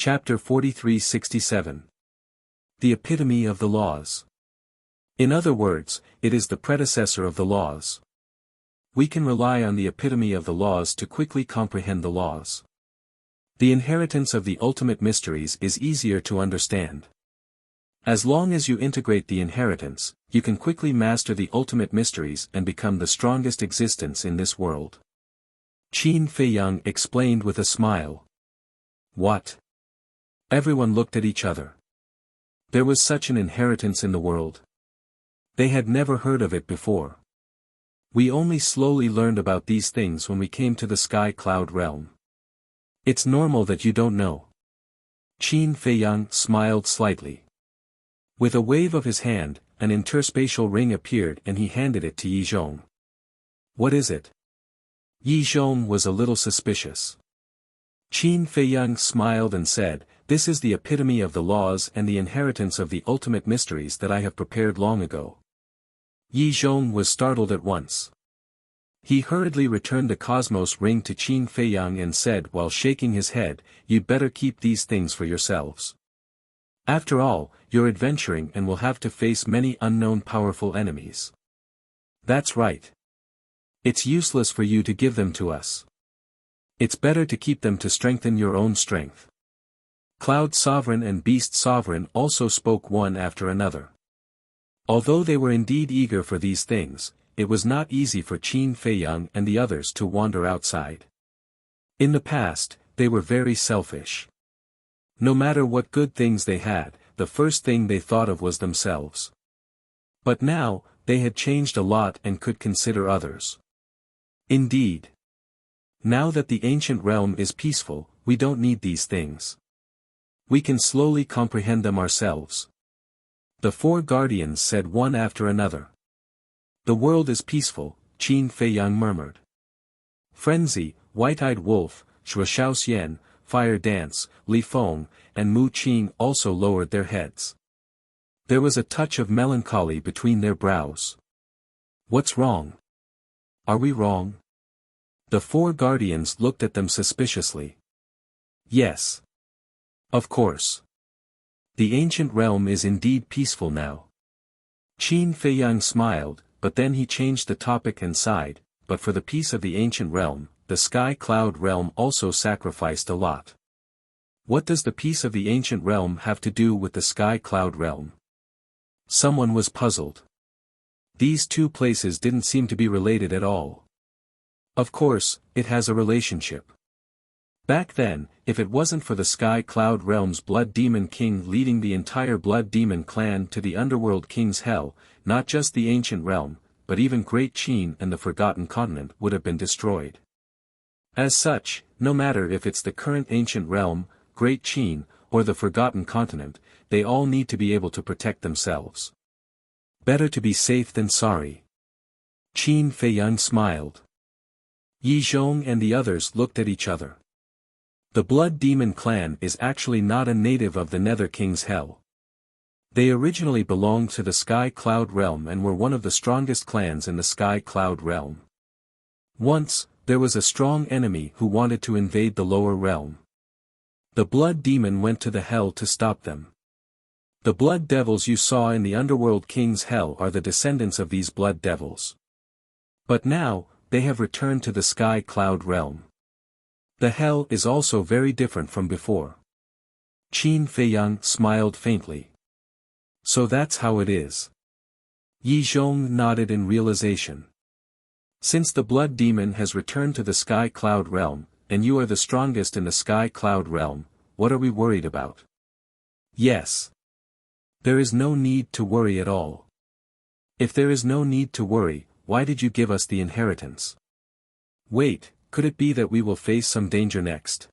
Chapter 43-67. The epitome of the laws. In other words, it is the predecessor of the laws. We can rely on the epitome of the laws to quickly comprehend the laws. The inheritance of the ultimate mysteries is easier to understand. As long as you integrate the inheritance, you can quickly master the ultimate mysteries and become the strongest existence in this world. Qin Feiyang explained with a smile. What? Everyone looked at each other. There was such an inheritance in the world. They had never heard of it before. We only slowly learned about these things when we came to the sky cloud realm. It's normal that you don't know. Qin Feiyang smiled slightly. With a wave of his hand, an interspatial ring appeared and he handed it to Yi Zhong. What is it? Yi Zhong was a little suspicious. Qin Feiyang smiled and said, "This is the epitome of the laws and the inheritance of the ultimate mysteries that I have prepared long ago." Yi Zhong was startled at once. He hurriedly returned the cosmos ring to Qin Feiyang and said while shaking his head, "You'd better keep these things for yourselves. After all, you're adventuring and will have to face many unknown powerful enemies." That's right. It's useless for you to give them to us. It's better to keep them to strengthen your own strength. Cloud Sovereign and Beast Sovereign also spoke one after another. Although they were indeed eager for these things, it was not easy for Qin Feiyang and the others to wander outside. In the past, they were very selfish. No matter what good things they had, the first thing they thought of was themselves. But now, they had changed a lot and could consider others. Indeed. Now that the ancient realm is peaceful, we don't need these things. We can slowly comprehend them ourselves. The four guardians said one after another. The world is peaceful, Qin Feiyang murmured. Frenzy, White-Eyed Wolf, Shuxiaoxian, Fire Dance, Li Feng, and Mu Qing also lowered their heads. There was a touch of melancholy between their brows. What's wrong? Are we wrong? The four guardians looked at them suspiciously. Yes. Of course. The ancient realm is indeed peaceful now. Qin Feiyang smiled, but then he changed the topic and sighed, but for the peace of the ancient realm, the sky cloud realm also sacrificed a lot. What does the peace of the ancient realm have to do with the sky cloud realm? Someone was puzzled. These two places didn't seem to be related at all. Of course, it has a relationship. Back then, if it wasn't for the Sky Cloud Realm's Blood Demon King leading the entire Blood Demon clan to the Underworld King's Hell, not just the Ancient Realm, but even Great Qin and the Forgotten Continent would have been destroyed. As such, no matter if it's the current Ancient Realm, Great Qin, or the Forgotten Continent, they all need to be able to protect themselves. Better to be safe than sorry. Qin Feiyang smiled. Yi Zhong and the others looked at each other. The Blood Demon clan is actually not a native of the Nether King's Hell. They originally belonged to the Sky Cloud Realm and were one of the strongest clans in the Sky Cloud Realm. Once, there was a strong enemy who wanted to invade the lower realm. The Blood Demon went to the Hell to stop them. The Blood Devils you saw in the Underworld King's Hell are the descendants of these Blood Devils. But now, they have returned to the Sky Cloud Realm. The Hell is also very different from before. Qin Feiyang smiled faintly. So that's how it is. Yi Zhong nodded in realization. Since the Blood Demon has returned to the Sky Cloud Realm, and you are the strongest in the Sky Cloud Realm, what are we worried about? Yes. There is no need to worry at all. If there is no need to worry, why did you give us the inheritance? Wait, could it be that we will face some danger next?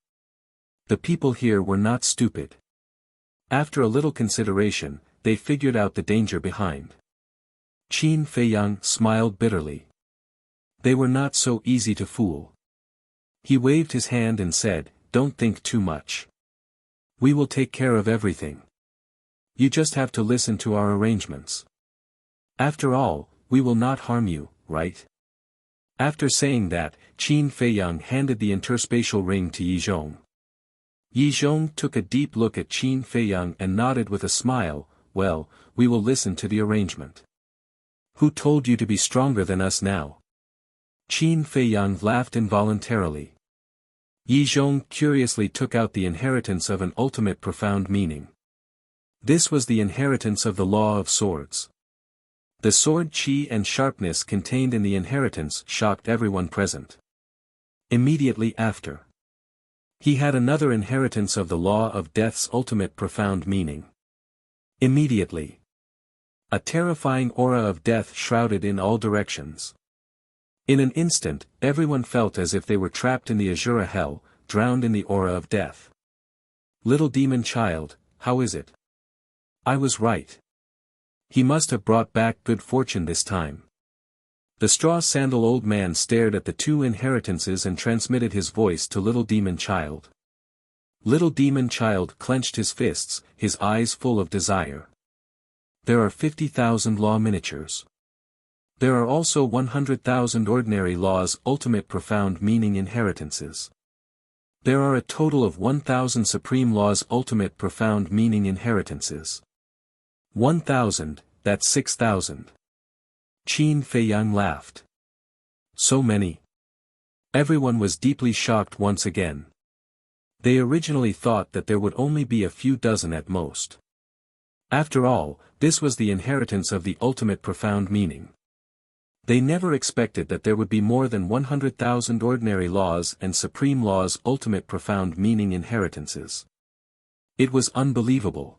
The people here were not stupid. After a little consideration, they figured out the danger behind. Qin Feiyang smiled bitterly. They were not so easy to fool. He waved his hand and said, "Don't think too much. We will take care of everything. You just have to listen to our arrangements. After all, we will not harm you, right?" After saying that, Qin Feiyang handed the interspatial ring to Yi Zhong. Yi Zhong took a deep look at Qin Feiyang and nodded with a smile. Well, we will listen to the arrangement. Who told you to be stronger than us now? Qin Feiyang laughed involuntarily. Yi Zhong curiously took out the inheritance of an ultimate profound meaning. This was the inheritance of the law of swords. The sword qi and sharpness contained in the inheritance shocked everyone present. Immediately after, he had another inheritance of the law of death's ultimate profound meaning. Immediately, a terrifying aura of death shrouded in all directions. In an instant, everyone felt as if they were trapped in the Azura hell, drowned in the aura of death. Little demon child, how is it? I was right. He must have brought back good fortune this time. The straw-sandal old man stared at the two inheritances and transmitted his voice to little demon child. Little demon child clenched his fists, his eyes full of desire. There are 50,000 law miniatures. There are also 100,000 ordinary laws ultimate profound meaning inheritances. There are a total of 1,000 supreme laws ultimate profound meaning inheritances. 1,000, that's 6,000. Qin Feiyang laughed. So many. Everyone was deeply shocked once again. They originally thought that there would only be a few dozen at most. After all, this was the inheritance of the ultimate profound meaning. They never expected that there would be more than 100,000 ordinary laws and supreme laws ultimate profound meaning inheritances. It was unbelievable.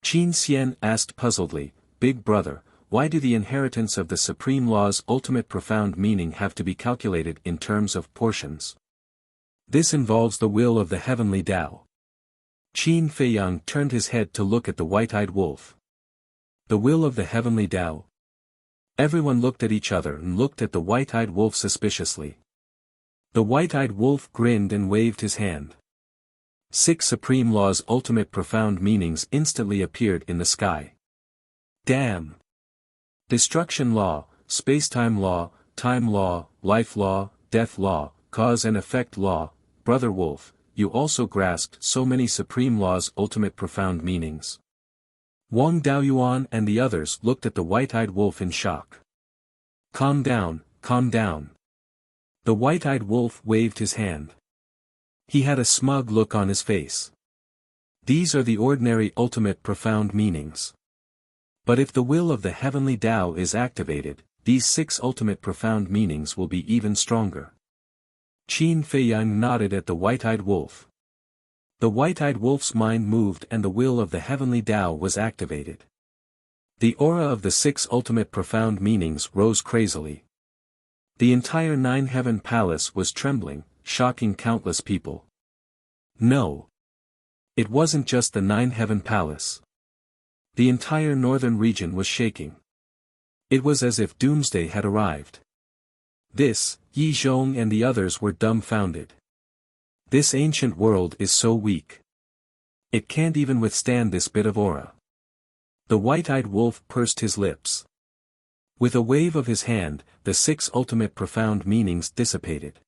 Qin Xian asked puzzledly, Big Brother, why do the inheritance of the supreme law's ultimate profound meaning have to be calculated in terms of portions? This involves the will of the heavenly Tao. Qin Feiyang turned his head to look at the white-eyed wolf. The will of the heavenly Tao? Everyone looked at each other and looked at the white-eyed wolf suspiciously. The white-eyed wolf grinned and waved his hand. 6 supreme laws' ultimate profound meanings instantly appeared in the sky. Damn! Destruction law, space-time law, time law, life law, death law, cause and effect law. Brother Wolf, you also grasped so many supreme laws' ultimate profound meanings. Wang Daoyuan and the others looked at the white-eyed wolf in shock. Calm down, calm down. The white-eyed wolf waved his hand. He had a smug look on his face. These are the ordinary ultimate profound meanings. But if the will of the heavenly Tao is activated, these 6 ultimate profound meanings will be even stronger. Qin Feiyang nodded at the white-eyed wolf. The white-eyed wolf's mind moved and the will of the heavenly Tao was activated. The aura of the 6 ultimate profound meanings rose crazily. The entire 9-heaven palace was trembling, shocking countless people. No. It wasn't just the 9-heaven palace. The entire northern region was shaking. It was as if doomsday had arrived. This, Yi Zhong and the others were dumbfounded. This ancient world is so weak. It can't even withstand this bit of aura. The white-eyed wolf pursed his lips. With a wave of his hand, the 6 ultimate profound meanings dissipated.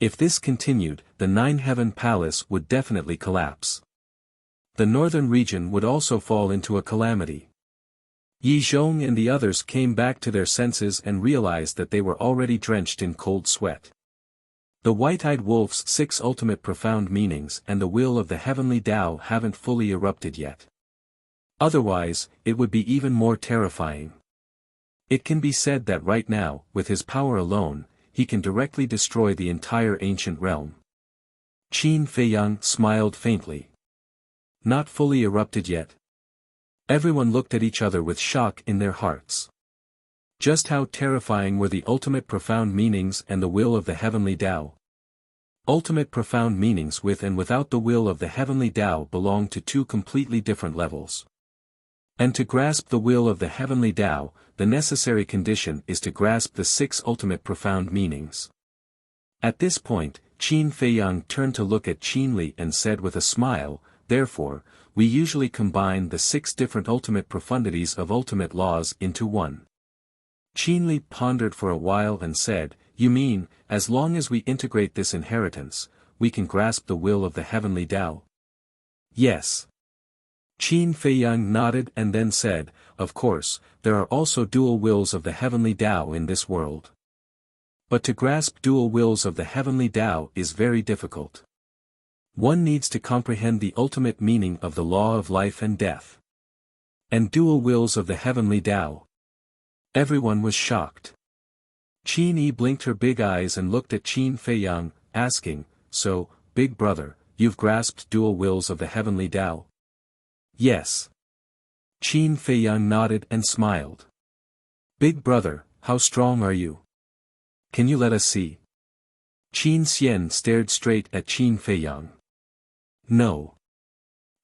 If this continued, the 9-heaven palace would definitely collapse. The northern region would also fall into a calamity. Yi Zhong and the others came back to their senses and realized that they were already drenched in cold sweat. The white-eyed wolf's 6 ultimate profound meanings and the will of the heavenly Tao haven't fully erupted yet. Otherwise, it would be even more terrifying. It can be said that right now, with his power alone, he can directly destroy the entire ancient realm. Qin Feiyang smiled faintly. Not fully erupted yet. Everyone looked at each other with shock in their hearts. Just how terrifying were the ultimate profound meanings and the will of the heavenly Tao? Ultimate profound meanings with and without the will of the heavenly Tao belong to 2 completely different levels. And to grasp the will of the heavenly Tao, the necessary condition is to grasp the 6 ultimate profound meanings. At this point, Qin Feiyang turned to look at Qin Li and said with a smile, Therefore, we usually combine the 6 different ultimate profundities of ultimate laws into one. Qin Li pondered for a while and said, You mean, as long as we integrate this inheritance, we can grasp the will of the heavenly Tao? Yes. Qin Feiyang nodded and then said, of course, there are also dual wills of the heavenly Tao in this world. But to grasp dual wills of the heavenly Tao is very difficult. One needs to comprehend the ultimate meaning of the law of life and death. And dual wills of the heavenly Tao. Everyone was shocked. Qin Yi blinked her big eyes and looked at Qin Feiyang, asking, so, big brother, you've grasped dual wills of the heavenly Tao? Yes. Qin Feiyang nodded and smiled. Big brother, how strong are you? Can you let us see? Qin Xian stared straight at Qin Feiyang. No.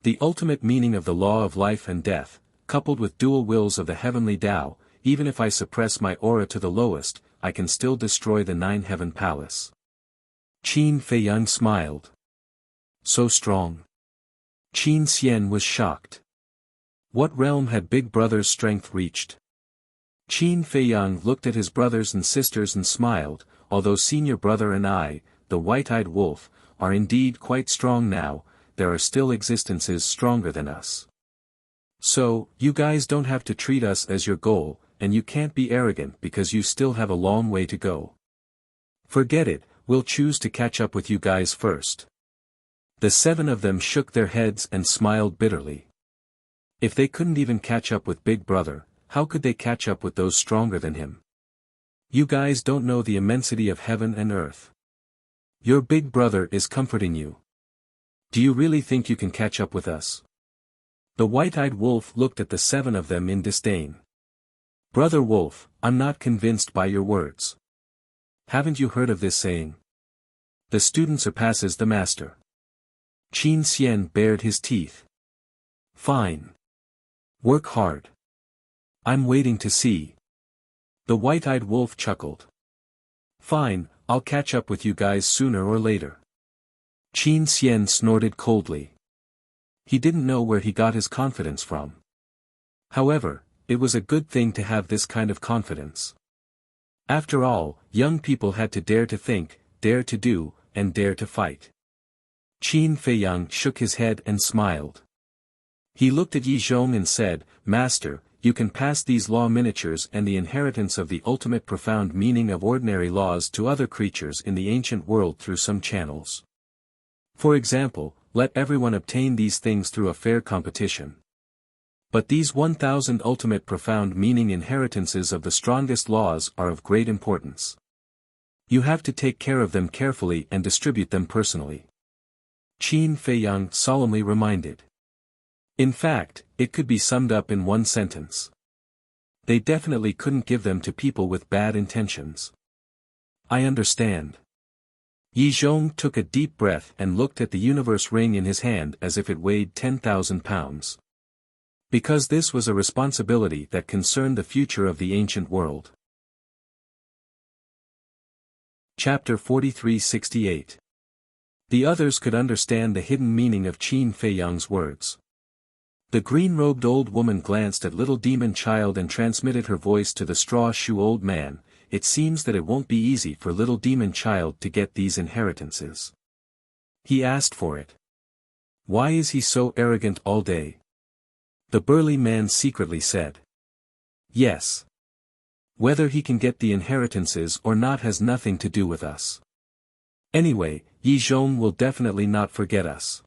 The ultimate meaning of the law of life and death, coupled with dual wills of the heavenly Tao, even if I suppress my aura to the lowest, I can still destroy the Nine-Heaven Palace. Qin Feiyang smiled. So strong. Qin Xian was shocked. What realm had Big Brother's strength reached? Qin Feiyang looked at his brothers and sisters and smiled, although senior brother and I, the white-eyed wolf, are indeed quite strong now, there are still existences stronger than us. So, you guys don't have to treat us as your goal, and you can't be arrogant because you still have a long way to go. Forget it, we'll choose to catch up with you guys first. The 7 of them shook their heads and smiled bitterly. If they couldn't even catch up with Big Brother, how could they catch up with those stronger than him? You guys don't know the immensity of heaven and earth. Your Big Brother is comforting you. Do you really think you can catch up with us? The white-eyed wolf looked at the 7 of them in disdain. Brother Wolf, I'm not convinced by your words. Haven't you heard of this saying? The student surpasses the master. Qin Xian bared his teeth. Fine. Work hard. I'm waiting to see. The white-eyed wolf chuckled. Fine, I'll catch up with you guys sooner or later. Qin Xian snorted coldly. He didn't know where he got his confidence from. However, it was a good thing to have this kind of confidence. After all, young people had to dare to think, dare to do, and dare to fight. Qin Feiyang shook his head and smiled. He looked at Yi Zhong and said, Master, you can pass these law miniatures and the inheritance of the ultimate profound meaning of ordinary laws to other creatures in the ancient world through some channels. For example, let everyone obtain these things through a fair competition. But these 1,000 ultimate profound meaning inheritances of the strongest laws are of great importance. You have to take care of them carefully and distribute them personally. Qin Feiyang solemnly reminded. In fact, it could be summed up in one sentence. They definitely couldn't give them to people with bad intentions. I understand. Yi Zhong took a deep breath and looked at the universe ring in his hand as if it weighed 10,000 pounds. Because this was a responsibility that concerned the future of the ancient world. Chapter 4368. The others could understand the hidden meaning of Qin Feiyang's words. The green-robed old woman glanced at little demon child and transmitted her voice to the straw-shoe old man. It seems that it won't be easy for little demon child to get these inheritances. He asked for it. Why is he so arrogant all day? The burly man secretly said. Yes. Whether he can get the inheritances or not has nothing to do with us. Anyway, Yi Zhong will definitely not forget us.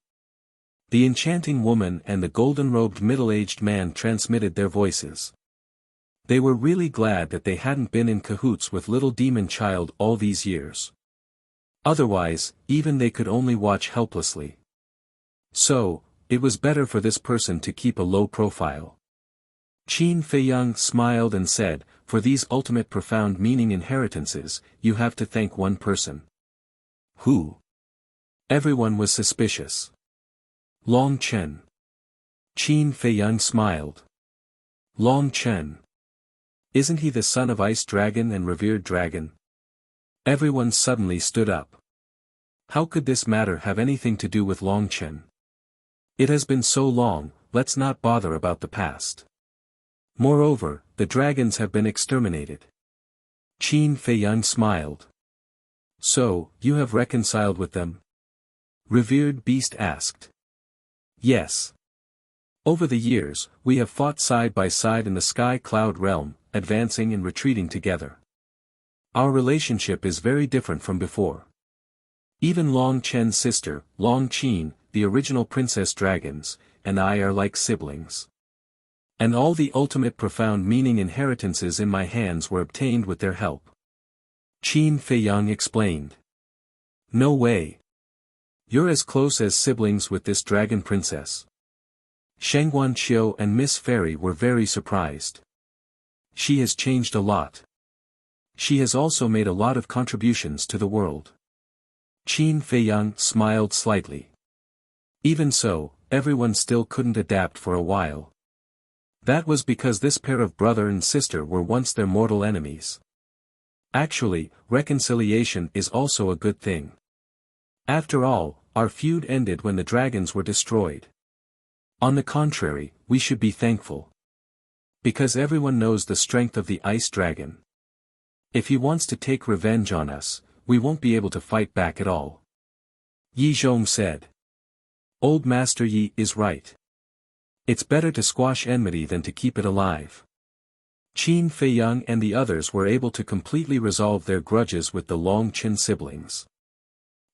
The enchanting woman and the golden-robed middle-aged man transmitted their voices. They were really glad that they hadn't been in cahoots with little demon child all these years. Otherwise, even they could only watch helplessly. So, it was better for this person to keep a low profile. Qin Feiyang smiled and said, for these ultimate profound meaning inheritances, you have to thank one person. Who? Everyone was suspicious. Long Chen. Qin Feiyang smiled. Long Chen. Isn't he the son of Ice Dragon and revered dragon? Everyone suddenly stood up. How could this matter have anything to do with Long Chen? It has been so long, let's not bother about the past. Moreover, the dragons have been exterminated. Qin Feiyang smiled. So, you have reconciled with them? Revered beast asked. Yes. Over the years, we have fought side by side in the sky cloud realm, advancing and retreating together. Our relationship is very different from before. Even Long Chen's sister, Long Qin, the original princess dragons, and I are like siblings. And all the ultimate profound meaning inheritances in my hands were obtained with their help. Qin Feiyang explained. No way. You're as close as siblings with this dragon princess. Shangguan Qiu and Miss Fairy were very surprised. She has changed a lot. She has also made a lot of contributions to the world. Qin Feiyang smiled slightly. Even so, everyone still couldn't adapt for a while. That was because this pair of brother and sister were once their mortal enemies. Actually, reconciliation is also a good thing. After all, our feud ended when the dragons were destroyed. On the contrary, we should be thankful. Because everyone knows the strength of the ice dragon. If he wants to take revenge on us, we won't be able to fight back at all. Yi Zhong said. Old Master Yi is right. It's better to squash enmity than to keep it alive. Qin Feiyang and the others were able to completely resolve their grudges with the Long Qin siblings.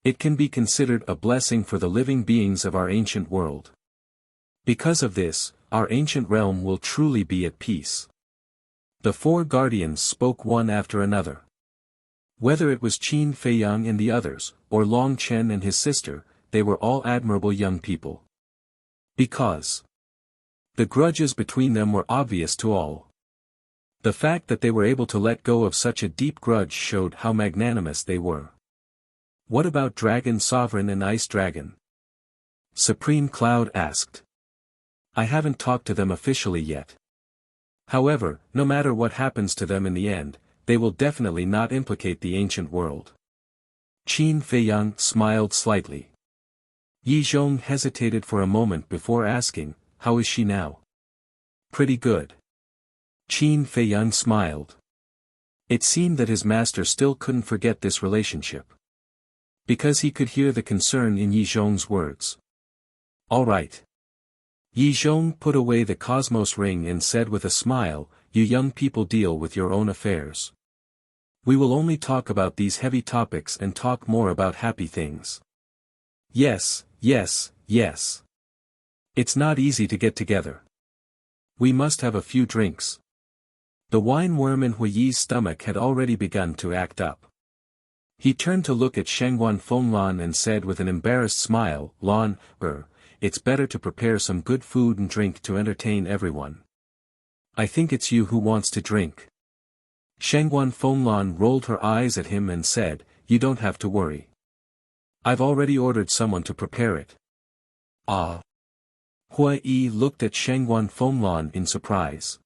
It can be considered a blessing for the living beings of our ancient world. Because of this, our ancient realm will truly be at peace. The four guardians spoke one after another. Whether it was Qin Feiyang and the others, or Long Chen and his sister, they were all admirable young people. Because the grudges between them were obvious to all. The fact that they were able to let go of such a deep grudge showed how magnanimous they were. What about Dragon Sovereign and Ice Dragon? Supreme Cloud asked. I haven't talked to them officially yet. However, no matter what happens to them in the end, they will definitely not implicate the ancient world. Qin Feiyang smiled slightly. Yi Zhong hesitated for a moment before asking, how is she now? Pretty good. Qin Feiyang smiled. It seemed that his master still couldn't forget this relationship. Because he could hear the concern in Yi Zhong's words. All right. Yi Zhong put away the Cosmos ring and said with a smile, you young people deal with your own affairs. We will only talk about these heavy topics and talk more about happy things. Yes, yes, yes. It's not easy to get together. We must have a few drinks. The wine worm in Hui's stomach had already begun to act up. He turned to look at Shangguan Fenglan and said with an embarrassed smile, Lan, it's better to prepare some good food and drink to entertain everyone. I think it's you who wants to drink. Shangguan Fenglan rolled her eyes at him and said, you don't have to worry. I've already ordered someone to prepare it. Ah. Hui looked at Shangguan Fenglan in surprise.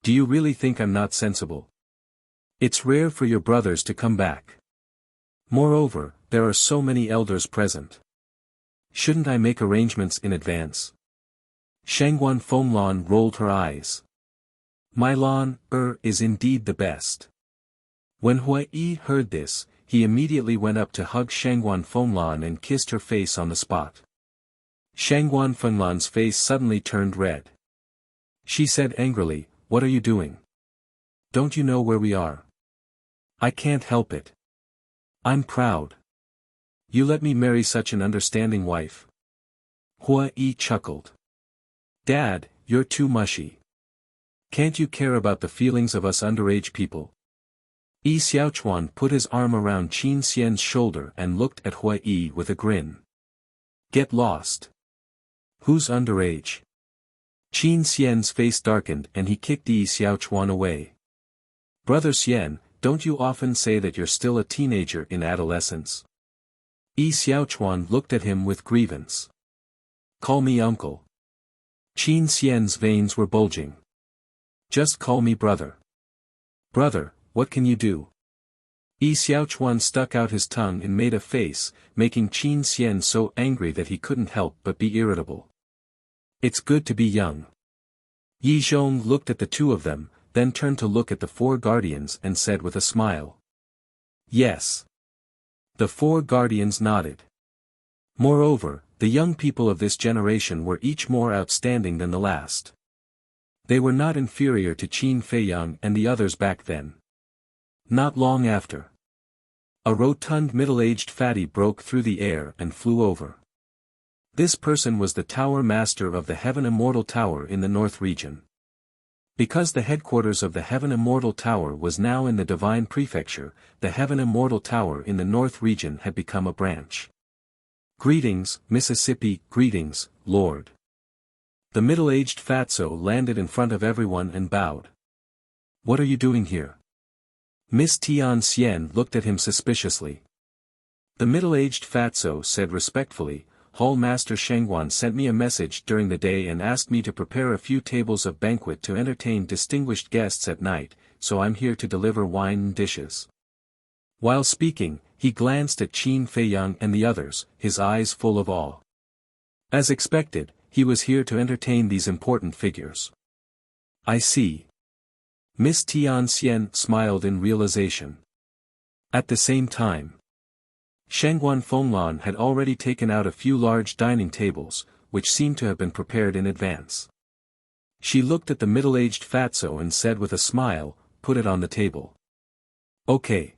Do you really think I'm not sensible? It's rare for your brothers to come back. Moreover, there are so many elders present. Shouldn't I make arrangements in advance? Shangguan Fenglan rolled her eyes. My Lan, is indeed the best. When Hui heard this, he immediately went up to hug Shangguan Fenglan and kissed her face on the spot. Shangguan Fenglan's face suddenly turned red. She said angrily, what are you doing? Don't you know where we are? I can't help it. I'm proud. You let me marry such an understanding wife. Hui chuckled. Dad, you're too mushy. Can't you care about the feelings of us underage people? Yi Xiaochuan put his arm around Qin Xian's shoulder and looked at Hui with a grin. Get lost. Who's underage? Qin Xian's face darkened and he kicked Yi Xiaochuan away. Brother Xian, don't you often say that you're still a teenager in adolescence? Yi Xiaochuan looked at him with grievance. Call me uncle. Qin Xian's veins were bulging. Just call me brother. Brother, what can you do? Yi Xiaochuan stuck out his tongue and made a face, making Qin Xian so angry that he couldn't help but be irritable. It's good to be young. Yi Zhong looked at the two of them, then turned to look at the four guardians and said with a smile. Yes. The four guardians nodded. Moreover, the young people of this generation were each more outstanding than the last. They were not inferior to Qin Feiyang and the others back then. Not long after, a rotund middle-aged fatty broke through the air and flew over. This person was the Tower Master of the Heaven Immortal Tower in the North region. Because the headquarters of the Heaven Immortal Tower was now in the Divine Prefecture, the Heaven Immortal Tower in the North region had become a branch. Greetings, Mississippi, greetings, Lord. The middle-aged fatso landed in front of everyone and bowed. What are you doing here? Miss Tian Xian looked at him suspiciously. The middle-aged fatso said respectfully, Hall Master Shengguan sent me a message during the day and asked me to prepare a few tables of banquet to entertain distinguished guests at night, so I'm here to deliver wine and dishes. While speaking, he glanced at Qin Feiyang and the others, his eyes full of awe. As expected, he was here to entertain these important figures. I see. Miss Tian Xian smiled in realization. At the same time, Shengguan Fenglan had already taken out a few large dining tables, which seemed to have been prepared in advance. She looked at the middle-aged fatso and said with a smile, put it on the table. Okay.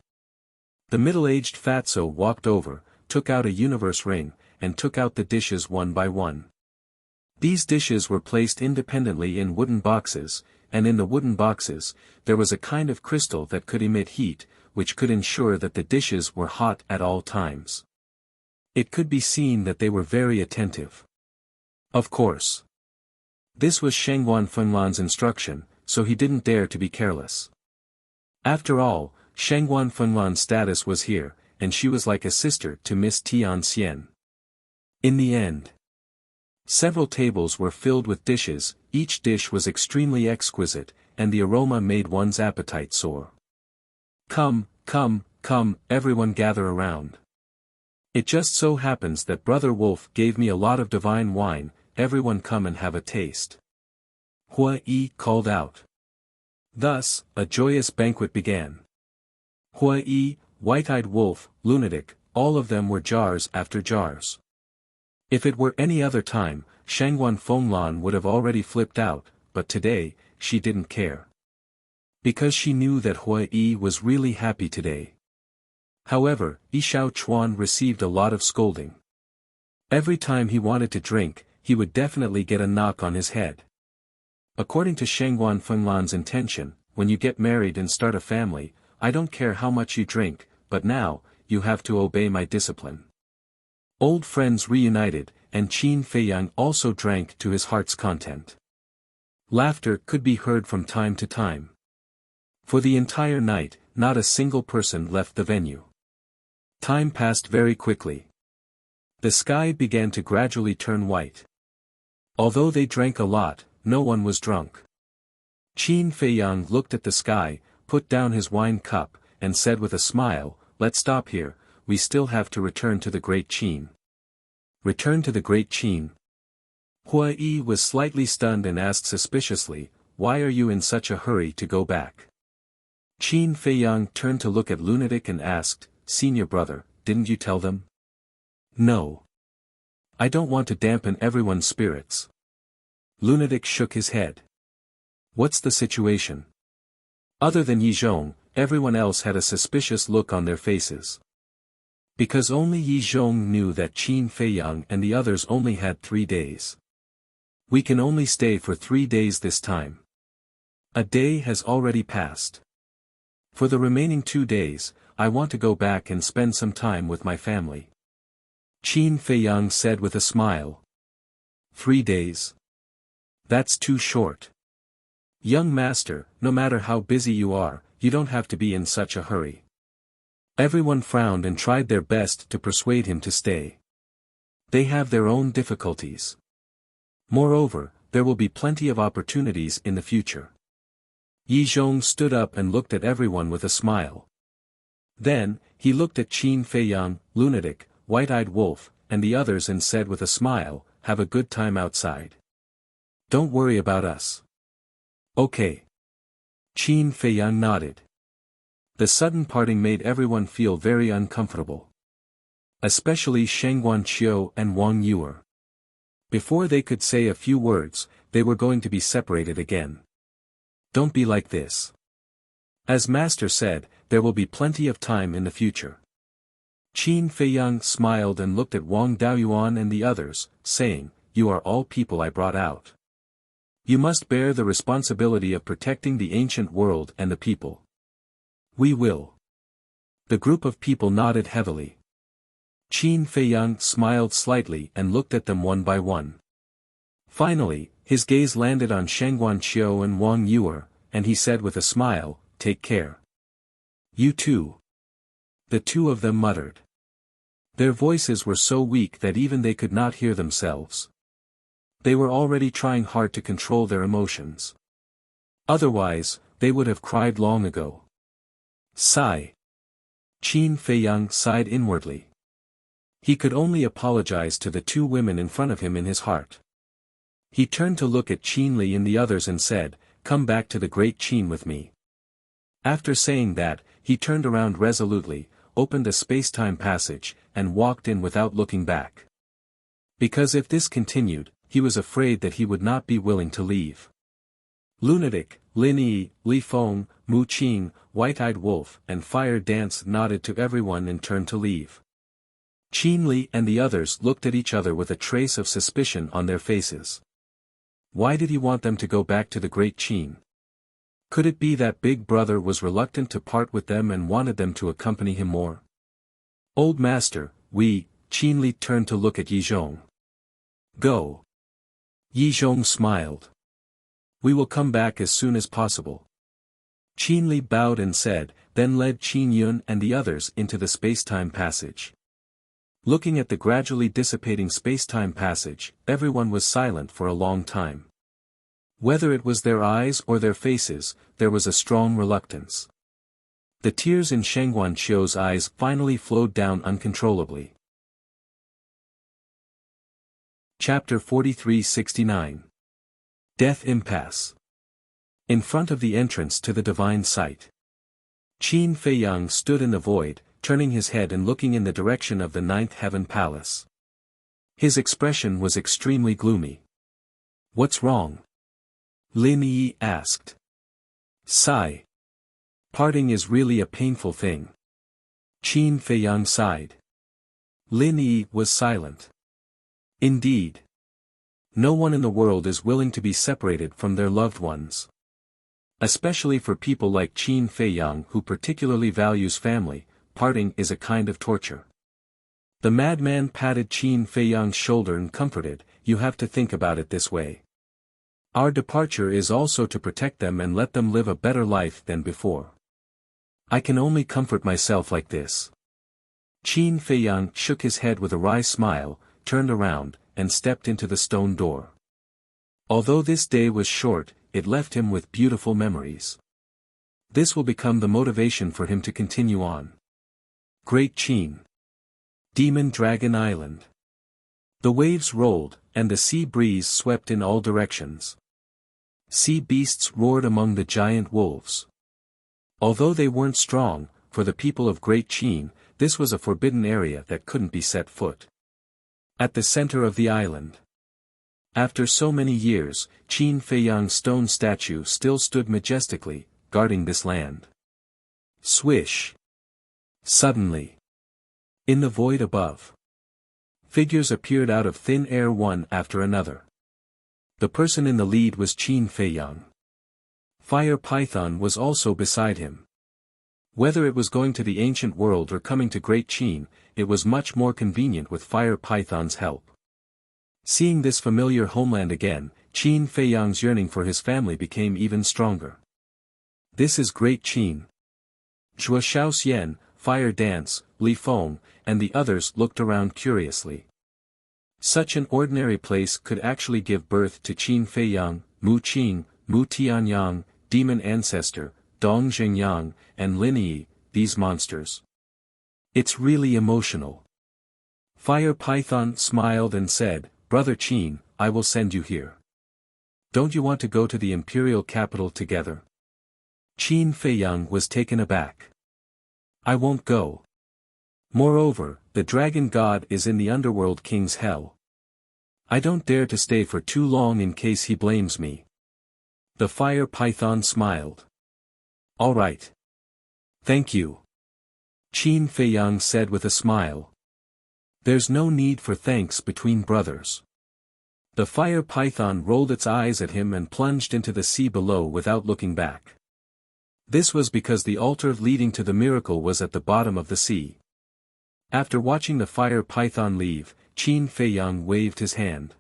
The middle-aged fatso walked over, took out a universe ring, and took out the dishes one by one. These dishes were placed independently in wooden boxes, and in the wooden boxes, there was a kind of crystal that could emit heat, which could ensure that the dishes were hot at all times. It could be seen that they were very attentive. Of course. This was Shengguan Fenglan's instruction, so he didn't dare to be careless. After all, Shengguan Fenglan's status was here, and she was like a sister to Miss Tian Xian. In the end, several tables were filled with dishes, each dish was extremely exquisite, and the aroma made one's appetite soar. Come, come, come, everyone gather around. It just so happens that Brother Wolf gave me a lot of divine wine, everyone come and have a taste. Hua Yi called out. Thus, a joyous banquet began. Hua Yi, White-Eyed Wolf, Lunatic, all of them were jars after jars. If it were any other time, Shengguan Fenglan would have already flipped out, but today, she didn't care. Because she knew that Hua Yi was really happy today. However, Yi Xiao Chuan received a lot of scolding. Every time he wanted to drink, he would definitely get a knock on his head. According to Shengguan Fenglan's intention, when you get married and start a family, I don't care how much you drink, but now, you have to obey my discipline. Old friends reunited, and Qin Feiyang also drank to his heart's content. Laughter could be heard from time to time. For the entire night, not a single person left the venue. Time passed very quickly. The sky began to gradually turn white. Although they drank a lot, no one was drunk. Qin Feiyang looked at the sky, put down his wine cup, and said with a smile, let's stop here, we still have to return to the Great Qin. Return to the Great Qin? Hua Yi was slightly stunned and asked suspiciously, why are you in such a hurry to go back? Qin Feiyang turned to look at Lunatic and asked, Senior brother, didn't you tell them? No. I don't want to dampen everyone's spirits. Lunatic shook his head. What's the situation? Other than Yi Zhong, everyone else had a suspicious look on their faces. Because only Yi Zhong knew that Qin Feiyang and the others only had 3 days. We can only stay for 3 days this time. A day has already passed. For the remaining 2 days, I want to go back and spend some time with my family. Qin Feiyang said with a smile. 3 days? That's too short. Young master, no matter how busy you are, you don't have to be in such a hurry. Everyone frowned and tried their best to persuade him to stay. They have their own difficulties. Moreover, there will be plenty of opportunities in the future. Yi Zhong stood up and looked at everyone with a smile. Then, he looked at Qin Feiyang, Lunatic, White-Eyed Wolf, and the others and said with a smile, have a good time outside. Don't worry about us. Okay. Qin Feiyang nodded. The sudden parting made everyone feel very uncomfortable. Especially Sheng Guanqiu and Wang Yuer. Before they could say a few words, they were going to be separated again. Don't be like this. As Master said, there will be plenty of time in the future. Qin Feiyang smiled and looked at Wang Daoyuan and the others, saying, "You are all people I brought out. You must bear the responsibility of protecting the ancient world and the people." "We will." The group of people nodded heavily. Qin Feiyang smiled slightly and looked at them one by one. Finally, his gaze landed on Sheng Guanqiu and Wang Yuer, and he said with a smile, "Take care. You too." The two of them muttered. Their voices were so weak that even they could not hear themselves. They were already trying hard to control their emotions. Otherwise, they would have cried long ago. Sigh. Qin Feiyang sighed inwardly. He could only apologize to the two women in front of him in his heart. He turned to look at Qin Li and the others and said, "Come back to the great Qin with me." After saying that, he turned around resolutely, opened a space-time passage, and walked in without looking back. Because if this continued, he was afraid that he would not be willing to leave. Lunatic, Lin Yi, Li Feng, Mu Qing, White-Eyed Wolf, and Fire Dance nodded to everyone and turned to leave. Qin Li and the others looked at each other with a trace of suspicion on their faces. Why did he want them to go back to the great Qin? Could it be that Big Brother was reluctant to part with them and wanted them to accompany him more? "Old Master, Qin Li turned to look at Yi Zhong. "Go." Yi Zhong smiled. "We will come back as soon as possible." Qin Li bowed and said, then led Qin Yun and the others into the space-time passage. Looking at the gradually dissipating space-time passage, everyone was silent for a long time. Whether it was their eyes or their faces, there was a strong reluctance. The tears in Sheng Guanqiu's eyes finally flowed down uncontrollably. Chapter 43-69. Death Impasse. In front of the entrance to the divine site. Qin Feiyang stood in the void, turning his head and looking in the direction of the Ninth Heaven Palace. His expression was extremely gloomy. "What's wrong?" Lin Yi asked. Sigh. "Parting is really a painful thing." Qin Feiyang sighed. Lin Yi was silent. Indeed. No one in the world is willing to be separated from their loved ones. Especially for people like Qin Feiyang who particularly values family, parting is a kind of torture. The madman patted Qin Feiyang's shoulder and comforted, "You have to think about it this way. Our departure is also to protect them and let them live a better life than before. I can only comfort myself like this." Qin Feiyang shook his head with a wry smile, turned around, and stepped into the stone door. Although this day was short, it left him with beautiful memories. This will become the motivation for him to continue on. Great Qin. Demon Dragon Island. The waves rolled, and the sea breeze swept in all directions. Sea beasts roared among the giant wolves. Although they weren't strong, for the people of Great Qin, this was a forbidden area that couldn't be set foot. At the center of the island. After so many years, Qin Feiyang's stone statue still stood majestically, guarding this land. Swish. Suddenly. In the void above. Figures appeared out of thin air one after another. The person in the lead was Qin Feiyang. Fire Python was also beside him. Whether it was going to the ancient world or coming to Great Qin, it was much more convenient with Fire Python's help. Seeing this familiar homeland again, Qin Feiyang's yearning for his family became even stronger. This is Great Qin. Zhuo Shaoxian, Fire Dance, Li Feng, and the others looked around curiously. Such an ordinary place could actually give birth to Qin Feiyang, Mu Qing, Mu Tianyang, Demon Ancestor, Dong Zhengyang, and Lin Yi, these monsters. It's really emotional. Fire Python smiled and said, "Brother Qin, I will send you here. Don't you want to go to the imperial capital together?" Qin Feiyang was taken aback. "I won't go. Moreover, the dragon god is in the underworld king's hell. I don't dare to stay for too long in case he blames me. The fire python smiled. All right. Thank you. Qin Feiyang said with a smile. There's no need for thanks between brothers. The fire python rolled its eyes at him and plunged into the sea below without looking back. This was because the altar leading to the miracle was at the bottom of the sea. After watching the fire python leave, Qin Feiyang waved his hand.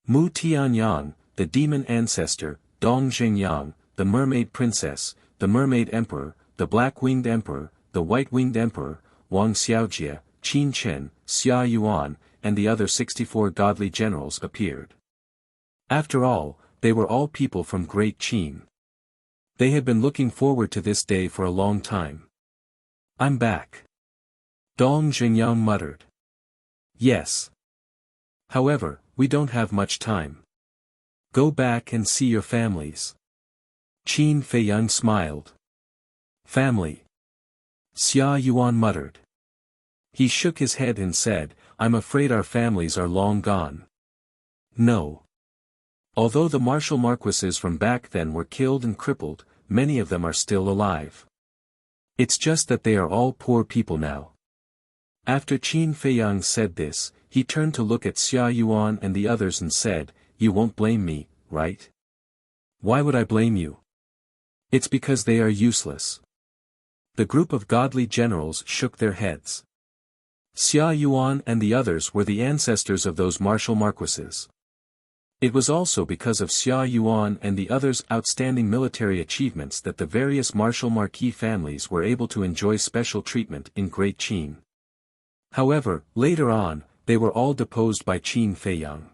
Mu Tianyang, the demon ancestor, Dong Zhengyang, the mermaid princess, the mermaid emperor, the black-winged emperor, the white-winged emperor, Wang Xiaojie, Qin Chen, Xia Yuan, and the other 64 godly generals appeared. After all, they were all people from Great Qin. They had been looking forward to this day for a long time. I'm back. Dong Zhengyang muttered. Yes. However, we don't have much time. Go back and see your families. Qin Feiyang smiled. Family. Xia Yuan muttered. He shook his head and said, I'm afraid our families are long gone. No. Although the martial marquises from back then were killed and crippled, many of them are still alive. It's just that they are all poor people now. After Qin Feiyang said this, he turned to look at Xia Yuan and the others and said, You won't blame me, right? Why would I blame you? It's because they are useless. The group of godly generals shook their heads. Xia Yuan and the others were the ancestors of those martial marquises. It was also because of Xia Yuan and the others' outstanding military achievements that the various martial marquis families were able to enjoy special treatment in Great Qin. However, later on, they were all deposed by Qin Feiyang.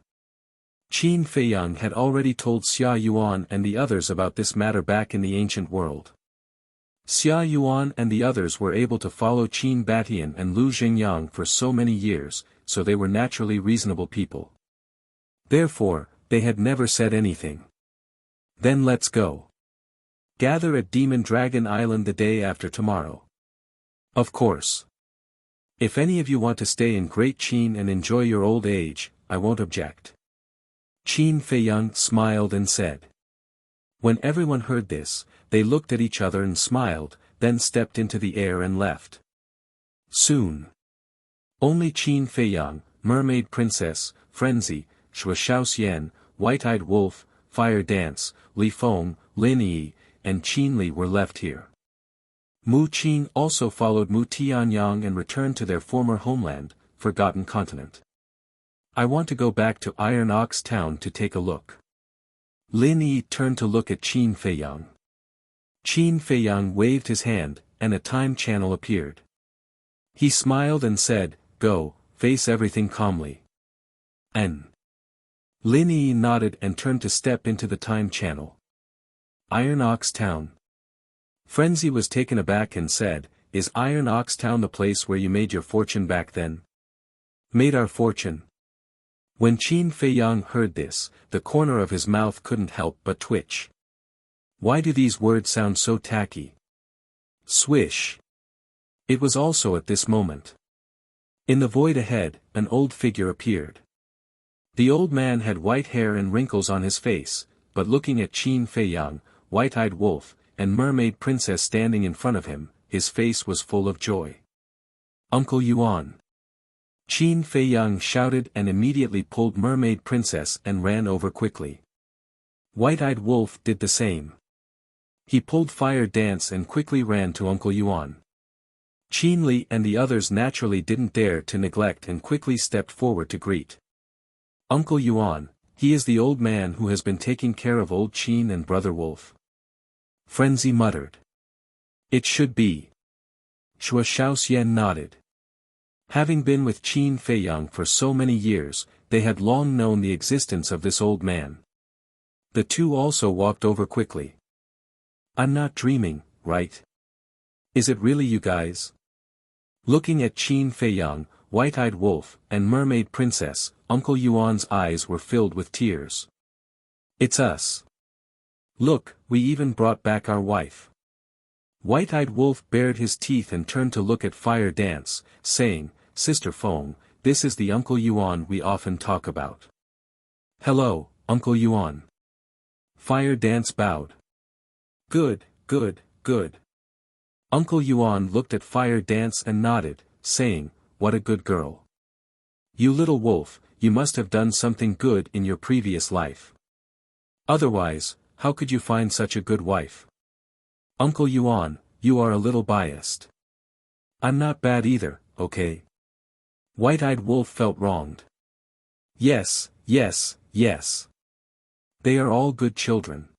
Qin Feiyang had already told Xia Yuan and the others about this matter back in the ancient world. Xia Yuan and the others were able to follow Qin Batian and Lu Xingyang for so many years, so they were naturally reasonable people. Therefore, they had never said anything. Then let's go. Gather at Demon Dragon Island the day after tomorrow. Of course. If any of you want to stay in Great Qin and enjoy your old age, I won't object. Qin Feiyang smiled and said. When everyone heard this, they looked at each other and smiled, then stepped into the air and left. Soon. Only Qin Feiyang, Mermaid Princess, Frenzy, Shui Xiaoxian, White-Eyed Wolf, Fire Dance, Li Feng, Lin Yi, and Qin Li were left here. Mu Qin also followed Mu Tianyang and returned to their former homeland, Forgotten Continent. I want to go back to Iron Ox Town to take a look. Lin Yi turned to look at Qin Feiyang. Qin Feiyang waved his hand, and a time channel appeared. He smiled and said, Go, face everything calmly. N. Lin Yi nodded and turned to step into the time channel. Iron Ox Town. Frenzy was taken aback and said, Is Iron Ox Town the place where you made your fortune back then? Made our fortune. When Qin Feiyang heard this, the corner of his mouth couldn't help but twitch. Why do these words sound so tacky? Swish. It was also at this moment. In the void ahead, an old figure appeared. The old man had white hair and wrinkles on his face, but looking at Qin Feiyang, White-Eyed Wolf, and Mermaid Princess standing in front of him, his face was full of joy. Uncle Yuan. Qin Feiyang shouted and immediately pulled Mermaid Princess and ran over quickly. White-Eyed Wolf did the same. He pulled Fire Dance and quickly ran to Uncle Yuan. Qin Li and the others naturally didn't dare to neglect and quickly stepped forward to greet Uncle Yuan. He is the old man who has been taking care of old Qin and Brother Wolf. Frenzy muttered. It should be. Shui Xiaoxian nodded. Having been with Qin Feiyang for so many years, they had long known the existence of this old man. The two also walked over quickly. I'm not dreaming, right? Is it really you guys? Looking at Qin Feiyang, White-Eyed Wolf, and Mermaid Princess, Uncle Yuan's eyes were filled with tears. It's us. Look, we even brought back our wife. White-Eyed Wolf bared his teeth and turned to look at Fire Dance, saying, Sister Feng, this is the Uncle Yuan we often talk about. Hello, Uncle Yuan. Fire Dance bowed. Good, good, good. Uncle Yuan looked at Fire Dance and nodded, saying, what a good girl. You little wolf, you must have done something good in your previous life. Otherwise, how could you find such a good wife? Uncle Yuan, you are a little biased. I'm not bad either, okay? White-eyed Wolf felt wronged. Yes, yes, yes. They are all good children.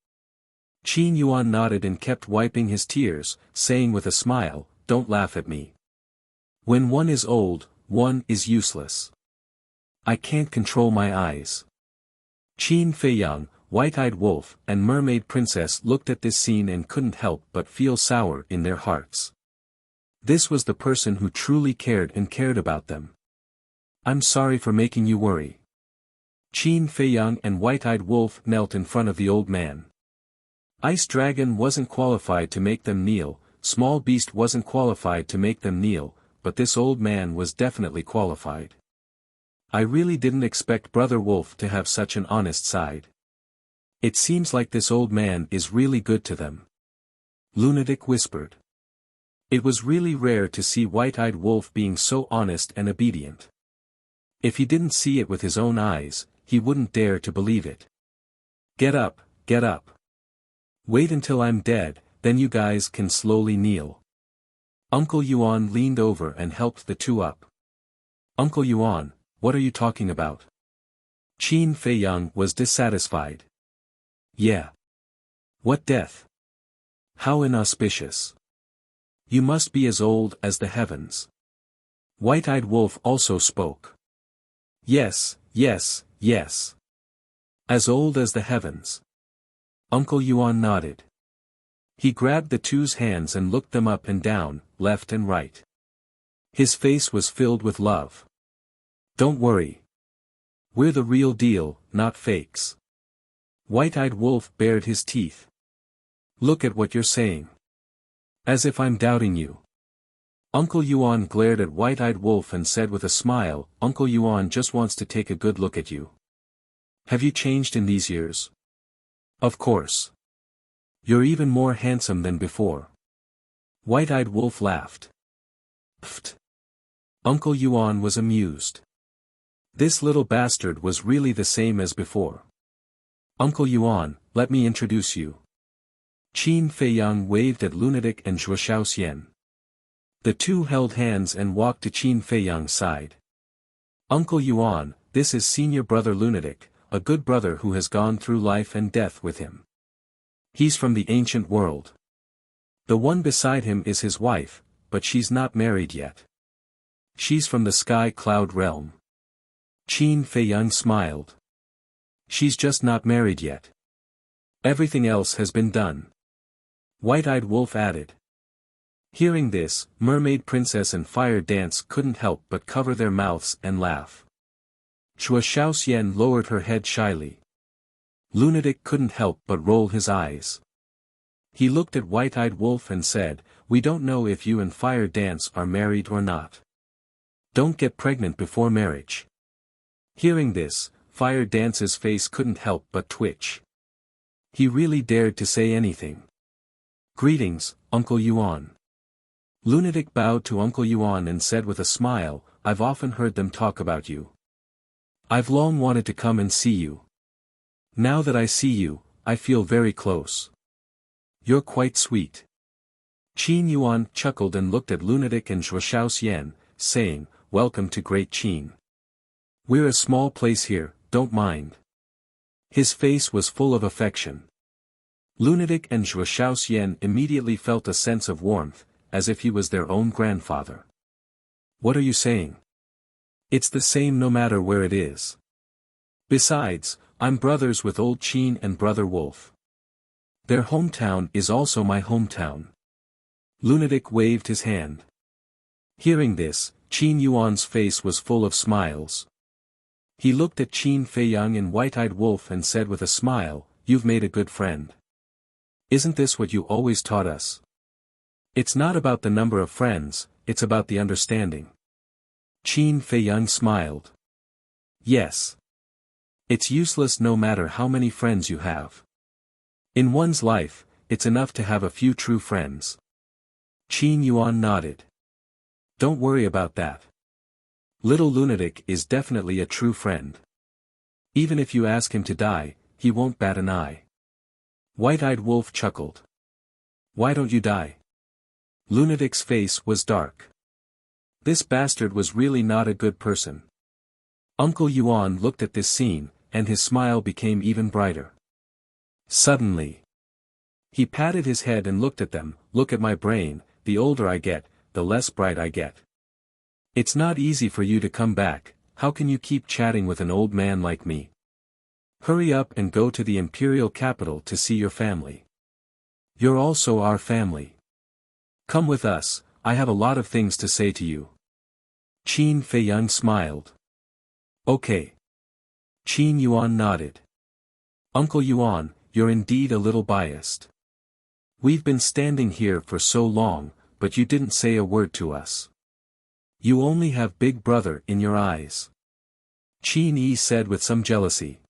Qin Yuan nodded and kept wiping his tears, saying with a smile, don't laugh at me. When one is old, one is useless. I can't control my eyes. Qin Feiyang, White-eyed Wolf, and Mermaid Princess looked at this scene and couldn't help but feel sour in their hearts. This was the person who truly cared about them. I'm sorry for making you worry. Qin Feiyang and White-eyed Wolf knelt in front of the old man. Ice Dragon wasn't qualified to make them kneel, Small Beast wasn't qualified to make them kneel, but this old man was definitely qualified. I really didn't expect Brother Wolf to have such an honest side. It seems like this old man is really good to them. Lunatic whispered. It was really rare to see White-eyed Wolf being so honest and obedient. If he didn't see it with his own eyes, he wouldn't dare to believe it. Get up, get up. Wait until I'm dead, then you guys can slowly kneel. Uncle Yuan leaned over and helped the two up. Uncle Yuan, what are you talking about? Qin Feiyang was dissatisfied. Yeah. What death? How inauspicious. You must be as old as the heavens. White-eyed Wolf also spoke. Yes, yes, yes. As old as the heavens. Uncle Yuan nodded. He grabbed the two's hands and looked them up and down, left and right. His face was filled with love. Don't worry. We're the real deal, not fakes. White-eyed Wolf bared his teeth. Look at what you're saying. As if I'm doubting you. Uncle Yuan glared at White-eyed Wolf and said with a smile, Uncle Yuan just wants to take a good look at you. Have you changed in these years? Of course. You're even more handsome than before. White-eyed Wolf laughed. Pfft. Uncle Yuan was amused. This little bastard was really the same as before. Uncle Yuan, let me introduce you. Qin Feiyang waved at Lunatic and Zhuoxiaoxian. The two held hands and walked to Qin Feiyang's side. Uncle Yuan, this is Senior Brother Lunatic, a good brother who has gone through life and death with him. He's from the ancient world. The one beside him is his wife, but she's not married yet. She's from the Sky Cloud realm. Qin Feiyang smiled. She's just not married yet. Everything else has been done. White-eyed Wolf added. Hearing this, Mermaid Princess and Fire Dance couldn't help but cover their mouths and laugh. Zhuoxiaoxian lowered her head shyly. Lunatic couldn't help but roll his eyes. He looked at White-eyed Wolf and said, we don't know if you and Fire Dance are married or not. Don't get pregnant before marriage. Hearing this, Fire Dance's face couldn't help but twitch. He really dared to say anything. Greetings, Uncle Yuan. Lunatic bowed to Uncle Yuan and said with a smile, I've often heard them talk about you. I've long wanted to come and see you. Now that I see you, I feel very close. You're quite sweet. Qin Yuan chuckled and looked at Lunatic and Zhuoxiaoxian, saying, welcome to Great Qin. We're a small place here, don't mind. His face was full of affection. Lunatic and Zhuoxiaoxian immediately felt a sense of warmth, as if he was their own grandfather. What are you saying? It's the same no matter where it is. Besides, I'm brothers with Old Qin and Brother Wolf. Their hometown is also my hometown. Lunatic waved his hand. Hearing this, Qin Yuan's face was full of smiles. He looked at Qin Feiyang and White-eyed Wolf and said with a smile, you've made a good friend. Isn't this what you always taught us? It's not about the number of friends, it's about the understanding. Qin Feiyang smiled. Yes. It's useless no matter how many friends you have. In one's life, it's enough to have a few true friends. Qin Yuan nodded. Don't worry about that. Little lunatic is definitely a true friend. Even if you ask him to die, he won't bat an eye. White-eyed Wolf chuckled. Why don't you die? Lunatic's face was dark. This bastard was really not a good person. Uncle Yuan looked at this scene, and his smile became even brighter. Suddenly, he patted his head and looked at them. Look at my brain, the older I get, the less bright I get. It's not easy for you to come back. How can you keep chatting with an old man like me? Hurry up and go to the imperial capital to see your family. You're also our family. Come with us, I have a lot of things to say to you. Qin Feiyang smiled. Okay. Qin Yuan nodded. Uncle Yuan, you're indeed a little biased. We've been standing here for so long, but you didn't say a word to us. You only have Big Brother in your eyes. Qin Yi said with some jealousy.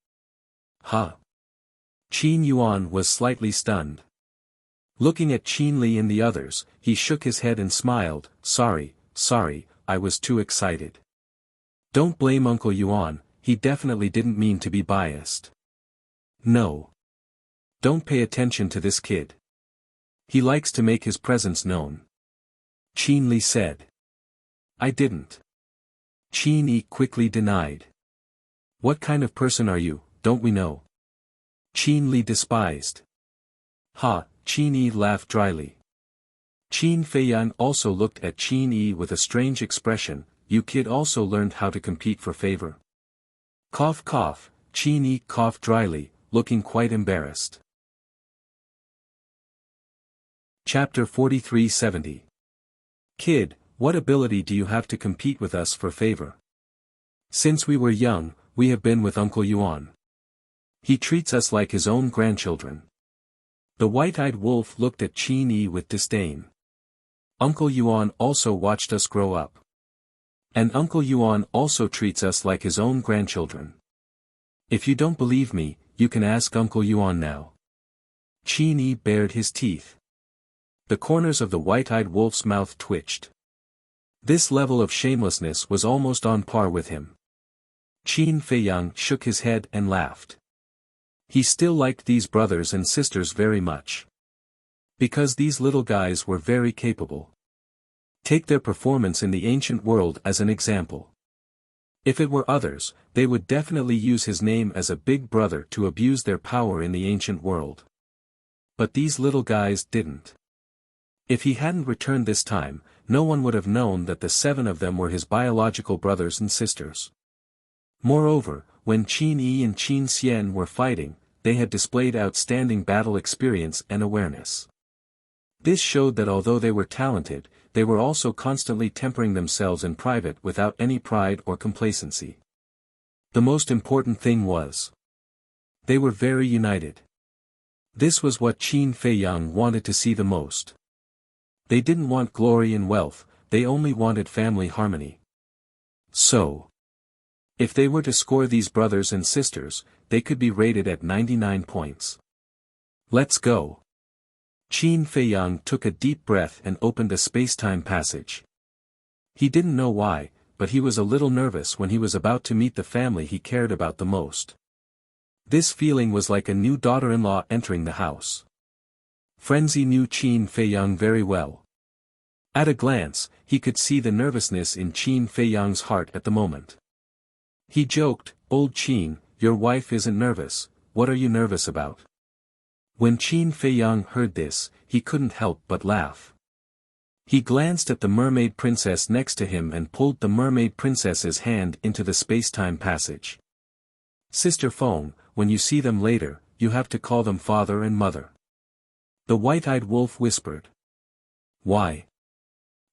Huh? Qin Yuan was slightly stunned. Looking at Qin Li and the others, he shook his head and smiled. Sorry, I was too excited. Don't blame Uncle Yuan, he definitely didn't mean to be biased. No. Don't pay attention to this kid. He likes to make his presence known. Qin Li said. I didn't. Qin Yi quickly denied. What kind of person are you, don't we know? Qin Li despised. Ha, Qin Yi laughed dryly. Qin Feiyang also looked at Qin Yi with a strange expression. You kid also learned how to compete for favor. Cough cough, Qin Yi coughed dryly, looking quite embarrassed. Chapter 4370. Kid, what ability do you have to compete with us for favor? Since we were young, we have been with Uncle Yuan. He treats us like his own grandchildren. The white-eyed wolf looked at Qin Yi with disdain. Uncle Yuan also watched us grow up. And Uncle Yuan also treats us like his own grandchildren. If you don't believe me, you can ask Uncle Yuan now. Qin Yi bared his teeth. The corners of the white-eyed wolf's mouth twitched. This level of shamelessness was almost on par with him. Qin Feiyang shook his head and laughed. He still liked these brothers and sisters very much. Because these little guys were very capable. Take their performance in the ancient world as an example. If it were others, they would definitely use his name as a big brother to abuse their power in the ancient world. But these little guys didn't. If he hadn't returned this time, no one would have known that the 7 of them were his biological brothers and sisters. Moreover, when Qin Yi and Qin Xian were fighting, they had displayed outstanding battle experience and awareness. This showed that although they were talented, they were also constantly tempering themselves in private without any pride or complacency. The most important thing was, they were very united. This was what Qin Feiyang wanted to see the most. They didn't want glory and wealth, they only wanted family harmony. So, if they were to score these brothers and sisters, they could be rated at 99 points. Let's go. Qin Feiyang took a deep breath and opened a space-time passage. He didn't know why, but he was a little nervous when he was about to meet the family he cared about the most. This feeling was like a new daughter-in-law entering the house. Frenzy knew Qin Feiyang very well. At a glance, he could see the nervousness in Qin Feiyang's heart at the moment. He joked, "Old Qin, your wife isn't nervous, what are you nervous about?" When Qin Feiyang heard this, he couldn't help but laugh. He glanced at the mermaid princess next to him and pulled the mermaid princess's hand into the space-time passage. "Sister Feng, when you see them later, you have to call them father and mother." The white-eyed wolf whispered. "Why?"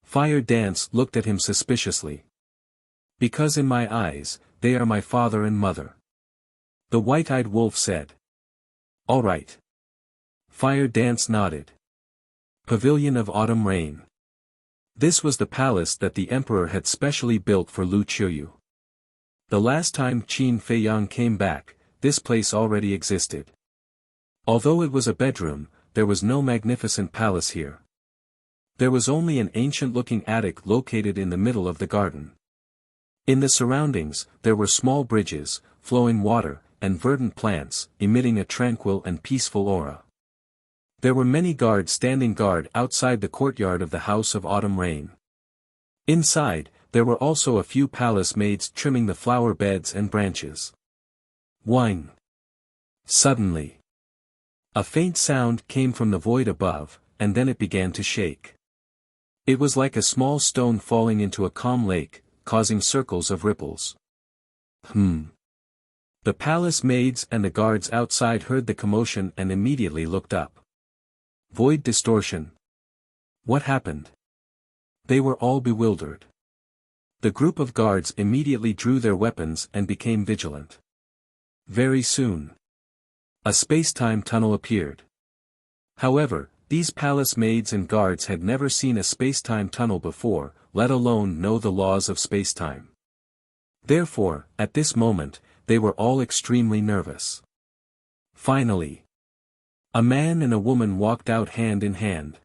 Fire Dance looked at him suspiciously. "Because in my eyes, they are my father and mother." The white-eyed wolf said. "All right." Fire Dance nodded. Pavilion of Autumn Rain. This was the palace that the emperor had specially built for Lu Qiuyu. The last time Qin Feiyang came back, this place already existed. Although it was a bedroom, there was no magnificent palace here. There was only an ancient-looking attic located in the middle of the garden. In the surroundings, there were small bridges, flowing water, and verdant plants, emitting a tranquil and peaceful aura. There were many guards standing guard outside the courtyard of the House of Autumn Rain. Inside, there were also a few palace maids trimming the flower beds and branches. Whine. Suddenly, a faint sound came from the void above, and then it began to shake. It was like a small stone falling into a calm lake, causing circles of ripples. The palace maids and the guards outside heard the commotion and immediately looked up. Void distortion. What happened? They were all bewildered. The group of guards immediately drew their weapons and became vigilant. Very soon, a space-time tunnel appeared. However, these palace maids and guards had never seen a space-time tunnel before, let alone know the laws of space-time. Therefore, at this moment, they were all extremely nervous. Finally, a man and a woman walked out hand in hand.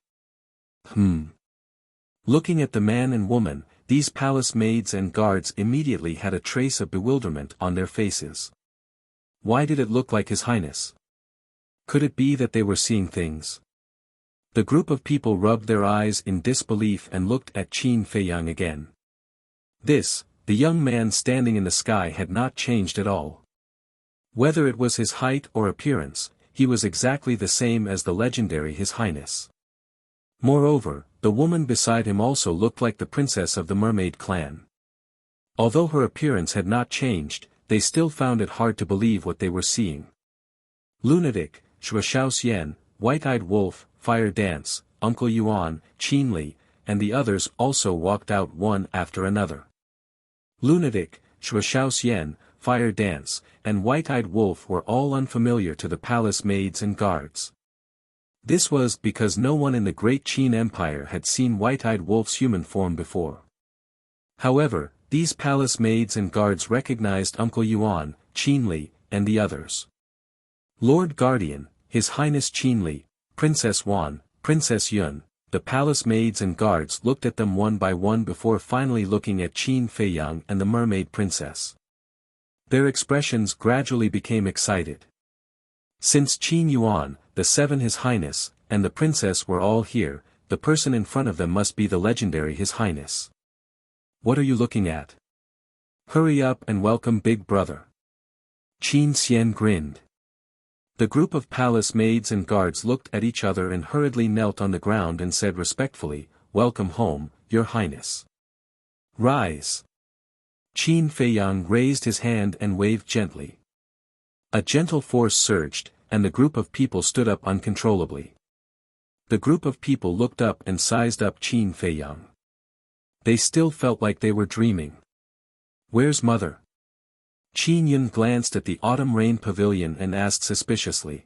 Looking at the man and woman, these palace maids and guards immediately had a trace of bewilderment on their faces. Why did it look like His Highness? Could it be that they were seeing things? The group of people rubbed their eyes in disbelief and looked at Qin Feiyang again. This, the young man standing in the sky, had not changed at all. Whether it was his height or appearance, he was exactly the same as the legendary His Highness. Moreover, the woman beside him also looked like the princess of the mermaid clan. Although her appearance had not changed, they still found it hard to believe what they were seeing. Lunatic, Shuaxiaoxian, White-Eyed Wolf, Fire Dance, Uncle Yuan, Qin Li, and the others also walked out one after another. Lunatic, Shuaxiaoxian, Fire Dance, and White-Eyed Wolf were all unfamiliar to the palace maids and guards. This was because no one in the great Qin Empire had seen White-Eyed Wolf's human form before. However, these palace maids and guards recognized Uncle Yuan, Qin Li, and the others. Lord Guardian, His Highness Qin Li, Princess Wan, Princess Yun, the palace maids and guards looked at them one by one before finally looking at Qin Feiyang and the mermaid princess. Their expressions gradually became excited. Since Qin Yuan, the seven His Highness, and the princess were all here, the person in front of them must be the legendary His Highness. What are you looking at? Hurry up and welcome Big Brother. Qin Xian grinned. The group of palace maids and guards looked at each other and hurriedly knelt on the ground and said respectfully, "Welcome home, Your Highness." Rise. Qin Feiyang raised his hand and waved gently. A gentle force surged, and the group of people stood up uncontrollably. The group of people looked up and sized up Qin Feiyang. They still felt like they were dreaming. Where's Mother? Qin Yun glanced at the autumn rain pavilion and asked suspiciously.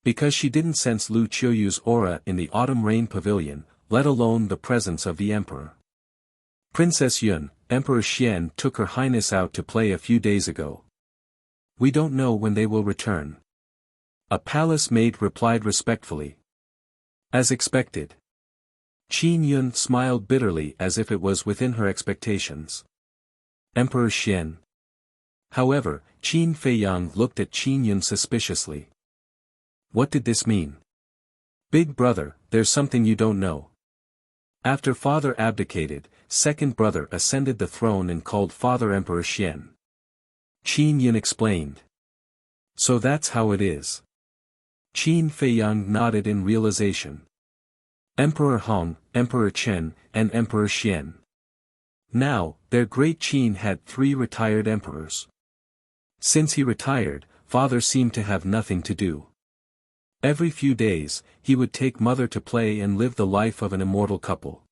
Because she didn't sense Lu Qiuyu's aura in the autumn rain pavilion, let alone the presence of the emperor. Princess Yun, Emperor Xian took Her Highness out to play a few days ago. We don't know when they will return. A palace maid replied respectfully. As expected. Qin Yun smiled bitterly as if it was within her expectations. Emperor Xian. However, Qin Feiyang looked at Qin Yun suspiciously. What did this mean? Big brother, there's something you don't know. After father abdicated, second brother ascended the throne and called father Emperor Xian. Qin Yun explained. So that's how it is. Qin Feiyang nodded in realization. Emperor Hong, Emperor Chen, and Emperor Xian. Now, their great Qin had 3 retired emperors. Since he retired, father seemed to have nothing to do. Every few days, he would take mother to play and live the life of an immortal couple.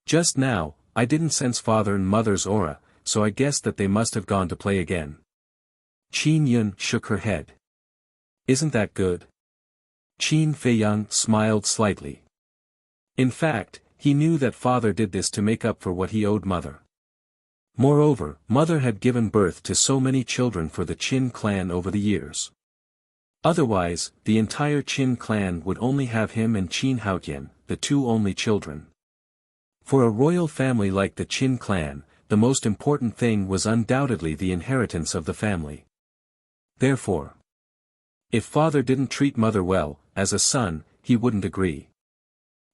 Just now, I didn't sense father and mother's aura, so I guessed that they must have gone to play again. Qin Yun shook her head. Isn't that good? Qin Feiyang smiled slightly. In fact, He knew that father did this to make up for what he owed mother. Moreover, mother had given birth to so many children for the Qin clan over the years. Otherwise, the entire Qin clan would only have him and Qin Haotian, the two only children. For a royal family like the Qin clan, the most important thing was undoubtedly the inheritance of the family. Therefore, if father didn't treat mother well, as a son, he wouldn't agree.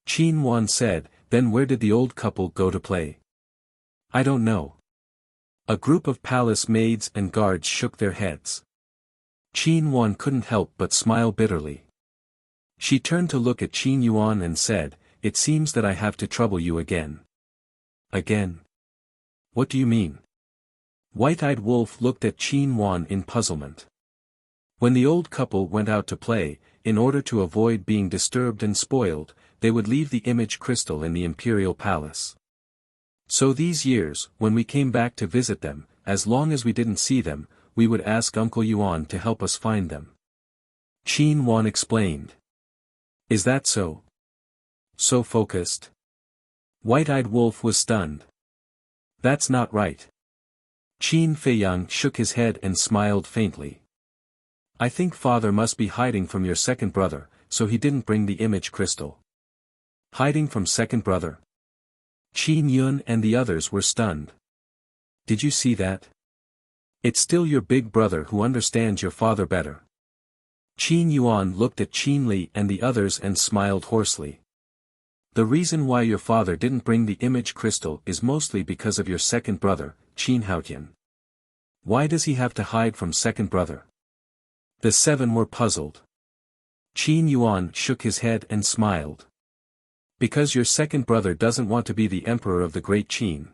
Qin Yuan said, "Then where did the old couple go to play?" "I don't know." A group of palace maids and guards shook their heads. Qin Yuan couldn't help but smile bitterly. She turned to look at Qin Yuan and said, "It seems that I have to trouble you again." "Again? What do you mean?" White-eyed Wolf looked at Qin Yuan in puzzlement. When the old couple went out to play, in order to avoid being disturbed and spoiled, they would leave the image crystal in the imperial palace. So these years, when we came back to visit them, as long as we didn't see them, we would ask Uncle Yuan to help us find them. Qin Yuan explained. "Is that so? So focused?" White-eyed Wolf was stunned. "That's not right." Qin Feiyang shook his head and smiled faintly. "I think father must be hiding from your second brother, so he didn't bring the image crystal." "Hiding from second brother?" Qin Yun and the others were stunned. "Did you see that? It's still your big brother who understands your father better." Qin Yuan looked at Qin Li and the others and smiled hoarsely. "The reason why your father didn't bring the image crystal is mostly because of your second brother, Qin Haotian. Why does he have to hide from second brother?" The seven were puzzled. Qin Yuan shook his head and smiled. "Because your second brother doesn't want to be the emperor of the great Qin.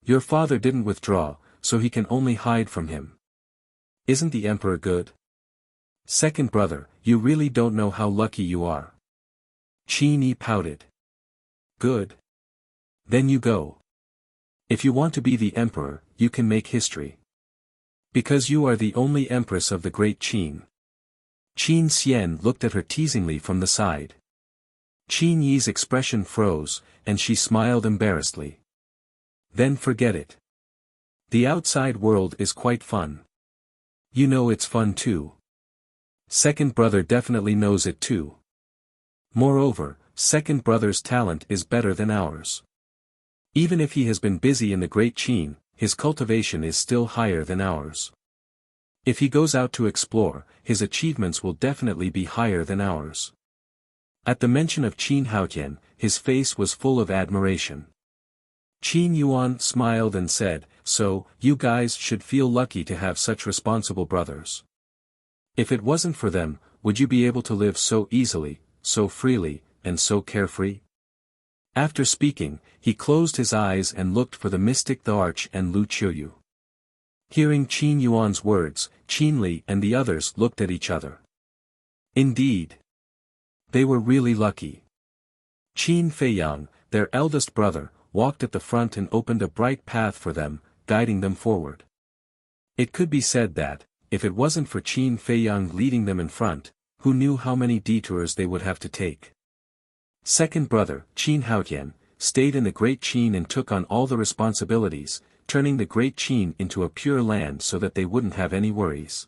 Your father didn't withdraw, so he can only hide from him. Isn't the emperor good?" "Second brother, you really don't know how lucky you are." Qin Yi pouted. "Good. Then you go. If you want to be the emperor, you can make history. Because you are the only empress of the great Qin." Qin Xian looked at her teasingly from the side. Qin Yi's expression froze, and she smiled embarrassedly. "Then forget it. The outside world is quite fun. You know it's fun too. Second brother definitely knows it too. Moreover, second brother's talent is better than ours. Even if he has been busy in the great Qin, his cultivation is still higher than ours. If he goes out to explore, his achievements will definitely be higher than ours." At the mention of Qin Haotian, his face was full of admiration. Qin Yuan smiled and said, "So, you guys should feel lucky to have such responsible brothers. If it wasn't for them, would you be able to live so easily, so freely, and so carefree?" After speaking, he closed his eyes and looked for the mystic the Arch and Lu Qiuyu. Hearing Qin Yuan's words, Qin Li and the others looked at each other. Indeed, they were really lucky. Qin Feiyang, their eldest brother, walked at the front and opened a bright path for them, guiding them forward. It could be said that, if it wasn't for Qin Feiyang leading them in front, who knew how many detours they would have to take. Second brother, Qin Haotian, stayed in the Great Qin and took on all the responsibilities, turning the Great Qin into a pure land so that they wouldn't have any worries.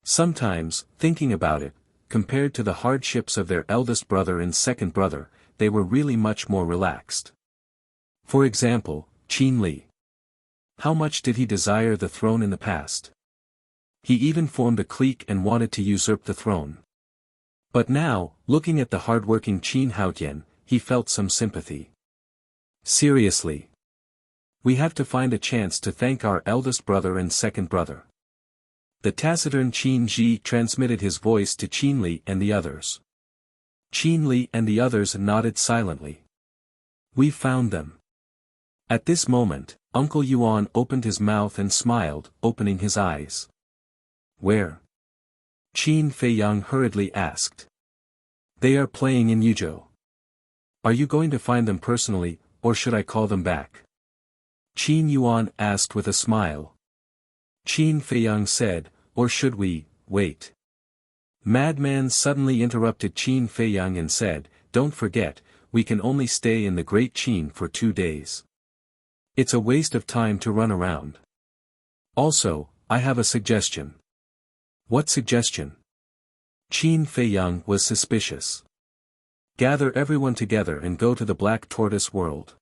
Sometimes, thinking about it, compared to the hardships of their eldest brother and second brother, they were really much more relaxed. For example, Qin Li. How much did he desire the throne in the past? He even formed a clique and wanted to usurp the throne. But now, looking at the hardworking Qin Haotian, he felt some sympathy. Seriously. We have to find a chance to thank our eldest brother and second brother. The taciturn Qin Ji transmitted his voice to Qin Li and the others. Qin Li and the others nodded silently. "We found them." At this moment, Uncle Yuan opened his mouth and smiled, opening his eyes. "Where?" Qin Feiyang hurriedly asked. "They are playing in Yuzhou. Are you going to find them personally, or should I call them back?" Qin Yuan asked with a smile. Qin Feiyang said, "Or should we, wait?" Madman suddenly interrupted Qin Feiyang and said, "Don't forget, we can only stay in the Great Qin for 2 days. It's a waste of time to run around. Also, I have a suggestion. What suggestion? Qin Feiyang was suspicious. Gather everyone together and go to the Black Tortoise world.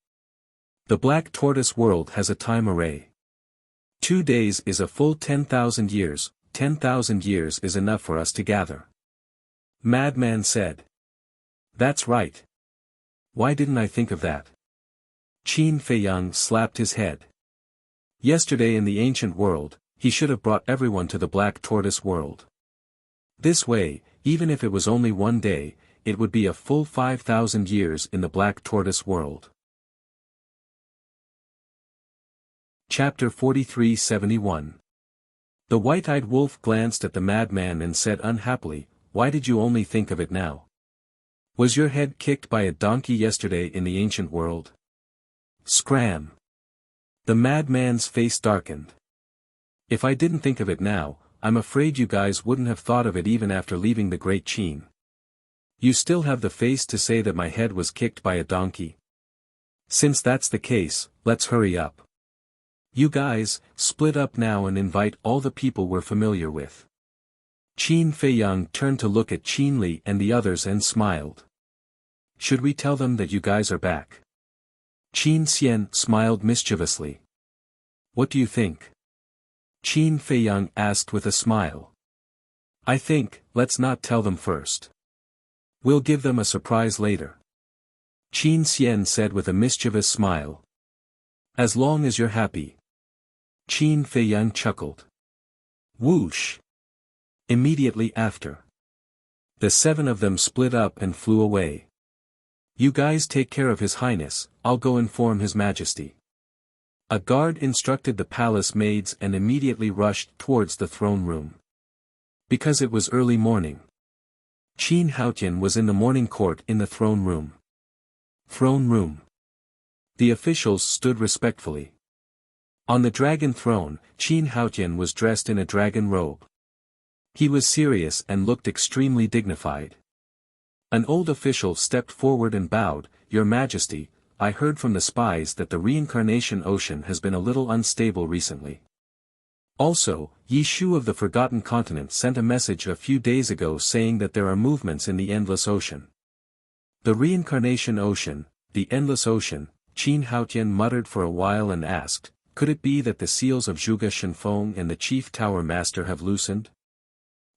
The Black Tortoise world has a time array. 2 days is a full 10,000 years, 10,000 years is enough for us to gather. Madman said. That's right. Why didn't I think of that? Qin Feiyang slapped his head. Yesterday in the ancient world, he should have brought everyone to the Black Tortoise world. This way, even if it was only 1 day, it would be a full 5,000 years in the Black Tortoise world. Chapter 43-71. The white-eyed wolf glanced at the madman and said unhappily, "Why did you only think of it now? Was your head kicked by a donkey yesterday in the ancient world?" Scram! The madman's face darkened. "If I didn't think of it now, I'm afraid you guys wouldn't have thought of it even after leaving the Great Qin. You still have the face to say that my head was kicked by a donkey? Since that's the case, let's hurry up. You guys, split up now and invite all the people we're familiar with." Qin Feiyang turned to look at Qin Li and the others and smiled. "Should we tell them that you guys are back?" Qin Xian smiled mischievously. "What do you think?" Qin Feiyang asked with a smile. "I think, let's not tell them first. We'll give them a surprise later." Qin Xian said with a mischievous smile. "As long as you're happy." Qin Feiyang chuckled. Whoosh! Immediately after, the 7 of them split up and flew away. "You guys take care of His Highness, I'll go inform His Majesty." A guard instructed the palace maids and immediately rushed towards the throne room. Because it was early morning, Qin Haotian was in the morning court in the throne room. Throne room. The officials stood respectfully. On the dragon throne, Qin Haotian was dressed in a dragon robe. He was serious and looked extremely dignified. An old official stepped forward and bowed, "Your Majesty, I heard from the spies that the reincarnation ocean has been a little unstable recently. Also, Yi Shu of the Forgotten Continent sent a message a few days ago saying that there are movements in the Endless Ocean." The reincarnation ocean, the Endless Ocean, Qin Haotian muttered for a while and asked, "Could it be that the seals of Zhuge Shenfeng and the Chief Tower Master have loosened?"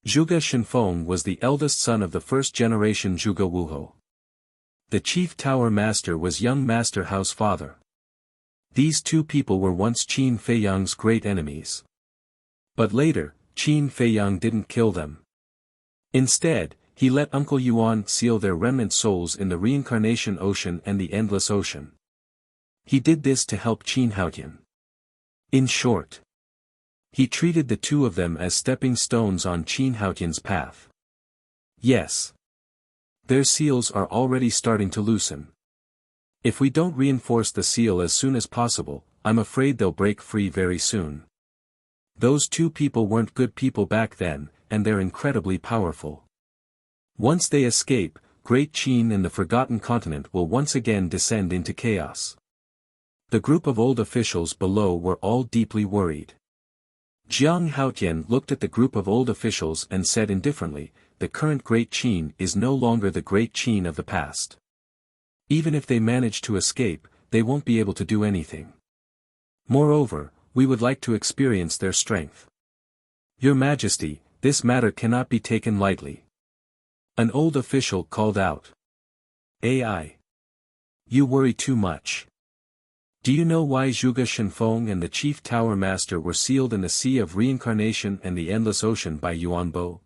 Zhuge Shenfeng was the eldest son of the first-generation Zhuge Wuho. The Chief Tower Master was young Master Hao's father. These 2 people were once Qin Feiyang's great enemies. But later, Qin Feiyang didn't kill them. Instead, he let Uncle Yuan seal their remnant souls in the reincarnation ocean and the Endless Ocean. He did this to help Qin Haotian. In short, he treated the 2 of them as stepping stones on Qin Haotian's path. Yes. Their seals are already starting to loosen. If we don't reinforce the seal as soon as possible, I'm afraid they'll break free very soon. Those 2 people weren't good people back then, and they're incredibly powerful. Once they escape, Great Qin and the Forgotten Continent will once again descend into chaos. The group of old officials below were all deeply worried. Jiang Haotian looked at the group of old officials and said indifferently, "The current Great Qin is no longer the Great Qin of the past. Even if they manage to escape, they won't be able to do anything. Moreover, we would like to experience their strength. Your Majesty, this matter cannot be taken lightly." An old official called out. "AI. You worry too much. Do you know why Zhuge Shenfeng and the Chief Tower Master were sealed in the Sea of Reincarnation and the Endless Ocean by Yuanbo?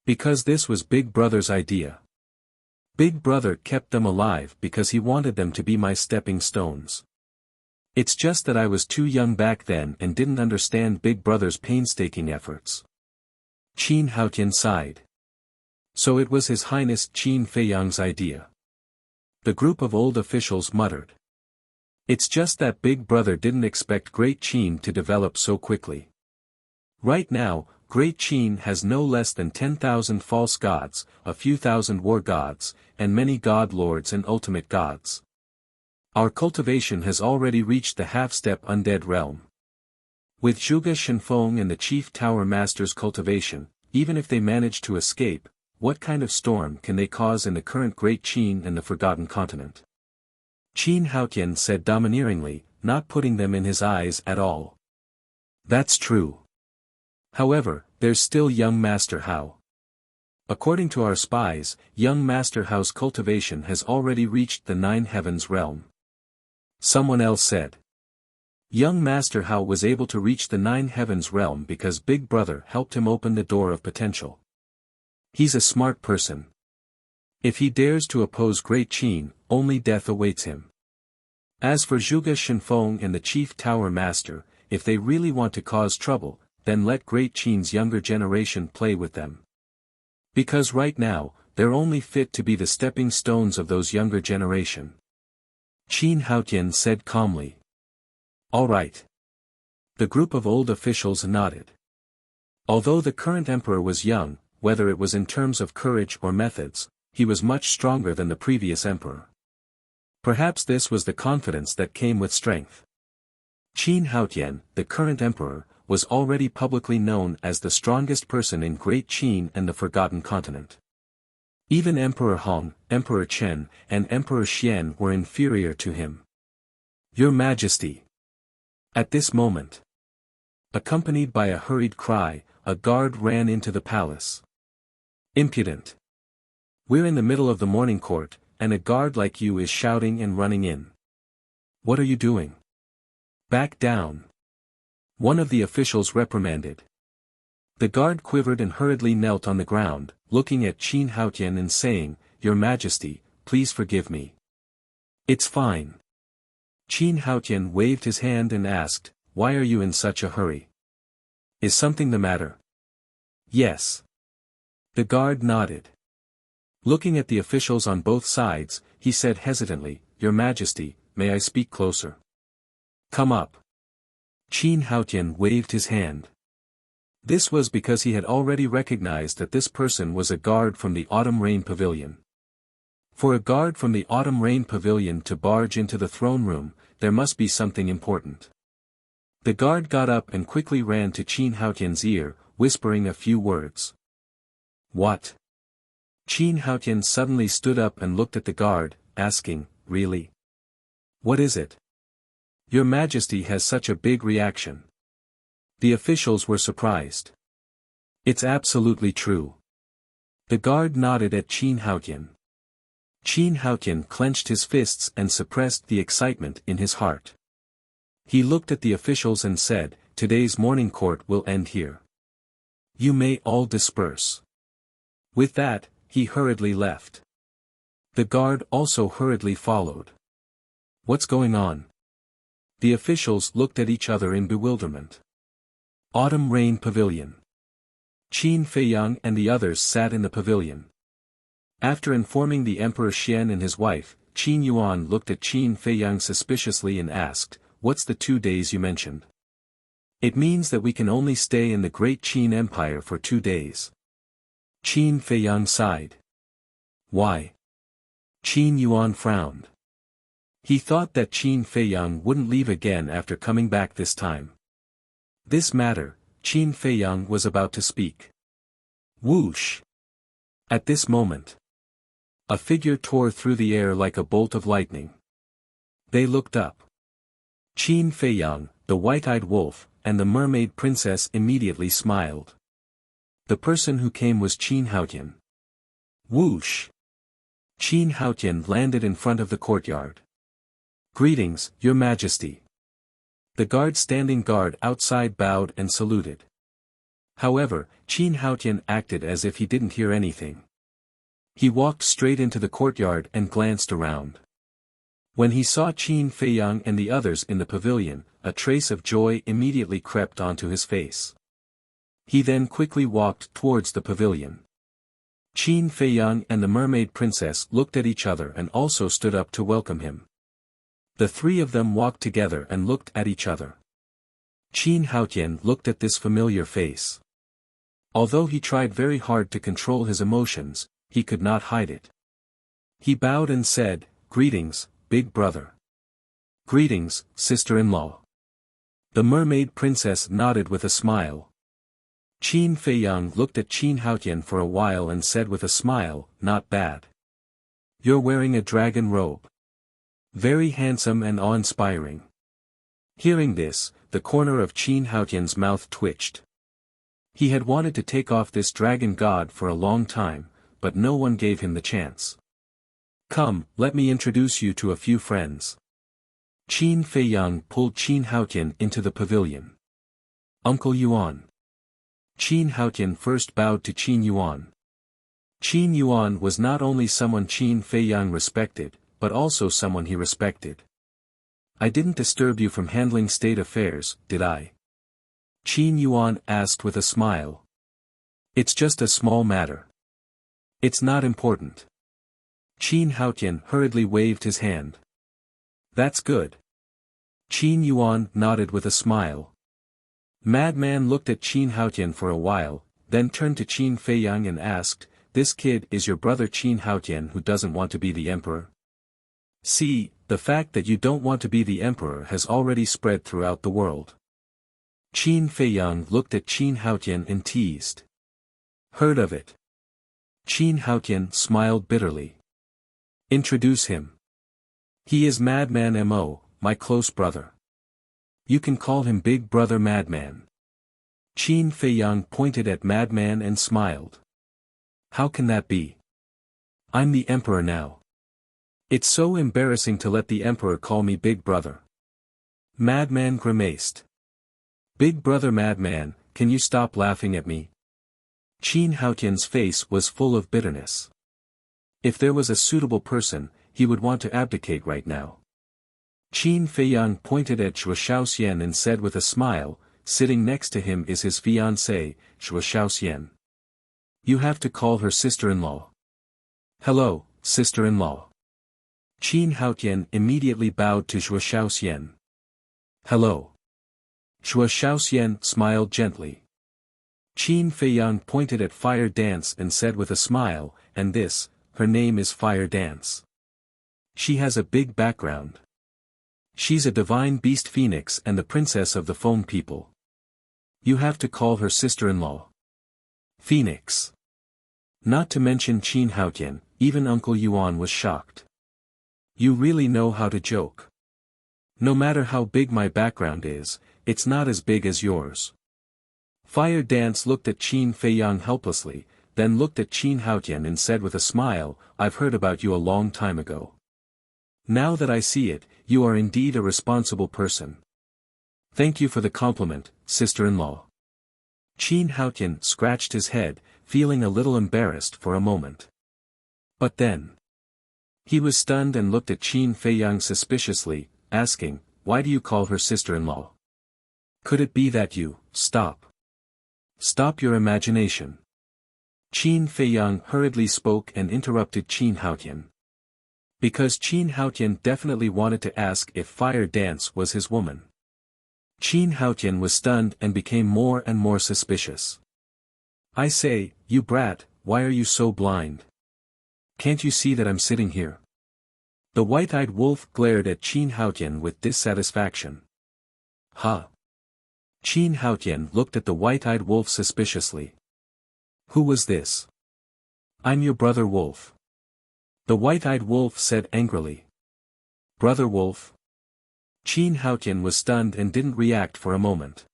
Because this was Big Brother's idea. Big Brother kept them alive because he wanted them to be my stepping stones. It's just that I was too young back then and didn't understand Big Brother's painstaking efforts." Qin Haotian sighed. So it was His Highness Qin Feiyang's idea. The group of old officials muttered. It's just that Big Brother didn't expect Great Qin to develop so quickly. Right now, Great Qin has no less than 10,000 false gods, a few thousand war gods, and many god lords and ultimate gods. Our cultivation has already reached the half-step undead realm. With Zhuge Shenfeng and the Chief Tower Master's cultivation, even if they manage to escape, what kind of storm can they cause in the current Great Qin and the Forgotten Continent? Qin Haotian said domineeringly, not putting them in his eyes at all. That's true. However, there's still young Master Hao. According to our spies, young Master Hao's cultivation has already reached the 9 heavens realm. Someone else said. Young Master Hao was able to reach the 9 heavens realm because Big Brother helped him open the door of potential. He's a smart person. If he dares to oppose Great Qin, only death awaits him. As for Zhuge Shenfeng and the Chief Tower Master, if they really want to cause trouble, then let Great Qin's younger generation play with them. Because right now, they're only fit to be the stepping stones of those younger generation. Qin Haotian said calmly. All right. The group of old officials nodded. Although the current emperor was young, whether it was in terms of courage or methods, he was much stronger than the previous emperor. Perhaps this was the confidence that came with strength. Qin Haotian, the current emperor, was already publicly known as the strongest person in Great Qin and the Forgotten Continent. Even Emperor Hong, Emperor Chen, and Emperor Xian were inferior to him. Your Majesty. At this moment, accompanied by a hurried cry, a guard ran into the palace. Impudent. We're in the middle of the morning court, and a guard like you is shouting and running in. What are you doing? Back down. One of the officials reprimanded. The guard quivered and hurriedly knelt on the ground, looking at Qin Haotian and saying, Your Majesty, please forgive me. It's fine. Qin Haotian waved his hand and asked, Why are you in such a hurry? Is something the matter? Yes. The guard nodded. Looking at the officials on both sides, he said hesitantly, Your Majesty, may I speak closer? Come up. Qin Haotian waved his hand. This was because he had already recognized that this person was a guard from the Autumn Rain Pavilion. For a guard from the Autumn Rain Pavilion to barge into the throne room, there must be something important. The guard got up and quickly ran to Qin Haotian's ear, whispering a few words. What? Qin Haotian suddenly stood up and looked at the guard, asking, Really? What is it? Your Majesty has such a big reaction. The officials were surprised. It's absolutely true. The guard nodded at Qin Haotian. Qin Haotian clenched his fists and suppressed the excitement in his heart. He looked at the officials and said, Today's morning court will end here. You may all disperse. With that, he hurriedly left. The guard also hurriedly followed. What's going on? The officials looked at each other in bewilderment. Autumn Rain Pavilion. Qin Feiyang and the others sat in the pavilion. After informing the Emperor Xian and his wife, Qin Yuan looked at Qin Feiyang suspiciously and asked, What's the 2 days you mentioned? It means that we can only stay in the Great Qin Empire for 2 days. Qin Feiyang sighed. Why? Qin Yuan frowned. He thought that Qin Feiyang wouldn't leave again after coming back this time. This matter, Qin Feiyang was about to speak. Whoosh! At this moment, a figure tore through the air like a bolt of lightning. They looked up. Qin Feiyang, the white-eyed wolf, and the mermaid princess immediately smiled. The person who came was Qin Haotian. Whoosh! Qin Haotian landed in front of the courtyard. Greetings, Your Majesty. The guard standing guard outside bowed and saluted. However, Qin Haotian acted as if he didn't hear anything. He walked straight into the courtyard and glanced around. When he saw Qin Feiyang and the others in the pavilion, a trace of joy immediately crept onto his face. He then quickly walked towards the pavilion. Qin Feiyang and the mermaid princess looked at each other and also stood up to welcome him. The 3 of them walked together and looked at each other. Qin Haotian looked at this familiar face. Although he tried very hard to control his emotions, he could not hide it. He bowed and said, "Greetings, big brother." "Greetings, sister-in-law." The mermaid princess nodded with a smile. Qin Feiyang looked at Qin Haotian for a while and said with a smile, "Not bad. You're wearing a dragon robe. Very handsome and awe-inspiring." Hearing this, the corner of Qin Haotian's mouth twitched. He had wanted to take off this dragon god for a long time, but no one gave him the chance. "Come, let me introduce you to a few friends." Qin Feiyang pulled Qin Haotian into the pavilion. "Uncle Yuan." Qin Haotian first bowed to Qin Yuan. Qin Yuan was not only someone Qin Feiyang respected, but also someone he respected. "I didn't disturb you from handling state affairs, did I?" Qin Yuan asked with a smile. "It's just a small matter. It's not important." Qin Haotian hurriedly waved his hand. "That's good." Qin Yuan nodded with a smile. Madman looked at Qin Haotian for a while, then turned to Qin Feiyang and asked, "This kid is your brother Qin Haotian who doesn't want to be the emperor?" "See, the fact that you don't want to be the emperor has already spread throughout the world." Qin Feiyang looked at Qin Haotian and teased. "Heard of it." Qin Haotian smiled bitterly. "Introduce him. He is Madman Mo, my close brother. You can call him Big Brother Madman." Qin Feiyang pointed at Madman and smiled. "How can that be? I'm the emperor now. It's so embarrassing to let the emperor call me Big Brother." Madman grimaced. "Big Brother Madman, can you stop laughing at me?" Qin Haotian's face was full of bitterness. If there was a suitable person, he would want to abdicate right now. Qin Feiyang pointed at Zhuo Shaoxian and said with a smile, "Sitting next to him is his fiancée, Zhuo Shaoxian. You have to call her sister-in-law." "Hello, sister-in-law." Qin Haotian immediately bowed to Zhuo Shaoxian. "Hello." Zhuo Shaoxian smiled gently. Qin Feiyang pointed at Fire Dance and said with a smile, "And this, her name is Fire Dance. She has a big background. She's a divine beast phoenix and the princess of the foam people. You have to call her sister-in-law." "Phoenix." Not to mention Qin Haotian, even Uncle Yuan was shocked. "You really know how to joke. No matter how big my background is, it's not as big as yours." Fire Dance looked at Qin Feiyang helplessly, then looked at Qin Haotian and said with a smile, "I've heard about you a long time ago. Now that I see it, you are indeed a responsible person. Thank you for the compliment, sister-in-law." Qin Haotian scratched his head, feeling a little embarrassed for a moment. But then, he was stunned and looked at Qin Feiyang suspiciously, asking, "Why do you call her sister-in-law? Could it be that you, stop your imagination?" Qin Feiyang hurriedly spoke and interrupted Qin Haotian. Because Qin Haotian definitely wanted to ask if Fire Dance was his woman. Qin Haotian was stunned and became more and more suspicious. "I say, you brat, why are you so blind? Can't you see that I'm sitting here?" The white-eyed wolf glared at Qin Haotian with dissatisfaction. "Huh?" Qin Haotian looked at the white-eyed wolf suspiciously. "Who was this?" "I'm your brother wolf." The white-eyed wolf said angrily. "Brother wolf?" Qin Haotian was stunned and didn't react for a moment.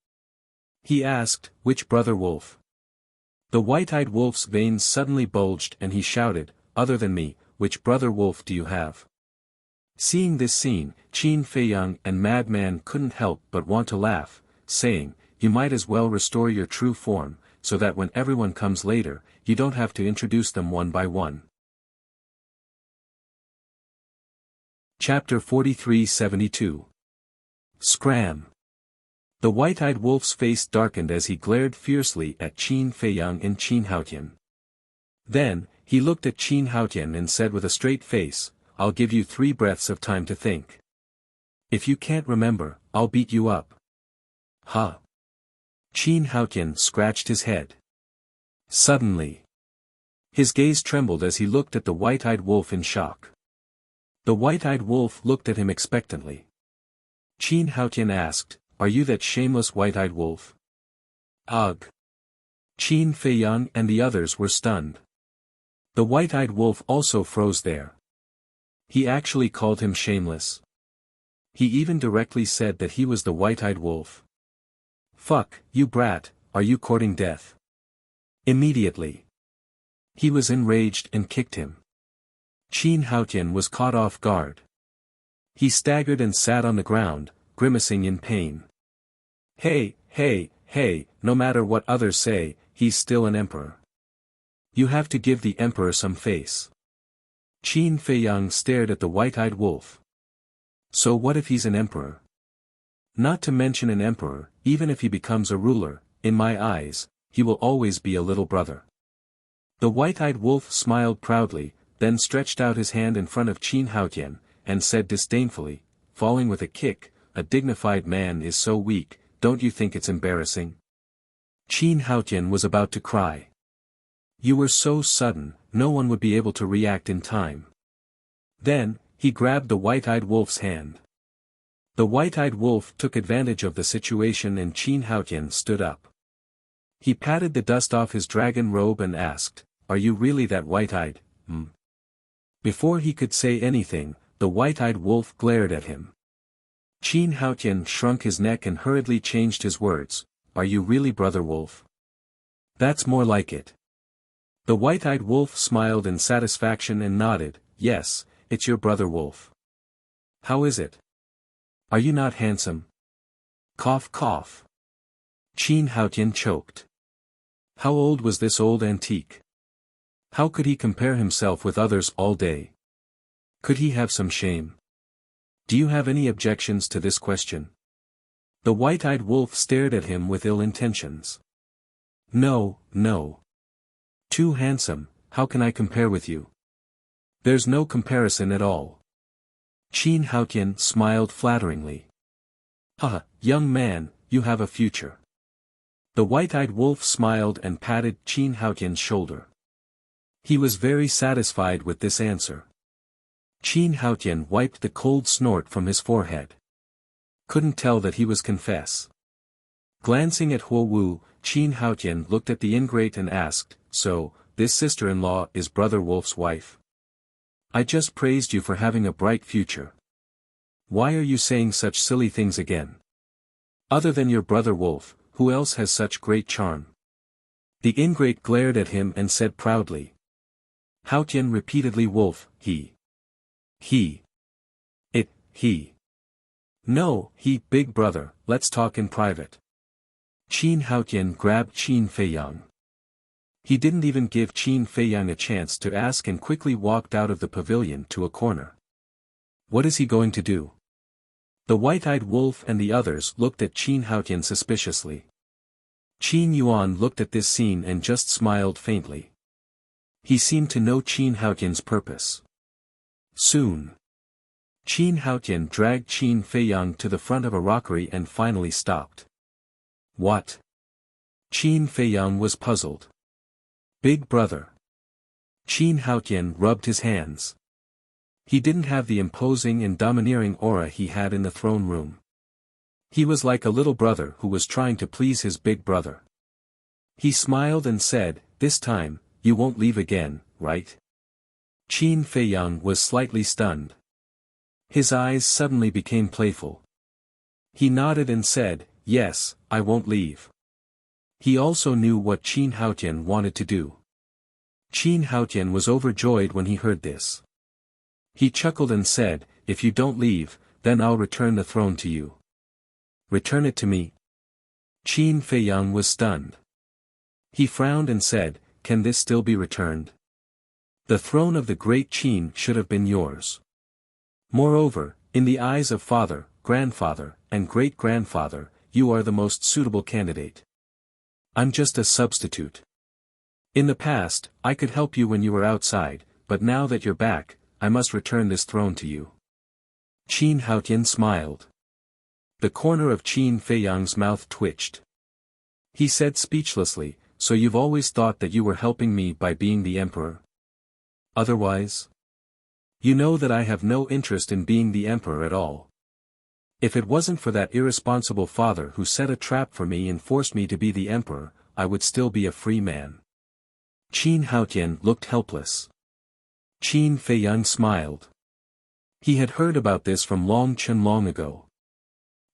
He asked, "Which brother wolf?" The white-eyed wolf's veins suddenly bulged and he shouted, "Other than me, which brother wolf do you have?" Seeing this scene, Qin Feiyang and Madman couldn't help but want to laugh, saying, "You might as well restore your true form, so that when everyone comes later, you don't have to introduce them one by one." Chapter 43-72. Scram. The white-eyed wolf's face darkened as he glared fiercely at Qin Feiyang and Qin Haotian. Then, he looked at Qin Haotian and said with a straight face, "I'll give you 3 breaths of time to think. If you can't remember, I'll beat you up." "Huh?" Qin Haotian scratched his head. Suddenly, his gaze trembled as he looked at the white-eyed wolf in shock. The white-eyed wolf looked at him expectantly. Qin Haotian asked, "Are you that shameless white-eyed wolf?" Ugh! Qin Feiyang and the others were stunned. The white-eyed wolf also froze there. He actually called him shameless. He even directly said that he was the white-eyed wolf. "Fuck, you brat, are you courting death?" Immediately, he was enraged and kicked him. Qin Haotian was caught off guard. He staggered and sat on the ground, grimacing in pain. Hey, no matter what others say, he's still an emperor. You have to give the emperor some face. Qin Feiyang stared at the white-eyed wolf. So what if he's an emperor? Not to mention an emperor, even if he becomes a ruler, in my eyes, he will always be a little brother. The white-eyed wolf smiled proudly, then stretched out his hand in front of Qin Haotian, and said disdainfully, falling with a kick, "A dignified man is so weak, don't you think it's embarrassing?" Qin Haotian was about to cry. You were so sudden, no one would be able to react in time. Then, he grabbed the white-eyed wolf's hand. The white-eyed wolf took advantage of the situation and Qin Haotian stood up. He patted the dust off his dragon robe and asked, "Are you really that white-eyed, Before he could say anything, the white-eyed wolf glared at him. Qin Haotian shrunk his neck and hurriedly changed his words, "Are you really brother wolf?" "That's more like it." The white-eyed wolf smiled in satisfaction and nodded, "Yes, it's your brother wolf. How is it? Are you not handsome?" Cough cough. Qin Haotian choked. How old was this old antique? How could he compare himself with others all day? Could he have some shame? Do you have any objections to this question? The white-eyed wolf stared at him with ill intentions. No. Too handsome, how can I compare with you? There's no comparison at all. Qin Haotian smiled flatteringly. Haha, young man, you have a future. The white-eyed wolf smiled and patted Qin Haotian's shoulder. He was very satisfied with this answer. Qin Haotian wiped the cold snort from his forehead. Couldn't tell that he was confess. Glancing at Huo Wu, Qin Haotian looked at the ingrate and asked, "So, this sister-in-law is Brother Wolf's wife? I just praised you for having a bright future. Why are you saying such silly things again? Other than your brother Wolf, who else has such great charm?" The ingrate glared at him and said proudly. Haotian repeatedly, "Wolf, he. No, he, big brother, let's talk in private." Qin Haotian grabbed Qin Feiyang. He didn't even give Qin Feiyang a chance to ask and quickly walked out of the pavilion to a corner. What is he going to do? The white-eyed wolf and the others looked at Qin Haotian suspiciously. Qin Yuan looked at this scene and just smiled faintly. He seemed to know Qin Haotian's purpose. Soon, Qin Haotian dragged Qin Feiyang to the front of a rockery and finally stopped. What? Qin Feiyang was puzzled. Big brother. Qin Haotian rubbed his hands. He didn't have the imposing and domineering aura he had in the throne room. He was like a little brother who was trying to please his big brother. He smiled and said, "This time, you won't leave again, right?" Qin Feiyang was slightly stunned. His eyes suddenly became playful. He nodded and said, "Yes, I won't leave." He also knew what Qin Haotian wanted to do. Qin Haotian was overjoyed when he heard this. He chuckled and said, "If you don't leave, then I'll return the throne to you." "Return it to me?" Qin Feiyang was stunned. He frowned and said, "Can this still be returned? The throne of the great Qin should have been yours. Moreover, in the eyes of father, grandfather, and great-grandfather, you are the most suitable candidate. I'm just a substitute. In the past, I could help you when you were outside, but now that you're back, I must return this throne to you." Qin Haotian smiled. The corner of Qin Feiyang's mouth twitched. He said speechlessly, so you've always thought that you were helping me by being the emperor? Otherwise? You know that I have no interest in being the emperor at all. If it wasn't for that irresponsible father who set a trap for me and forced me to be the emperor, I would still be a free man. Qin Haotian looked helpless. Qin Feiyang smiled. He had heard about this from Long Chen long ago.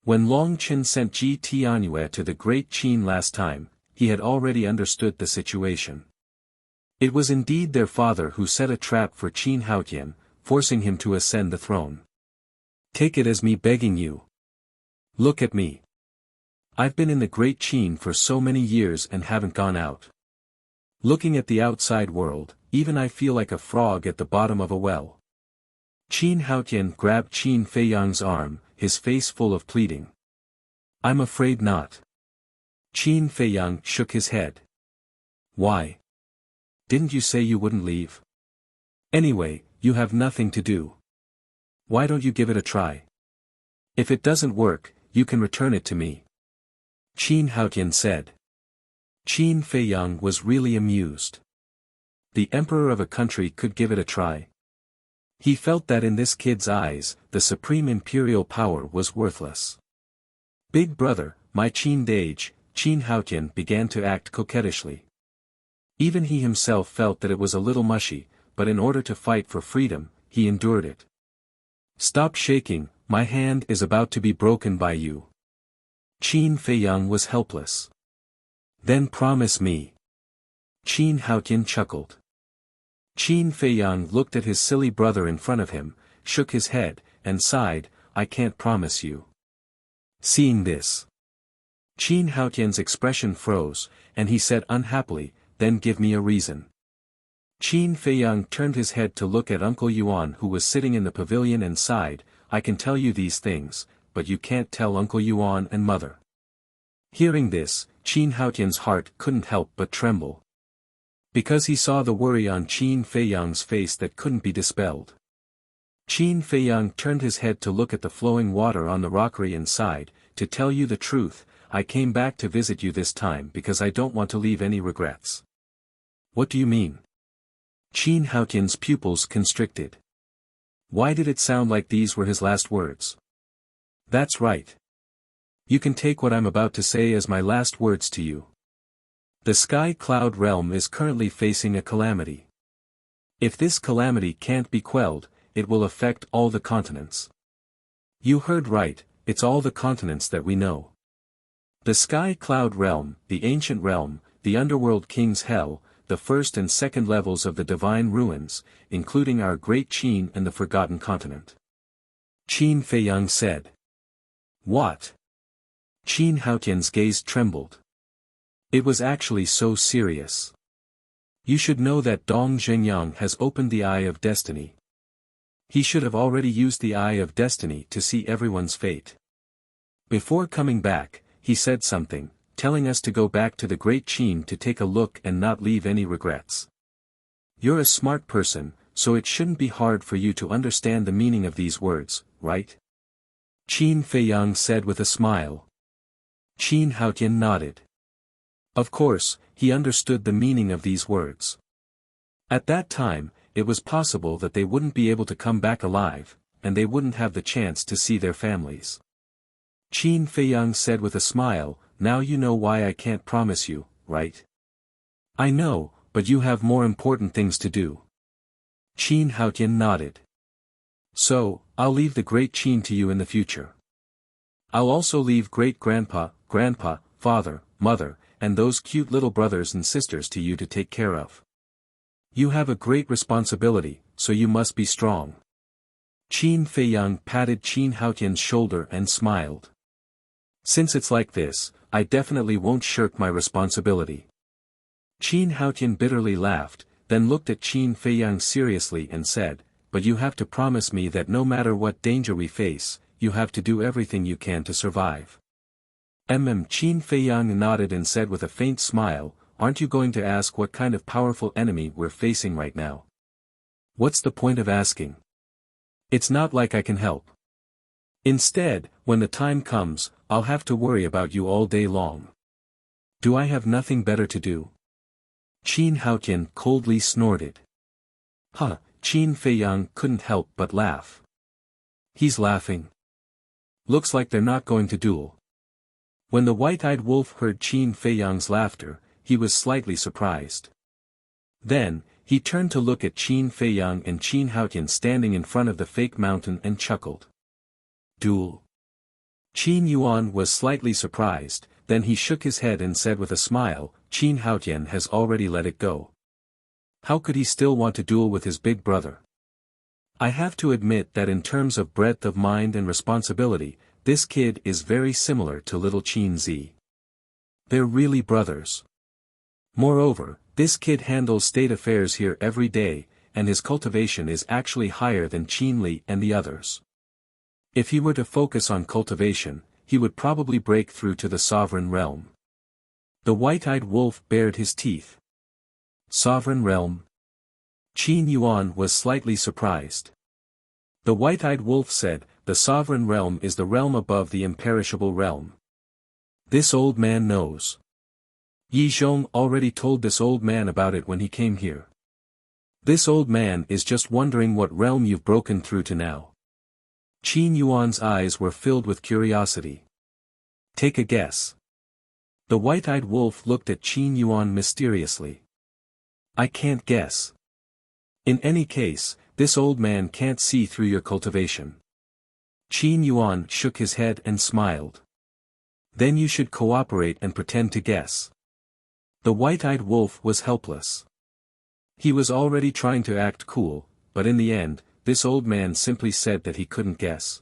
When Long Chen sent Ji Tianyue to the great Qin last time, he had already understood the situation. It was indeed their father who set a trap for Qin Haotian, forcing him to ascend the throne. Take it as me begging you. Look at me. I've been in the great Qin for so many years and haven't gone out. Looking at the outside world, even I feel like a frog at the bottom of a well. Qin Haotian grabbed Qin Feiyang's arm, his face full of pleading. I'm afraid not. Qin Feiyang shook his head. Why? Didn't you say you wouldn't leave? Anyway, you have nothing to do. Why don't you give it a try? If it doesn't work, you can return it to me. Qin Haotian said. Qin Feiyang was really amused. The emperor of a country could give it a try. He felt that in this kid's eyes, the supreme imperial power was worthless. Big brother, my Qin Dage, Qin Haotian began to act coquettishly. Even he himself felt that it was a little mushy, but in order to fight for freedom, he endured it. Stop shaking, my hand is about to be broken by you. Qin Feiyang was helpless. Then promise me. Qin Haotian chuckled. Qin Feiyang looked at his silly brother in front of him, shook his head, and sighed, I can't promise you. Seeing this, Qin Haotian's expression froze, and he said unhappily, then give me a reason. Qin Feiyang turned his head to look at Uncle Yuan who was sitting in the pavilion and sighed, I can tell you these things, but you can't tell Uncle Yuan and Mother. Hearing this, Qin Haotian's heart couldn't help but tremble. Because he saw the worry on Qin Feiyang's face that couldn't be dispelled. Qin Feiyang turned his head to look at the flowing water on the rockery and sighed, to tell you the truth, I came back to visit you this time because I don't want to leave any regrets. What do you mean? Qin Haotian's pupils constricted. Why did it sound like these were his last words? That's right. You can take what I'm about to say as my last words to you. The Sky Cloud realm is currently facing a calamity. If this calamity can't be quelled, it will affect all the continents. You heard right, it's all the continents that we know. The Sky Cloud realm, the ancient realm, the underworld king's hell, the first and second levels of the divine ruins, including our great Qin and the forgotten continent. Qin Feiyang said. What? Qin Haotian's gaze trembled. It was actually so serious. You should know that Dong Zhengyang has opened the Eye of Destiny. He should have already used the Eye of Destiny to see everyone's fate. Before coming back, he said something, telling us to go back to the great Qin to take a look and not leave any regrets. You're a smart person, so it shouldn't be hard for you to understand the meaning of these words, right? Qin Feiyang said with a smile. Qin Haotian nodded. Of course, he understood the meaning of these words. At that time, it was possible that they wouldn't be able to come back alive, and they wouldn't have the chance to see their families. Qin Feiyang said with a smile, now you know why I can't promise you, right? I know, but you have more important things to do. Qin Haotian nodded. So, I'll leave the great Qin to you in the future. I'll also leave great-grandpa, grandpa, father, mother, and those cute little brothers and sisters to you to take care of. You have a great responsibility, so you must be strong. Qin Feiyang patted Qin Haotian's shoulder and smiled. Since it's like this, I definitely won't shirk my responsibility. Qin Haotian bitterly laughed, then looked at Qin Feiyang seriously and said, but you have to promise me that no matter what danger we face, you have to do everything you can to survive. Qin Feiyang nodded and said with a faint smile, aren't you going to ask what kind of powerful enemy we're facing right now? What's the point of asking? It's not like I can help. Instead, when the time comes, I'll have to worry about you all day long. Do I have nothing better to do? Qin Haotian coldly snorted. Huh, Qin Feiyang couldn't help but laugh. He's laughing. Looks like they're not going to duel. When the white-eyed wolf heard Qin Feiyang's laughter, he was slightly surprised. Then, he turned to look at Qin Feiyang and Qin Haotian standing in front of the fake mountain and chuckled. Duel. Qin Yuan was slightly surprised, then he shook his head and said with a smile, Qin Haotian has already let it go. How could he still want to duel with his big brother? I have to admit that in terms of breadth of mind and responsibility, this kid is very similar to little Qin Zi. They're really brothers. Moreover, this kid handles state affairs here every day, and his cultivation is actually higher than Qin Li and the others. If he were to focus on cultivation, he would probably break through to the sovereign realm. The white-eyed wolf bared his teeth. Sovereign realm? Qin Yuan was slightly surprised. The white-eyed wolf said, the sovereign realm is the realm above the imperishable realm. This old man knows. Yi Zhong already told this old man about it when he came here. This old man is just wondering what realm you've broken through to now. Qin Yuan's eyes were filled with curiosity. Take a guess. The white-eyed wolf looked at Qin Yuan mysteriously. I can't guess. In any case, this old man can't see through your cultivation. Qin Yuan shook his head and smiled. Then you should cooperate and pretend to guess. The white-eyed wolf was helpless. He was already trying to act cool, but in the end, this old man simply said that he couldn't guess.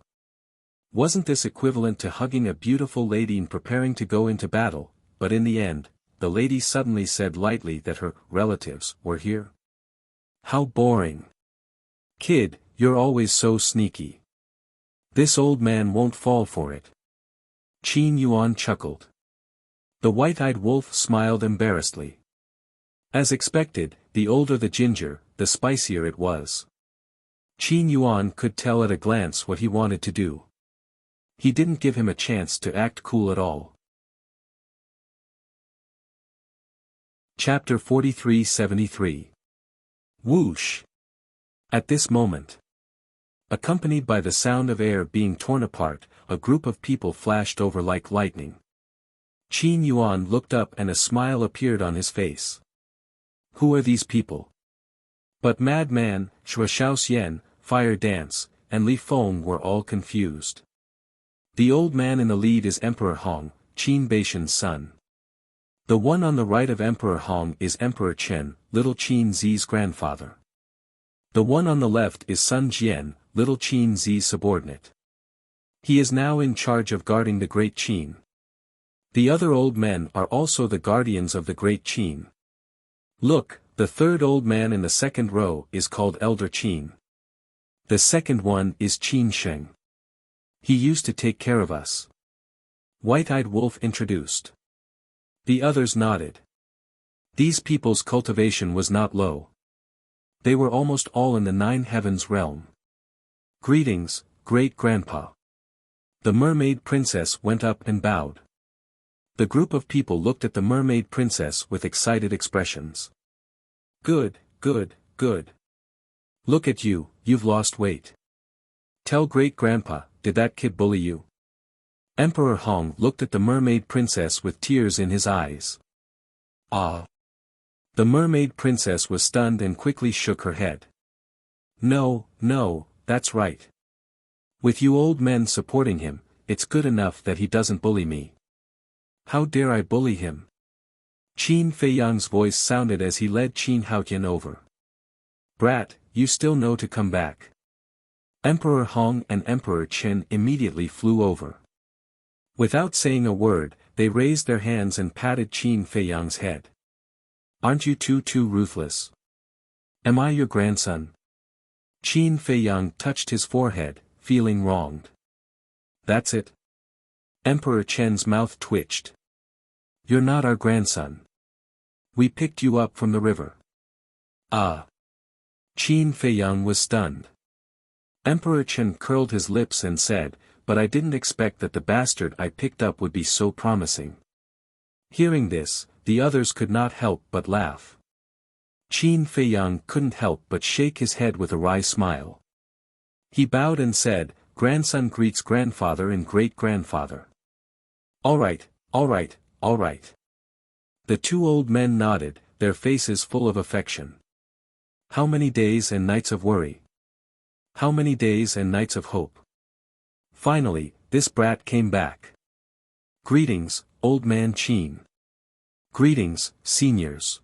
Wasn't this equivalent to hugging a beautiful lady and preparing to go into battle, but in the end, the lady suddenly said lightly that her relatives were here? How boring. Kid, you're always so sneaky. This old man won't fall for it. Qin Yuan chuckled. The white-eyed wolf smiled embarrassedly. As expected, the older the ginger, the spicier it was. Qin Yuan could tell at a glance what he wanted to do. He didn't give him a chance to act cool at all. Chapter 43-73. Whoosh! At this moment, accompanied by the sound of air being torn apart, a group of people flashed over like lightning. Qin Yuan looked up and a smile appeared on his face. Who are these people? But Madman, Shui Xian, Fire Dance, and Li Feng were all confused. The old man in the lead is Emperor Hong, Qin Baishan's son. The one on the right of Emperor Hong is Emperor Chen, little Qin Zi's grandfather. The one on the left is Sun Jian, little Qin Zi's subordinate. He is now in charge of guarding the Great Qin. The other old men are also the guardians of the Great Qin. Look, the third old man in the second row is called Elder Qin. The second one is Qin Sheng. He used to take care of us. White-eyed Wolf introduced. The others nodded. These people's cultivation was not low. They were almost all in the Nine Heavens realm. Greetings, Great-Grandpa. The mermaid princess went up and bowed. The group of people looked at the mermaid princess with excited expressions. Good, good, good. Look at you, you've lost weight. Tell Great-Grandpa, did that kid bully you? Emperor Hong looked at the mermaid princess with tears in his eyes. Ah. The mermaid princess was stunned and quickly shook her head. No, no, that's right. With you old men supporting him, it's good enough that he doesn't bully me. How dare I bully him? Qin Feiyang's voice sounded as he led Qin Haotian over. Brat, you still know to come back. Emperor Hong and Emperor Chen immediately flew over. Without saying a word, they raised their hands and patted Qin Feiyang's head. Aren't you too ruthless? Am I your grandson? Qin Feiyang touched his forehead, feeling wronged. That's it. Emperor Chen's mouth twitched. You're not our grandson. We picked you up from the river. Ah. Qin Feiyang was stunned. Emperor Chen curled his lips and said, but I didn't expect that the bastard I picked up would be so promising. Hearing this, the others could not help but laugh. Qin Feiyang couldn't help but shake his head with a wry smile. He bowed and said, "Grandson greets grandfather and great-grandfather." "All right, all right, all right." The two old men nodded, their faces full of affection. How many days and nights of worry? How many days and nights of hope? Finally, this brat came back. "Greetings, old man Qin." "Greetings, seniors."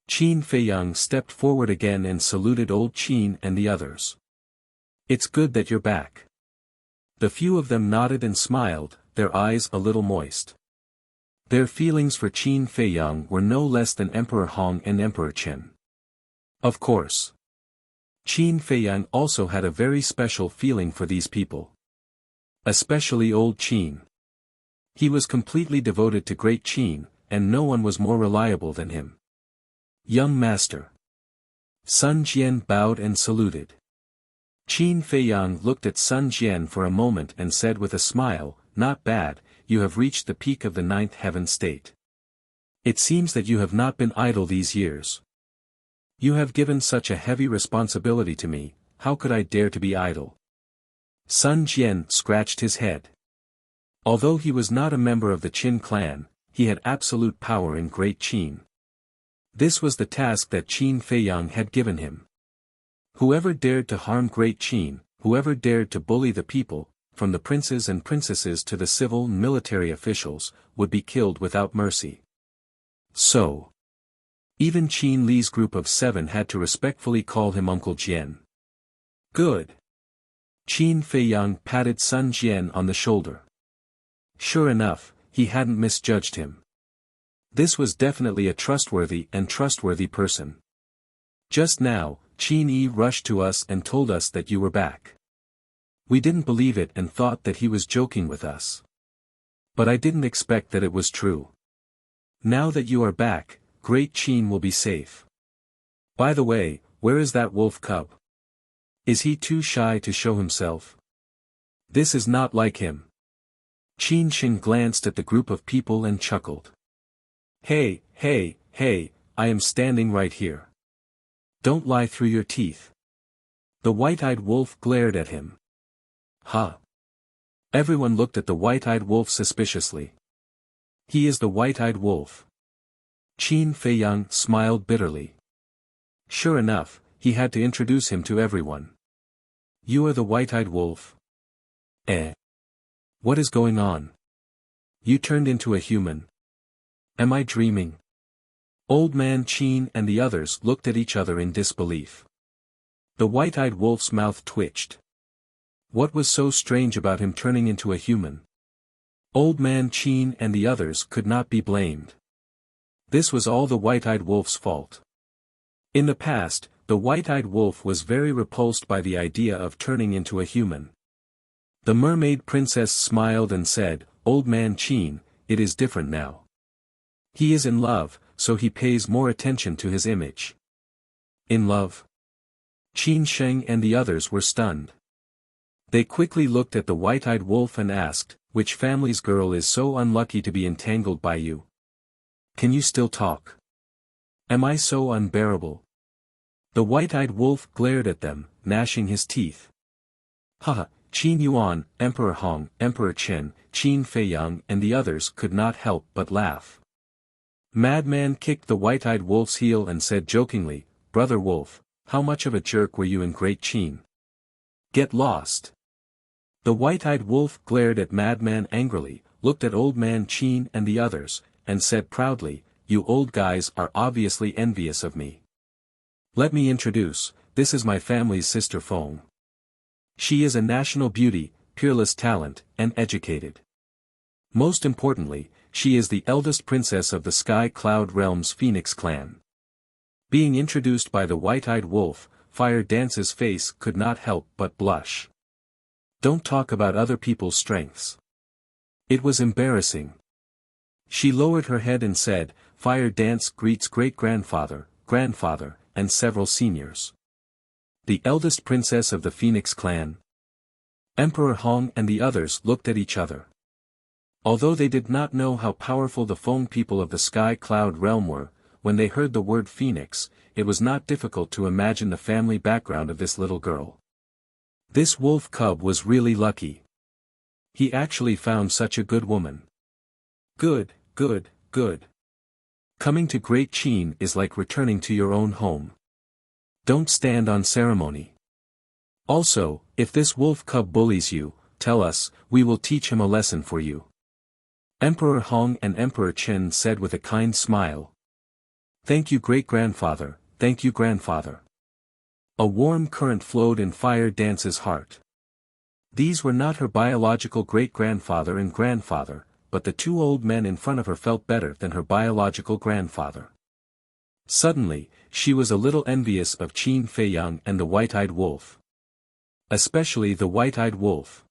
Qin Feiyang stepped forward again and saluted old Qin and the others. "It's good that you're back." The few of them nodded and smiled, their eyes a little moist. Their feelings for Qin Feiyang were no less than Emperor Hong and Emperor Chen. Of course. Qin Feiyang also had a very special feeling for these people. Especially old Qin. He was completely devoted to great Qin, and no one was more reliable than him. "Young master." Sun Jian bowed and saluted. Qin Feiyang looked at Sun Jian for a moment and said with a smile, "Not bad, you have reached the peak of the ninth heaven state. It seems that you have not been idle these years. You have given such a heavy responsibility to me, how could I dare to be idle?" Sun Jian scratched his head. Although he was not a member of the Qin clan, he had absolute power in Great Qin. This was the task that Qin Feiyang had given him. Whoever dared to harm Great Qin, whoever dared to bully the people, from the princes and princesses to the civil and military officials, would be killed without mercy. So, even Qin Li's group of 7 had to respectfully call him Uncle Jian. "Good." Qin Feiyang patted Sun Jian on the shoulder. Sure enough, he hadn't misjudged him. This was definitely a trustworthy person. "Just now, Qin Yi rushed to us and told us that you were back. We didn't believe it and thought that he was joking with us. But I didn't expect that it was true. Now that you are back, Great Qin will be safe. By the way, where is that wolf cub? Is he too shy to show himself? This is not like him." Qin Shin glanced at the group of people and chuckled. Hey, I am standing right here. Don't lie through your teeth." The white-eyed wolf glared at him. "Huh?" Everyone looked at the white-eyed wolf suspiciously. "He is the white-eyed wolf." Qin Feiyang smiled bitterly. Sure enough, he had to introduce him to everyone. "You are the white-eyed wolf?" "Eh? What is going on? You turned into a human. Am I dreaming?" Old man Qin and the others looked at each other in disbelief. The white-eyed wolf's mouth twitched. What was so strange about him turning into a human? Old man Qin and the others could not be blamed. This was all the white-eyed wolf's fault. In the past, the white-eyed wolf was very repulsed by the idea of turning into a human. The mermaid princess smiled and said, "Old man Qin, it is different now. He is in love, so he pays more attention to his image." "In love?" Qin Sheng and the others were stunned. They quickly looked at the white-eyed wolf and asked, "Which family's girl is so unlucky to be entangled by you? Can you still talk? Am I so unbearable?" The white-eyed wolf glared at them, gnashing his teeth. Haha, Qin Yuan, Emperor Hong, Emperor Chen, Qin Feiyang and the others could not help but laugh. Madman kicked the white-eyed wolf's heel and said jokingly, "Brother Wolf, how much of a jerk were you in Great Qin? Get lost." The white-eyed wolf glared at Madman angrily, looked at old man Qin and the others, and said proudly, "You old guys are obviously envious of me. Let me introduce, this is my family's sister Feng. She is a national beauty, peerless talent, and educated. Most importantly, she is the eldest princess of the Sky Cloud Realm's Phoenix clan." Being introduced by the white-eyed wolf, Fire Dance's face could not help but blush. Don't talk about other people's strengths. It was embarrassing. She lowered her head and said, "Fire Dance greets great-grandfather, grandfather, and several seniors. The eldest princess of the Phoenix clan." Emperor Hong and the others looked at each other. Although they did not know how powerful the Feng people of the Sky Cloud Realm were, when they heard the word Phoenix, it was not difficult to imagine the family background of this little girl. This wolf cub was really lucky. He actually found such a good woman. Good, good, good. Coming to Great Qin is like returning to your own home. Don't stand on ceremony. Also, if this wolf cub bullies you, tell us, we will teach him a lesson for you. Emperor Hong and Emperor Chen said with a kind smile. Thank you great-grandfather, thank you grandfather. A warm current flowed in Fire Dance's heart. These were not her biological great-grandfather and grandfather, but the two old men in front of her felt better than her biological grandfather. Suddenly, she was a little envious of Qin Feiyang and the white-eyed wolf. Especially the white-eyed wolf.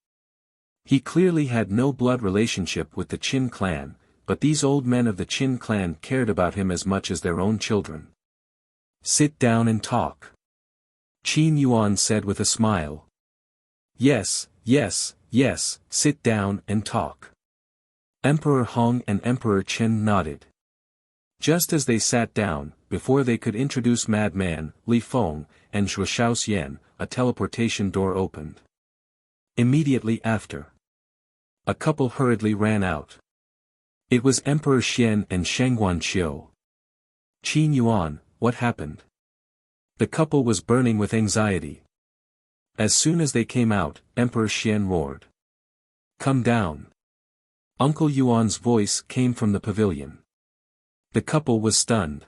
He clearly had no blood relationship with the Qin clan, but these old men of the Qin clan cared about him as much as their own children. Sit down and talk. Qin Yuan said with a smile. Yes, yes, yes, sit down and talk. Emperor Hong and Emperor Chen nodded. Just as they sat down, before they could introduce Madman, Li Feng, and Zhuo Xian, a teleportation door opened. Immediately after, a couple hurriedly ran out. It was Emperor Xian and Shengguan Qiu. Qin Yuan, what happened? The couple was burning with anxiety. As soon as they came out, Emperor Xian roared. Come down. Uncle Yuan's voice came from the pavilion. The couple was stunned.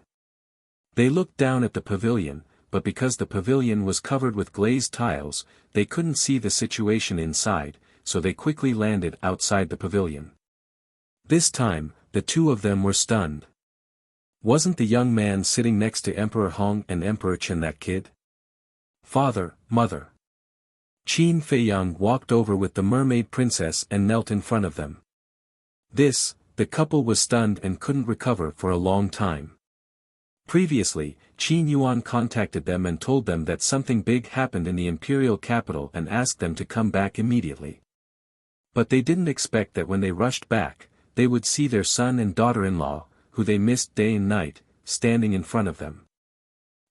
They looked down at the pavilion, but because the pavilion was covered with glazed tiles, they couldn't see the situation inside, so they quickly landed outside the pavilion. This time, the two of them were stunned. Wasn't the young man sitting next to Emperor Hong and Emperor Chen that kid? Father, mother. Qin Feiyang walked over with the mermaid princess and knelt in front of them. The couple was stunned and couldn't recover for a long time. Previously, Qin Yuan contacted them and told them that something big happened in the imperial capital and asked them to come back immediately. But they didn't expect that when they rushed back, they would see their son and daughter-in-law, who they missed day and night, standing in front of them.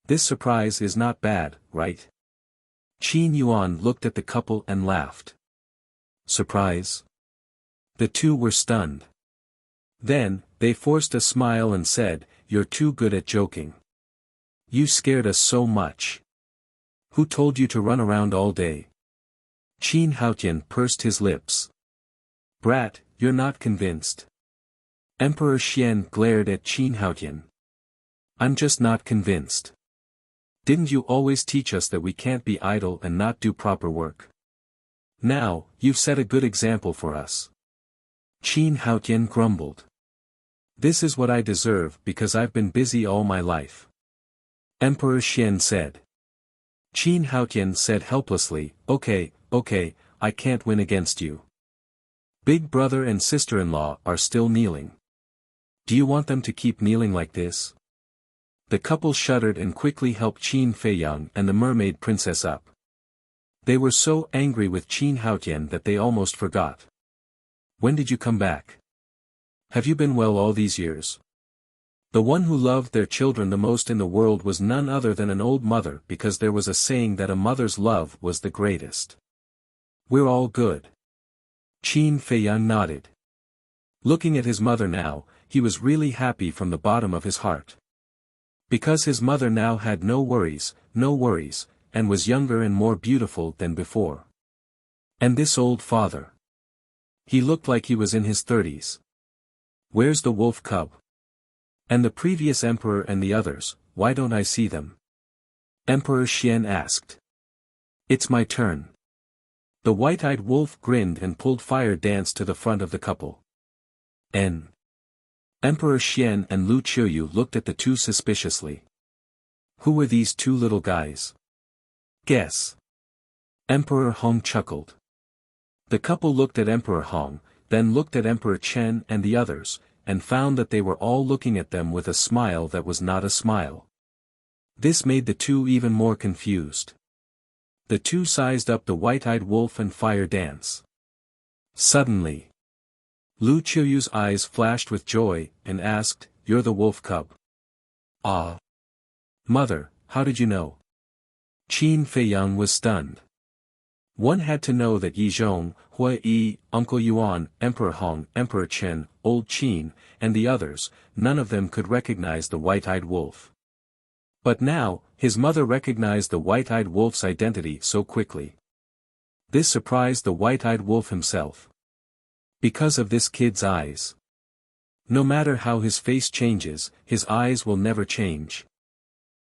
This surprise is not bad, right? Qin Yuan looked at the couple and laughed. Surprise? The two were stunned. Then, they forced a smile and said, You're too good at joking. You scared us so much. Who told you to run around all day? Qin Haotian pursed his lips. Brat, you're not convinced. Emperor Xian glared at Qin Haotian. I'm just not convinced. Didn't you always teach us that we can't be idle and not do proper work? Now, you've set a good example for us. Qin Haotian grumbled. This is what I deserve because I've been busy all my life. Emperor Xian said. Qin Haotian said helplessly, Okay, I can't win against you. Big brother and sister-in-law are still kneeling. Do you want them to keep kneeling like this? The couple shuddered and quickly helped Qin Feiyang and the mermaid princess up. They were so angry with Qin Haotian that they almost forgot. When did you come back? Have you been well all these years? The one who loved their children the most in the world was none other than an old mother because there was a saying that a mother's love was the greatest. We're all good. Qin Feiyang nodded. Looking at his mother now, he was really happy from the bottom of his heart. Because his mother now had no worries, and was younger and more beautiful than before. And this old father. He looked like he was in his 30s. Where's the wolf cub? And the previous emperor and the others, why don't I see them? Emperor Xian asked. It's my turn. The white-eyed wolf grinned and pulled Fire Dance to the front of the couple. Emperor Xian and Lu Qiuyu looked at the two suspiciously. Who were these two little guys? Guess. Emperor Hong chuckled. The couple looked at Emperor Hong, then looked at Emperor Chen and the others, and found that they were all looking at them with a smile that was not a smile. This made the two even more confused. The two sized up the white-eyed wolf and Fire Dance. Suddenly, Lu Qiuyu's eyes flashed with joy, and asked, You're the wolf cub? Ah. Mother, how did you know? Qin Feiyang was stunned. One had to know that Yi Zhong, Hui Yi, Uncle Yuan, Emperor Hong, Emperor Chen, Old Qin, and the others, none of them could recognize the white-eyed wolf. But now, his mother recognized the white-eyed wolf's identity so quickly. This surprised the white-eyed wolf himself. Because of this kid's eyes. No matter how his face changes, his eyes will never change.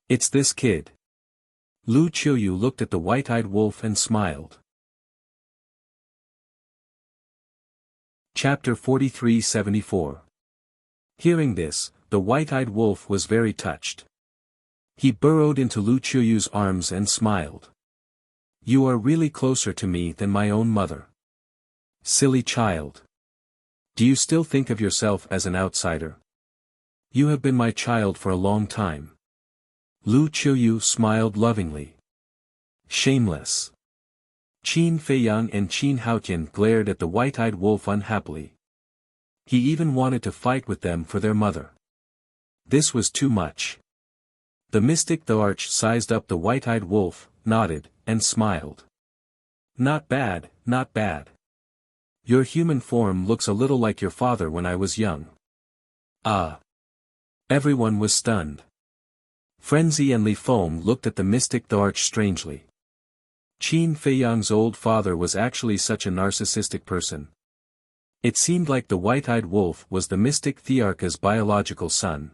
It's this kid. Lu Qiuyu looked at the white-eyed wolf and smiled. Chapter 43-74. Hearing this, the white-eyed wolf was very touched. He burrowed into Lu Qiuyu's arms and smiled. You are really closer to me than my own mother. Silly child. Do you still think of yourself as an outsider? You have been my child for a long time. Lu Qiuyu smiled lovingly. Shameless. Qin Feiyang and Qin Haotian glared at the white-eyed wolf unhappily. He even wanted to fight with them for their mother. This was too much. The mystic the arch sized up the white-eyed wolf, nodded, and smiled. Not bad, not bad. Your human form looks a little like your father when I was young. Ah. Everyone was stunned. Frenzy and Li Feng looked at the mystic the arch strangely. Qin Feiyang's old father was actually such a narcissistic person. It seemed like the white-eyed wolf was the mystic Thearcha's biological son.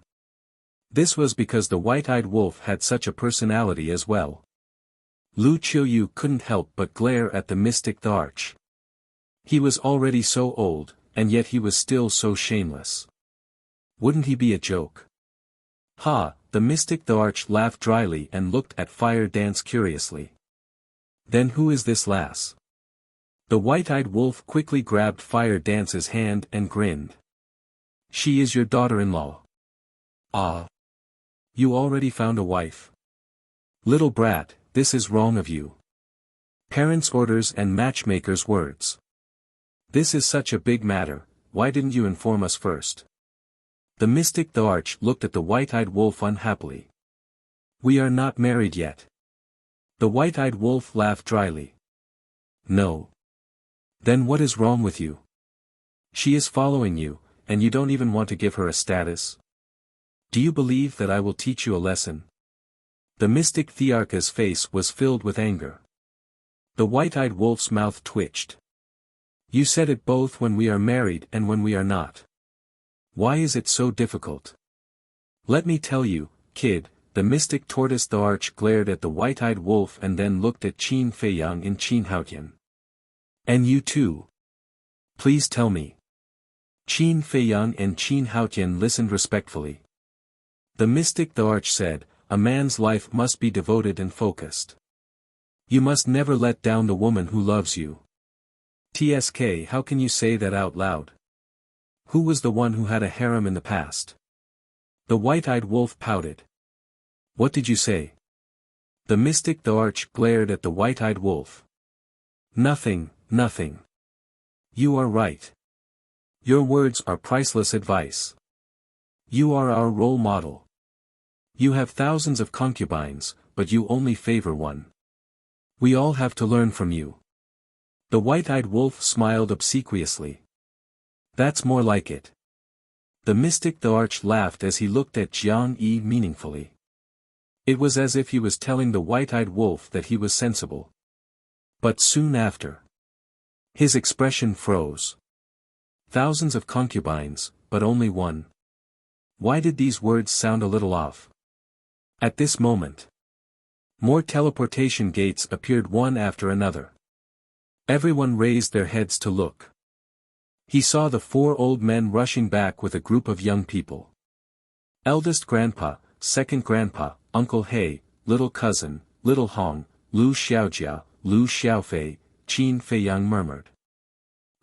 This was because the white-eyed wolf had such a personality as well. Lu Qiuyu couldn't help but glare at the mystic the arch. He was already so old, and yet he was still so shameless. Wouldn't he be a joke? Ha, the mystic the arch laughed dryly and looked at Fire Dance curiously. Then who is this lass? The white-eyed wolf quickly grabbed Fire Dance's hand and grinned. She is your daughter-in-law. Ah. You already found a wife? Little brat, this is wrong of you. Parents' orders and matchmakers' words. This is such a big matter, why didn't you inform us first? The mystic the arch looked at the white-eyed wolf unhappily. We are not married yet. The white-eyed wolf laughed dryly. No. Then what is wrong with you? She is following you, and you don't even want to give her a status? Do you believe that I will teach you a lesson? The mystic Thearcha's face was filled with anger. The white-eyed wolf's mouth twitched. You said it both when we are married and when we are not. Why is it so difficult? Let me tell you, kid, the mystic tortoise the arch glared at the white-eyed wolf and then looked at Qin Feiyang and Qin Haotian. And you too. Please tell me. Qin Feiyang and Qin Haotian listened respectfully. The mystic the arch said, a man's life must be devoted and focused. You must never let down the woman who loves you. TSK, how can you say that out loud? Who was the one who had a harem in the past? The white-eyed wolf pouted. What did you say? The mystic the arch glared at the white-eyed wolf. Nothing, nothing. You are right. Your words are priceless advice. You are our role model. You have thousands of concubines, but you only favor one. We all have to learn from you. The white-eyed wolf smiled obsequiously. That's more like it. The mystic the arch laughed as he looked at Jiang Yi meaningfully. It was as if he was telling the white-eyed wolf that he was sensible. But soon after, his expression froze. Thousands of concubines, but only one. Why did these words sound a little off? At this moment, more teleportation gates appeared one after another. Everyone raised their heads to look. He saw the four old men rushing back with a group of young people. Eldest grandpa, second grandpa, Uncle He, little cousin, little Hong, Lu Xiaojia, Lu Xiaofei, Qin Feiyang murmured.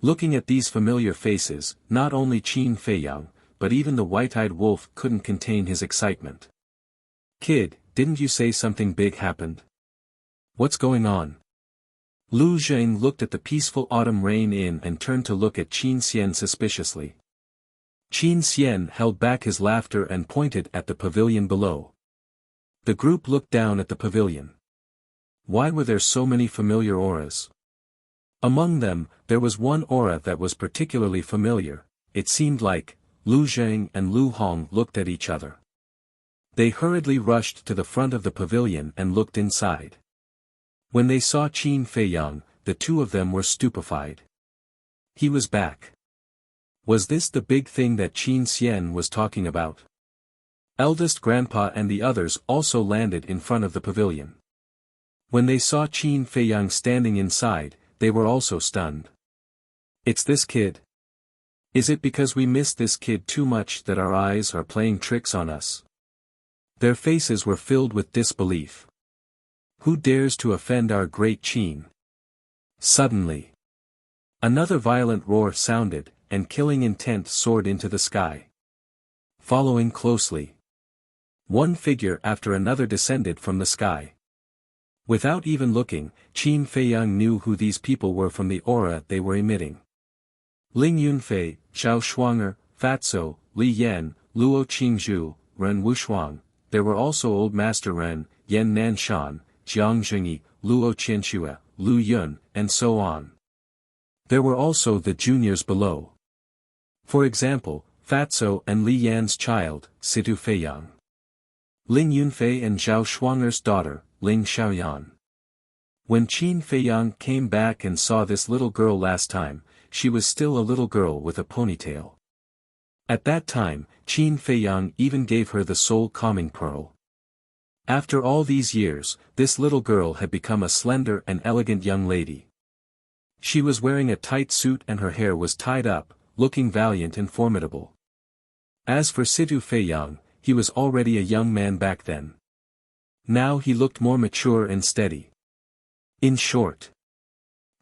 Looking at these familiar faces, not only Qin Feiyang, but even the white-eyed wolf couldn't contain his excitement. Kid, didn't you say something big happened? What's going on? Lu Zheng looked at the peaceful autumn rain in and turned to look at Qin Xian suspiciously. Qin Xian held back his laughter and pointed at the pavilion below. The group looked down at the pavilion. Why were there so many familiar auras? Among them, there was one aura that was particularly familiar. It seemed like Lu Zheng and Lu Hong looked at each other. They hurriedly rushed to the front of the pavilion and looked inside. When they saw Qin Feiyang, the two of them were stupefied. He was back. Was this the big thing that Qin Xian was talking about? Eldest grandpa and the others also landed in front of the pavilion. When they saw Qin Feiyang standing inside, they were also stunned. It's this kid? Is it because we missed this kid too much that our eyes are playing tricks on us? Their faces were filled with disbelief. Who dares to offend our great Qin? Suddenly, another violent roar sounded, and killing intent soared into the sky. Following closely, one figure after another descended from the sky. Without even looking, Qin Feiyang knew who these people were from the aura they were emitting. Ling Yunfei, Zhao Shuanger, Fatso, Li Yan, Luo Qingzhu, Ren Wushuang. There were also Old Master Ren, Yan Nanshan, Jiang Zhengyi, Luo Qianxue, Lu Yun, and so on. There were also the juniors below. For example, Fatso and Li Yan's child, Situ Feiyang. Ling Yunfei and Zhao Shuanger's daughter, Ling Xiaoyan. When Qin Feiyang came back and saw this little girl last time, she was still a little girl with a ponytail. At that time, Qin Feiyang even gave her the soul calming pearl. After all these years, this little girl had become a slender and elegant young lady. She was wearing a tight suit and her hair was tied up, looking valiant and formidable. As for Situ Feiyang, he was already a young man back then. Now he looked more mature and steady. In short,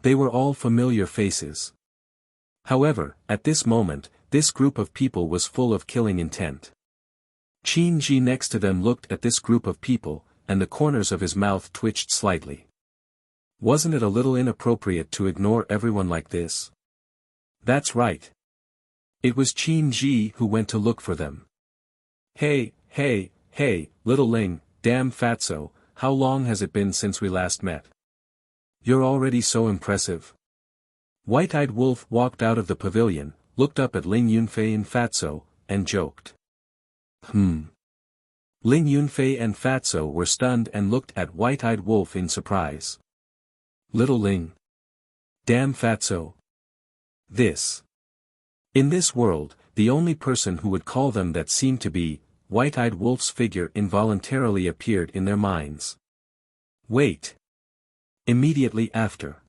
they were all familiar faces. However, at this moment, this group of people was full of killing intent. Qin Ji next to them looked at this group of people, and the corners of his mouth twitched slightly. Wasn't it a little inappropriate to ignore everyone like this? That's right. It was Qin Ji who went to look for them. Hey, little Ling, damn Fatso, how long has it been since we last met? You're already so impressive. White-eyed Wolf walked out of the pavilion, looked up at Ling Yunfei and Fatso, and joked. Ling Yunfei and Fatso were stunned and looked at White-eyed Wolf in surprise. Little Ling. Damn Fatso. In this world, the only person who would call them that seemed to be White-eyed Wolf's figure involuntarily appeared in their minds. Wait. Immediately after.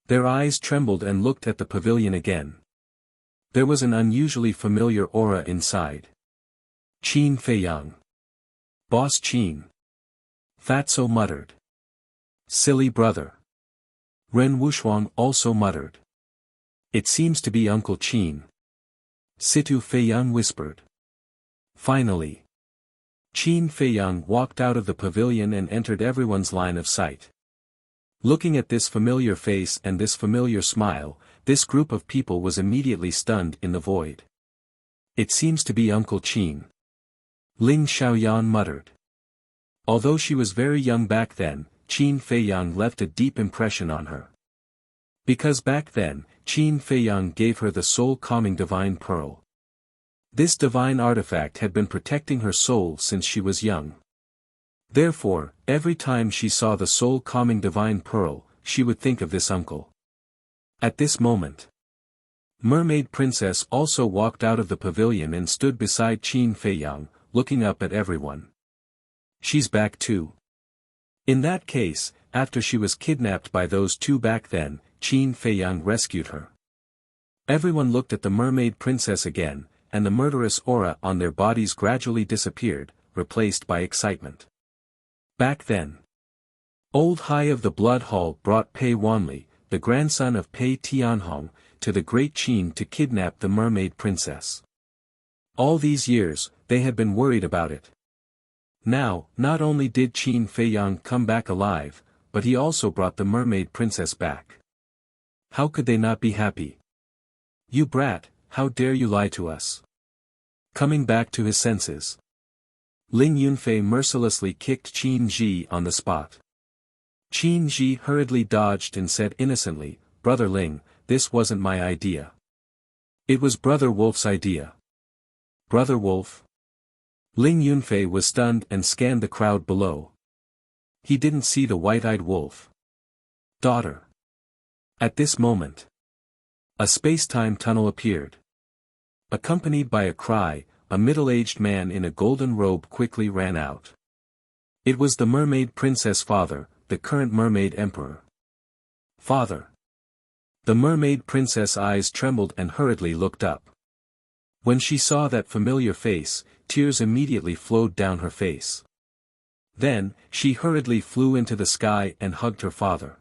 Their eyes trembled and looked at the pavilion again. There was an unusually familiar aura inside. Qin Feiyang. Boss Qin. Fatso muttered. Silly brother. Ren Wushuang also muttered. It seems to be Uncle Qin. Situ Feiyang whispered. Finally, Qin Feiyang walked out of the pavilion and entered everyone's line of sight. Looking at this familiar face and this familiar smile, this group of people was immediately stunned in the void. It seems to be Uncle Qin. Ling Xiaoyan muttered. Although she was very young back then, Qin Feiyang left a deep impression on her. Because back then, Qin Feiyang gave her the soul-calming divine pearl. This divine artifact had been protecting her soul since she was young. Therefore, every time she saw the soul-calming divine pearl, she would think of this uncle. At this moment, Mermaid Princess also walked out of the pavilion and stood beside Qin Feiyang, looking up at everyone. She's back too. In that case, after she was kidnapped by those two back then, Qin Feiyang rescued her. Everyone looked at the Mermaid Princess again, and the murderous aura on their bodies gradually disappeared, replaced by excitement. Back then, Old Hai of the Blood Hall brought Pei Wanli, the grandson of Pei Tianhong, to the Great Qin to kidnap the Mermaid Princess. All these years, they had been worried about it. Now, not only did Qin Feiyang come back alive, but he also brought the Mermaid Princess back. How could they not be happy? You brat, how dare you lie to us? Coming back to his senses. Ling Yunfei mercilessly kicked Qin Ji on the spot. Qin Ji hurriedly dodged and said innocently, "Brother Ling, this wasn't my idea. It was Brother Wolf's idea." Brother Wolf? Ling Yunfei was stunned and scanned the crowd below. He didn't see the white-eyed wolf. Daughter. At this moment, a space-time tunnel appeared. Accompanied by a cry, a middle-aged man in a golden robe quickly ran out. It was the mermaid princess' father, the current mermaid emperor. Father. The mermaid princess' eyes trembled and hurriedly looked up. When she saw that familiar face, tears immediately flowed down her face. Then, she hurriedly flew into the sky and hugged her father.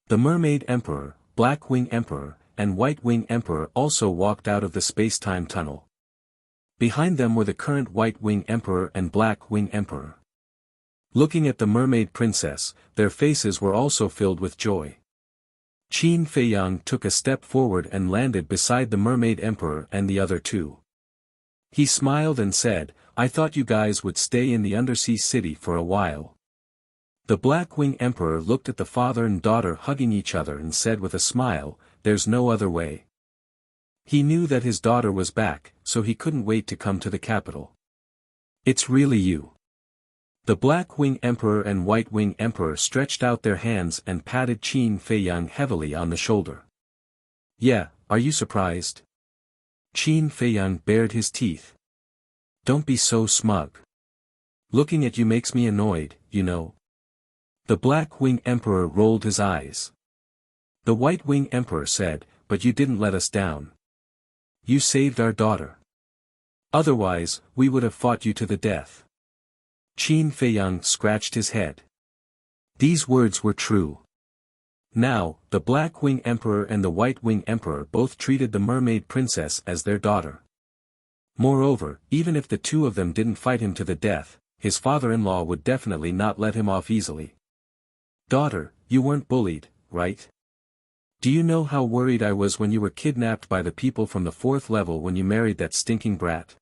The mermaid emperor, black wing emperor, and white wing emperor also walked out of the space-time tunnel. Behind them were the current white wing emperor and black wing emperor. Looking at the mermaid princess, their faces were also filled with joy. Qin Feiyang took a step forward and landed beside the mermaid emperor and the other two. He smiled and said, "I thought you guys would stay in the undersea city for a while." The black wing emperor looked at the father and daughter hugging each other and said with a smile, "There's no other way." He knew that his daughter was back, so he couldn't wait to come to the capital. "It's really you." The black wing emperor and white wing emperor stretched out their hands and patted Qin Feiyang heavily on the shoulder. "Yeah, are you surprised?" Qin Feiyang bared his teeth. "Don't be so smug. Looking at you makes me annoyed, you know." The black wing emperor rolled his eyes. The white wing emperor said, "But you didn't let us down. You saved our daughter. Otherwise, we would have fought you to the death." Qin Feiyang scratched his head. These words were true. Now, the black wing emperor and the white wing emperor both treated the mermaid princess as their daughter. Moreover, even if the two of them didn't fight him to the death, his father-in-law would definitely not let him off easily. "Daughter, you weren't bullied, right? Do you know how worried I was when you were kidnapped by the people from the 4th level when you married that stinking brat?"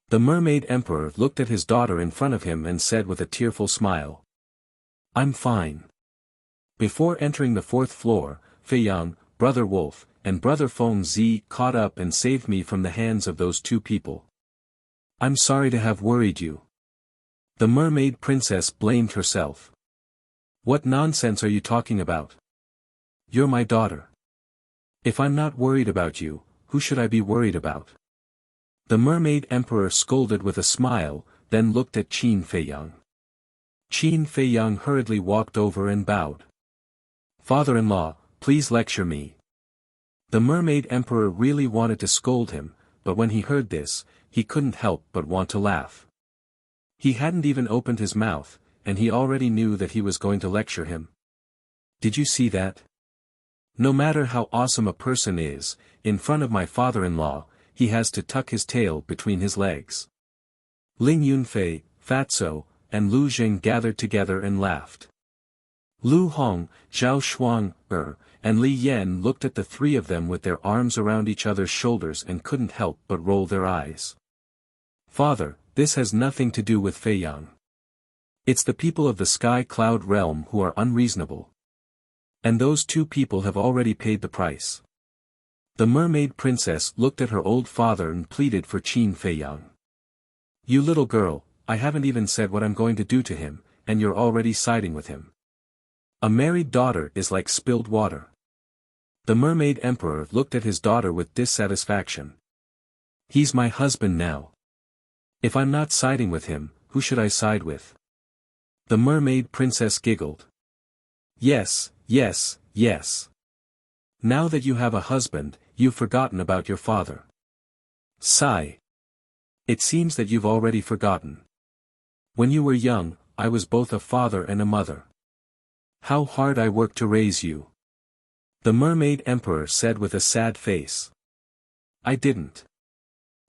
The mermaid emperor looked at his daughter in front of him and said with a tearful smile, "I'm fine." Before entering the 4th floor, Feiyang, Brother Wolf, and Brother Feng Zi caught up and saved me from the hands of those two people. "I'm sorry to have worried you." The mermaid princess blamed herself. "What nonsense are you talking about? You're my daughter. If I'm not worried about you, who should I be worried about?" The mermaid emperor scolded with a smile, then looked at Qin Feiyang. Qin Feiyang hurriedly walked over and bowed. "Father-in-law, please lecture me." The mermaid emperor really wanted to scold him, but when he heard this, he couldn't help but want to laugh. He hadn't even opened his mouth, and he already knew that he was going to lecture him. "Did you see that? No matter how awesome a person is, in front of my father-in-law, he has to tuck his tail between his legs." Ling Yunfei, Fatso, and Lu Jing gathered together and laughed. Lu Hong, Zhao Shuang, and Li Yan looked at the three of them with their arms around each other's shoulders and couldn't help but roll their eyes. "Father, this has nothing to do with Feiyang. It's the people of the Sky Cloud realm who are unreasonable. And those two people have already paid the price." The mermaid princess looked at her old father and pleaded for Qin Feiyang. "You little girl, I haven't even said what I'm going to do to him, and you're already siding with him. A married daughter is like spilled water." The mermaid emperor looked at his daughter with dissatisfaction. "He's my husband now. If I'm not siding with him, who should I side with?" The mermaid princess giggled. "Yes, yes, yes. Now that you have a husband, you've forgotten about your father." Sigh. "It seems that you've already forgotten. When you were young, I was both a father and a mother. How hard I worked to raise you." The mermaid emperor said with a sad face. "I didn't."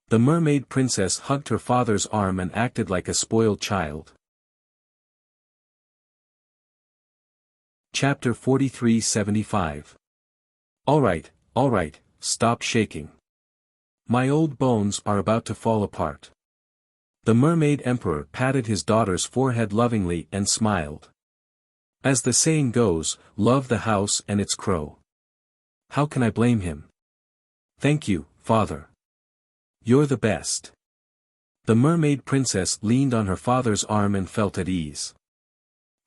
The mermaid princess hugged her father's arm and acted like a spoiled child. Chapter 43-75. All right, stop shaking. My old bones are about to fall apart. The mermaid emperor patted his daughter's forehead lovingly and smiled. As the saying goes, love the house and its crow. How can I blame him? Thank you, father. You're the best. The mermaid princess leaned on her father's arm and felt at ease.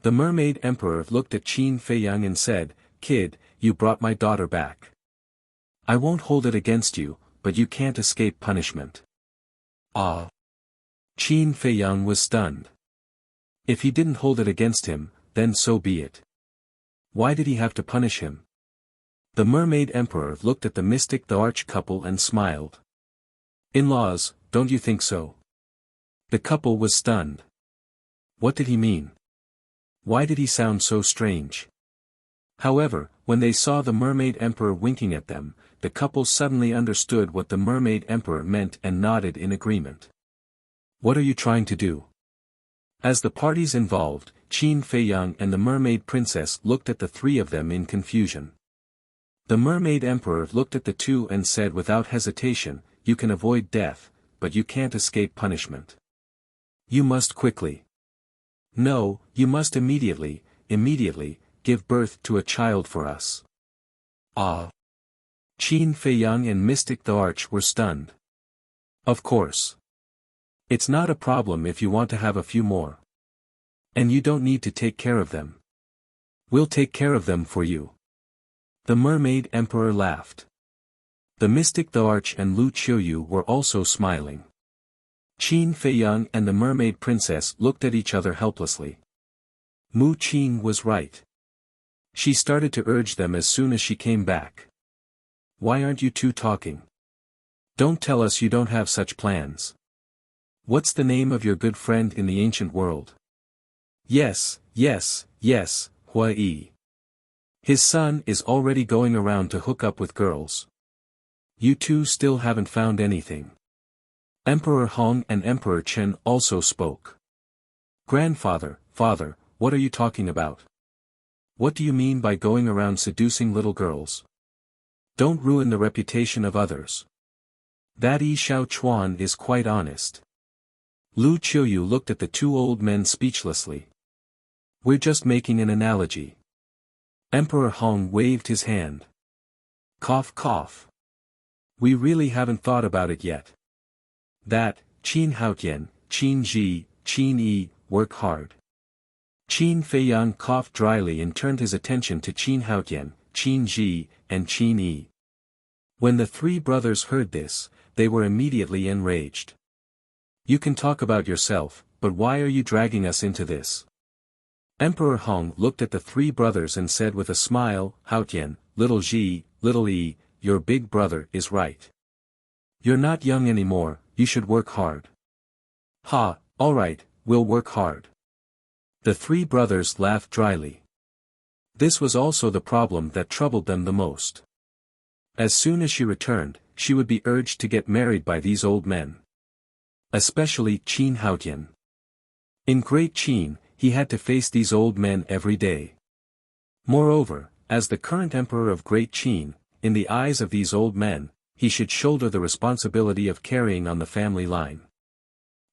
The mermaid emperor looked at Qin Feiyang and said, "Kid, you brought my daughter back. I won't hold it against you, but you can't escape punishment." Ah! Qin Feiyang was stunned. If he didn't hold it against him, then so be it. Why did he have to punish him? The mermaid emperor looked at the mystic the arch couple and smiled. In-laws, don't you think so? The couple was stunned. What did he mean? Why did he sound so strange? However, when they saw the mermaid emperor winking at them, the couple suddenly understood what the mermaid emperor meant and nodded in agreement. What are you trying to do? As the parties involved, Qin Feiyang and the mermaid princess looked at the three of them in confusion. The mermaid emperor looked at the two and said without hesitation, "You can avoid death, but you can't escape punishment. You must quickly. No, you must immediately, give birth to a child for us." Ah! Qin Feiyang and Mystic the Arch were stunned. Of course. It's not a problem if you want to have a few more. And you don't need to take care of them. We'll take care of them for you. The mermaid emperor laughed. The Mystic the Arch and Lu Qiuyu were also smiling. Qin Feiyang and the mermaid princess looked at each other helplessly. Mu Qin was right. She started to urge them as soon as she came back. Why aren't you two talking? Don't tell us you don't have such plans. What's the name of your good friend in the ancient world? Yes, Hua Yi. His son is already going around to hook up with girls. You two still haven't found anything. Emperor Hong and Emperor Chen also spoke. Grandfather, father, what are you talking about? What do you mean by going around seducing little girls? Don't ruin the reputation of others. That Yi Xiao Chuan is quite honest. Lu Qiuyu looked at the two old men speechlessly. We're just making an analogy. Emperor Hong waved his hand. Cough cough. We really haven't thought about it yet. That, Qin Haotian, Qin Ji, Qin Yi, work hard. Qin Feiyang coughed dryly and turned his attention to Qin Haotian, Qin Ji, and Qin Yi. When the three brothers heard this, they were immediately enraged. You can talk about yourself, but why are you dragging us into this? Emperor Hong looked at the three brothers and said with a smile, Haotian, little Ji, little Yi, your big brother is right. You're not young anymore, you should work hard. Ha, alright, we'll work hard. The three brothers laughed dryly. This was also the problem that troubled them the most. As soon as she returned, she would be urged to get married by these old men. Especially Qin Haotian. In Great Qin, he had to face these old men every day. Moreover, as the current emperor of Great Qin, in the eyes of these old men, he should shoulder the responsibility of carrying on the family line.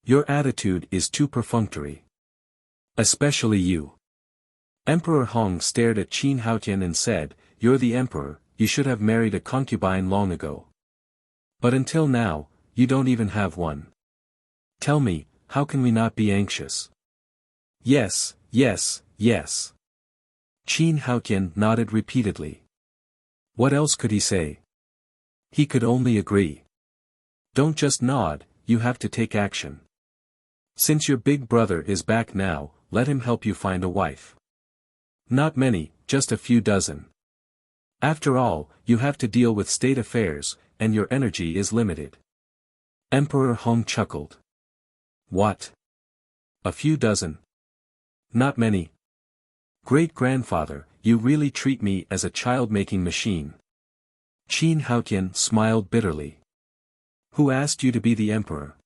Your attitude is too perfunctory. Especially you. Emperor Hong stared at Qin Haotian and said, You're the emperor, you should have married a concubine long ago. But until now, you don't even have one. Tell me, how can we not be anxious? Yes. Qin Haotian nodded repeatedly. What else could he say? He could only agree. Don't just nod, you have to take action. Since your big brother is back now, let him help you find a wife. Not many, just a few dozen. After all, you have to deal with state affairs, and your energy is limited. Emperor Hong chuckled. What? A few dozen? Not many. Great-grandfather, you really treat me as a child-making machine. Qin Haotian smiled bitterly. Who asked you to be the emperor?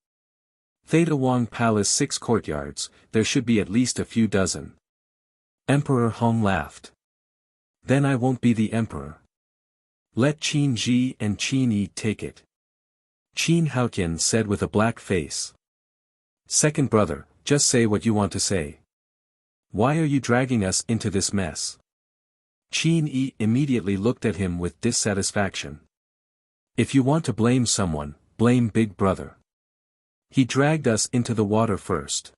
Theta Wang Palace 6 courtyards, there should be at least a few dozen. Emperor Hong laughed. Then I won't be the emperor. Let Qin Ji and Qin Yi take it. Qin Haotian said with a black face. Second brother, just say what you want to say. Why are you dragging us into this mess? Qin Yi immediately looked at him with dissatisfaction. If you want to blame someone, blame Big Brother. He dragged us into the water first.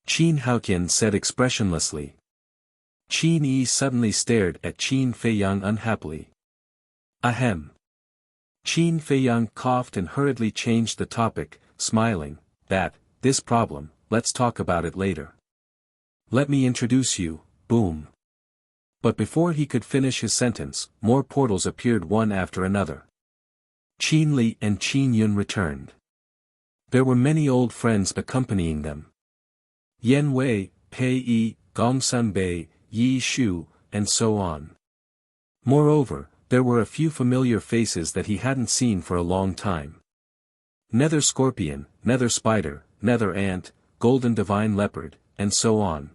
Qin Haoqian said expressionlessly. Qin Yi suddenly stared at Qin Feiyang unhappily. Ahem. Qin Feiyang coughed and hurriedly changed the topic, smiling, this problem, let's talk about it later. Let me introduce you, boom. But before he could finish his sentence, more portals appeared one after another. Qin Li and Qin Yun returned. There were many old friends accompanying them. Yan Wei, Pei Yi, Gongsun Bei, Yi Shu, and so on. Moreover, there were a few familiar faces that he hadn't seen for a long time. Nether Scorpion, Nether Spider, Nether Ant, Golden Divine Leopard, and so on.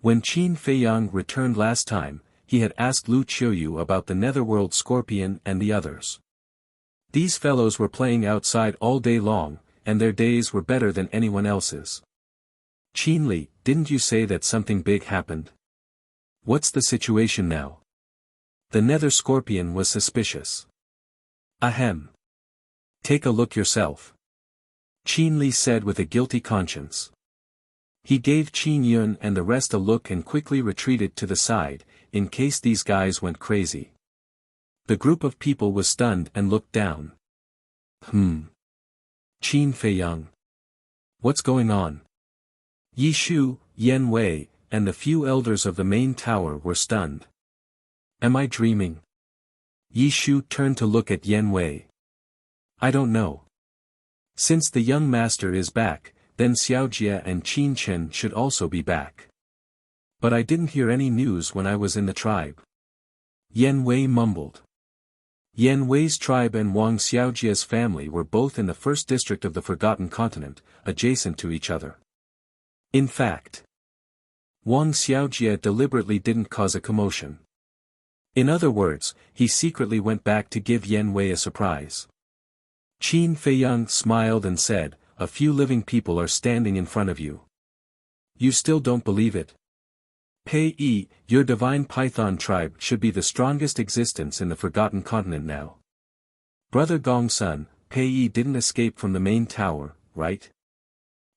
When Qin Feiyang returned last time, he had asked Lu Qiuyu about the Netherworld Scorpion and the others. These fellows were playing outside all day long, and their days were better than anyone else's. Qin Li, didn't you say that something big happened? What's the situation now? The Nether Scorpion was suspicious. Ahem. Take a look yourself. Qin Li said with a guilty conscience. He gave Qin Yun and the rest a look and quickly retreated to the side, in case these guys went crazy. The group of people was stunned and looked down. Qin Feiyang. What's going on? Yi Shu, Yan Wei, and the few elders of the main tower were stunned. Am I dreaming? Yi Shu turned to look at Yan Wei. I don't know. Since the young master is back, then Xiaojia and Qin Chen should also be back. But I didn't hear any news when I was in the tribe. Yan Wei mumbled. Yan Wei's tribe and Wang Xiaojia's family were both in the first district of the Forgotten Continent, adjacent to each other. In fact, Wang Xiaojia deliberately didn't cause a commotion. In other words, he secretly went back to give Yan Wei a surprise. Qin Feiyang smiled and said, a few living people are standing in front of you. You still don't believe it? Pei Yi, your divine python tribe should be the strongest existence in the Forgotten Continent now. Brother Gongsun, Pei Yi didn't escape from the main tower, right?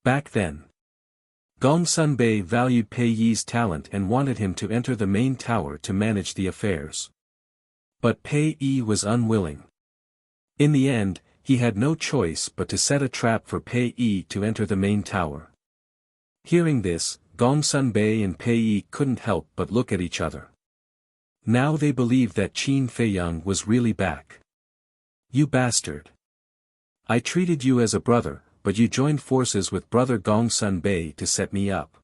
Back then, Gongsun Bei valued Pei Yi's talent and wanted him to enter the main tower to manage the affairs. But Pei Yi was unwilling. In the end, he had no choice but to set a trap for Pei Yi to enter the main tower. Hearing this, Gongsun Bei and Pei Yi couldn't help but look at each other. Now they believed that Qin Feiyang was really back. You bastard. I treated you as a brother, but you joined forces with brother Gongsun Bei to set me up.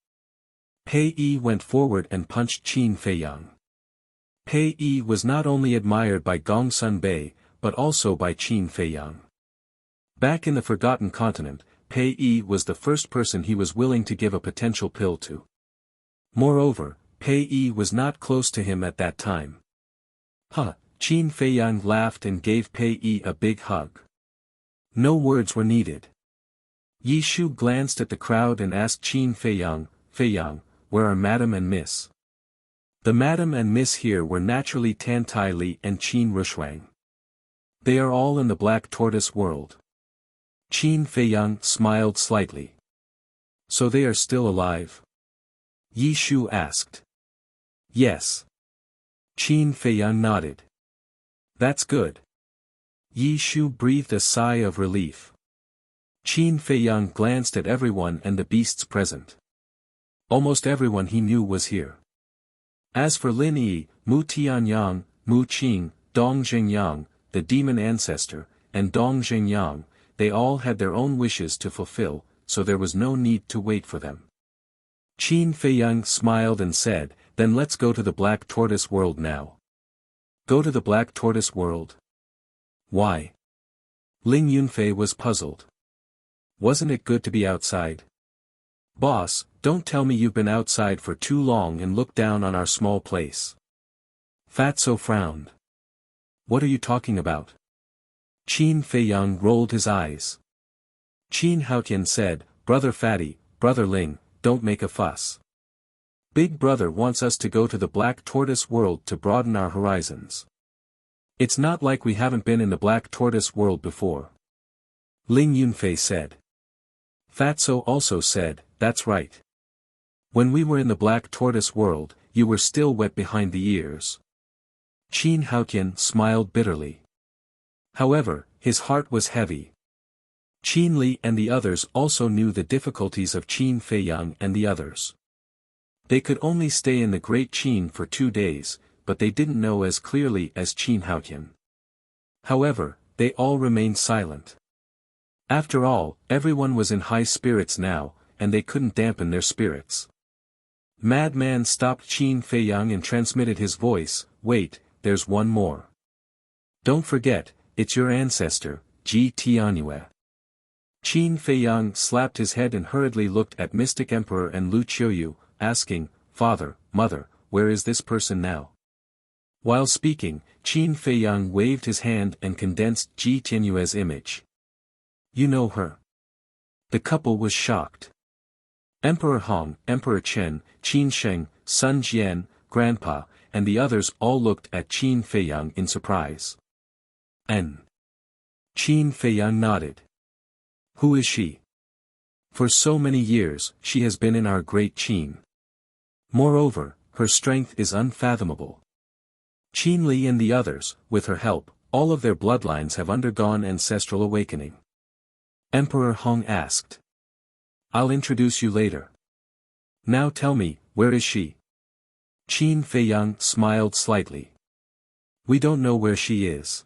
Pei Yi went forward and punched Qin Feiyang. Pei Yi was not only admired by Gongsun Bei, but also by Qin Feiyang. Back in the Forgotten Continent, Pei Yi was the first person he was willing to give a potential pill to. Moreover, Pei Yi was not close to him at that time. Qin Feiyang laughed and gave Pei Yi a big hug. No words were needed. Yi Shu glanced at the crowd and asked Qin Feiyang, where are Madam and Miss? The Madam and Miss here were naturally Tan Tai Li and Qin Rushuang. They are all in the Black Tortoise world. Qin Feiyang smiled slightly. So they are still alive? Yi Shu asked. Yes. Qin Feiyang nodded. That's good. Yi Shu breathed a sigh of relief. Qin Feiyang glanced at everyone and the beasts present. Almost everyone he knew was here. As for Lin Yi, Mu Tianyang, Mu Qing, Dong Zhengyang, the demon ancestor, and Dong Zhengyang, they all had their own wishes to fulfill, so there was no need to wait for them. Qin Feiyang smiled and said, then let's go to the Black Tortoise world now. Go to the Black Tortoise world? Why? Ling Yunfei was puzzled. Wasn't it good to be outside? Boss, don't tell me you've been outside for too long and looked down on our small place. Fatso frowned. What are you talking about? Qin Feiyang rolled his eyes. Qin Haotian said, Brother Fatty, Brother Ling, don't make a fuss. Big Brother wants us to go to the Black Tortoise world to broaden our horizons. It's not like we haven't been in the Black Tortoise world before. Ling Yunfei said. Fatso also said, that's right. When we were in the Black Tortoise world, you were still wet behind the ears. Qin Haotian smiled bitterly. However, his heart was heavy. Qin Li and the others also knew the difficulties of Qin Feiyang and the others. They could only stay in the Great Qin for 2 days, but they didn't know as clearly as Qin Haotian. However, they all remained silent. After all, everyone was in high spirits now, and they couldn't dampen their spirits. Madman stopped Qin Feiyang and transmitted his voice, wait, there's one more. Don't forget, it's your ancestor, Ji Tianyue. Qin Feiyang slapped his head and hurriedly looked at Mystic Emperor and Lu Qiuyu, asking, Father, Mother, where is this person now? While speaking, Qin Feiyang waved his hand and condensed Ji Tianyue's image. You know her. The couple was shocked. Emperor Hong, Emperor Chen, Qin Sheng, Sun Jian, Grandpa, and the others all looked at Qin Feiyang in surprise. Qin Feiyang nodded. Who is she? For so many years, she has been in our Great Qin. Moreover, her strength is unfathomable. Qin Li and the others, with her help, all of their bloodlines have undergone ancestral awakening. Emperor Hong asked. I'll introduce you later. Now tell me, where is she? Qin Feiyang smiled slightly. We don't know where she is.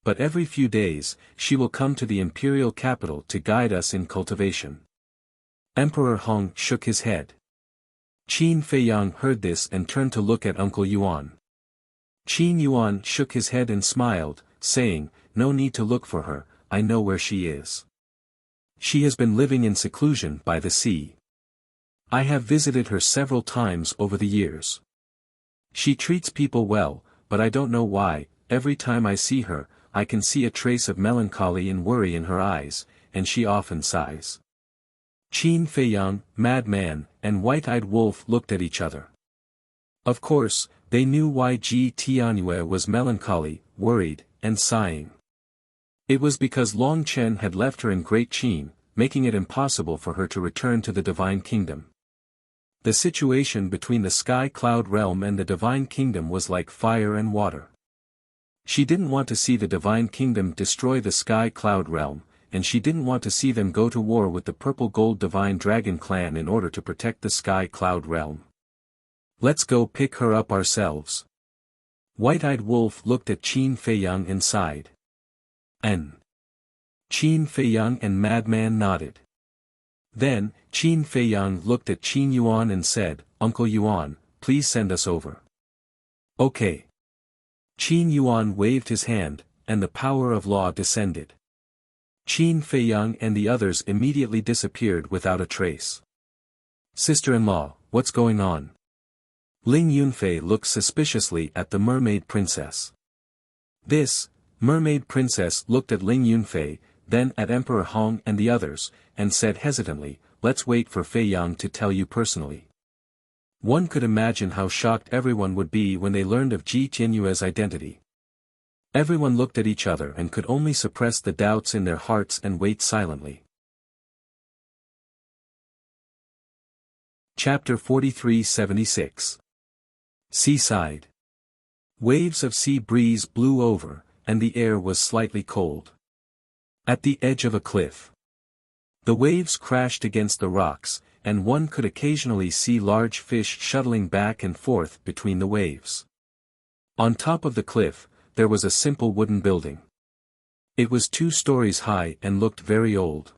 But every few days, she will come to the imperial capital to guide us in cultivation. Emperor Hong shook his head. Qin Feiyang heard this and turned to look at Uncle Yuan. Qin Yuan shook his head and smiled, saying, no need to look for her, I know where she is. She has been living in seclusion by the sea. I have visited her several times over the years. She treats people well, but I don't know why, every time I see her, I can see a trace of melancholy and worry in her eyes, and she often sighs. Qin Feiyang, Madman, and White-Eyed Wolf looked at each other. Of course, they knew why Ji Tianyue was melancholy, worried, and sighing. It was because Long Chen had left her in Great Qin, making it impossible for her to return to the Divine Kingdom. The situation between the Sky Cloud Realm and the Divine Kingdom was like fire and water. She didn't want to see the Divine Kingdom destroy the Sky Cloud Realm, and she didn't want to see them go to war with the Purple Gold Divine Dragon Clan in order to protect the Sky Cloud Realm. Let's go pick her up ourselves. White-Eyed Wolf looked at Qin Feiyang and sighed. Qin Feiyang and Madman nodded. Then, Qin Feiyang looked at Qin Yuan and said, Uncle Yuan, please send us over. Okay. Qin Yuan waved his hand, and the power of law descended. Qin Feiyang and the others immediately disappeared without a trace. Sister-in-law, what's going on? Ling Yunfei looked suspiciously at the mermaid princess. This mermaid princess looked at Ling Yunfei, then at Emperor Hong and the others, and said hesitantly, let's wait for Feiyang to tell you personally. One could imagine how shocked everyone would be when they learned of Ji Tianyue's identity. Everyone looked at each other and could only suppress the doubts in their hearts and wait silently. Chapter 43-76. Seaside. Waves of sea breeze blew over, and the air was slightly cold. At the edge of a cliff, the waves crashed against the rocks, and one could occasionally see large fish shuttling back and forth between the waves. On top of the cliff, there was a simple wooden building. It was 2 stories high and looked very old.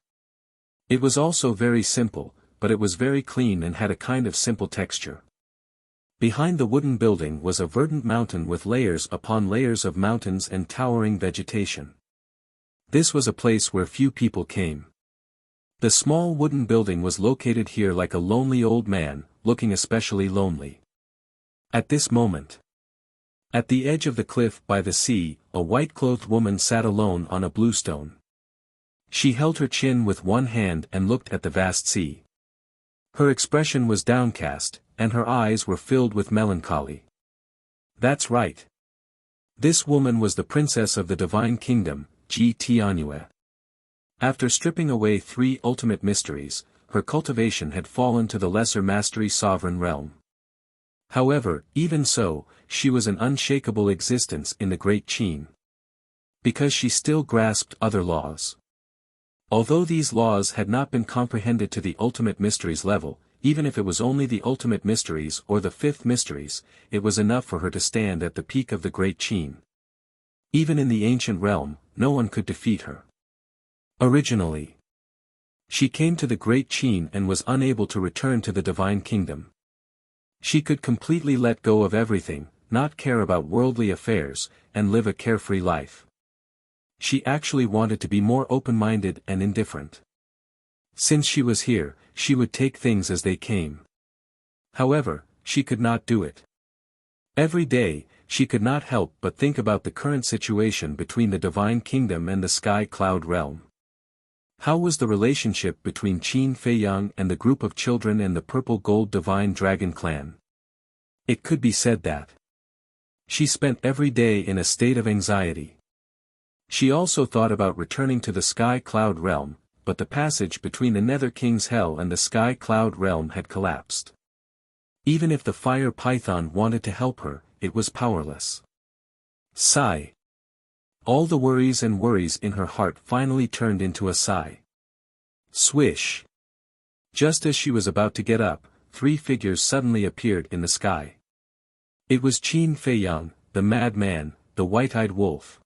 It was also very simple, but it was very clean and had a kind of simple texture. Behind the wooden building was a verdant mountain with layers upon layers of mountains and towering vegetation. This was a place where few people came. The small wooden building was located here like a lonely old man, looking especially lonely. At this moment, at the edge of the cliff by the sea, a white-clothed woman sat alone on a bluestone. She held her chin with one hand and looked at the vast sea. Her expression was downcast, and her eyes were filled with melancholy. That's right. This woman was the princess of the divine kingdom, Ji Tianyue. After stripping away 3 ultimate mysteries, her cultivation had fallen to the lesser mastery sovereign realm. However, even so, she was an unshakable existence in the Great Qin. Because she still grasped other laws. Although these laws had not been comprehended to the ultimate mysteries level, even if it was only the ultimate mysteries or the 5th mysteries, it was enough for her to stand at the peak of the Great Qin. Even in the ancient realm, no one could defeat her. Originally, she came to the Great Qin and was unable to return to the divine kingdom. She could completely let go of everything, not care about worldly affairs, and live a carefree life. She actually wanted to be more open-minded and indifferent. Since she was here, she would take things as they came. However, she could not do it. Every day, she could not help but think about the current situation between the divine kingdom and the sky cloud realm. How was the relationship between Qin Feiyang and the group of children and the purple gold divine dragon clan? It could be said that she spent every day in a state of anxiety. She also thought about returning to the sky cloud realm, but the passage between the Nether King's Hell and the sky cloud realm had collapsed. Even if the fire python wanted to help her, it was powerless. Sigh. All the worries in her heart finally turned into a sigh. Swish. Just as she was about to get up, 3 figures suddenly appeared in the sky. It was Qin Feiyang, the madman, the white-eyed wolf.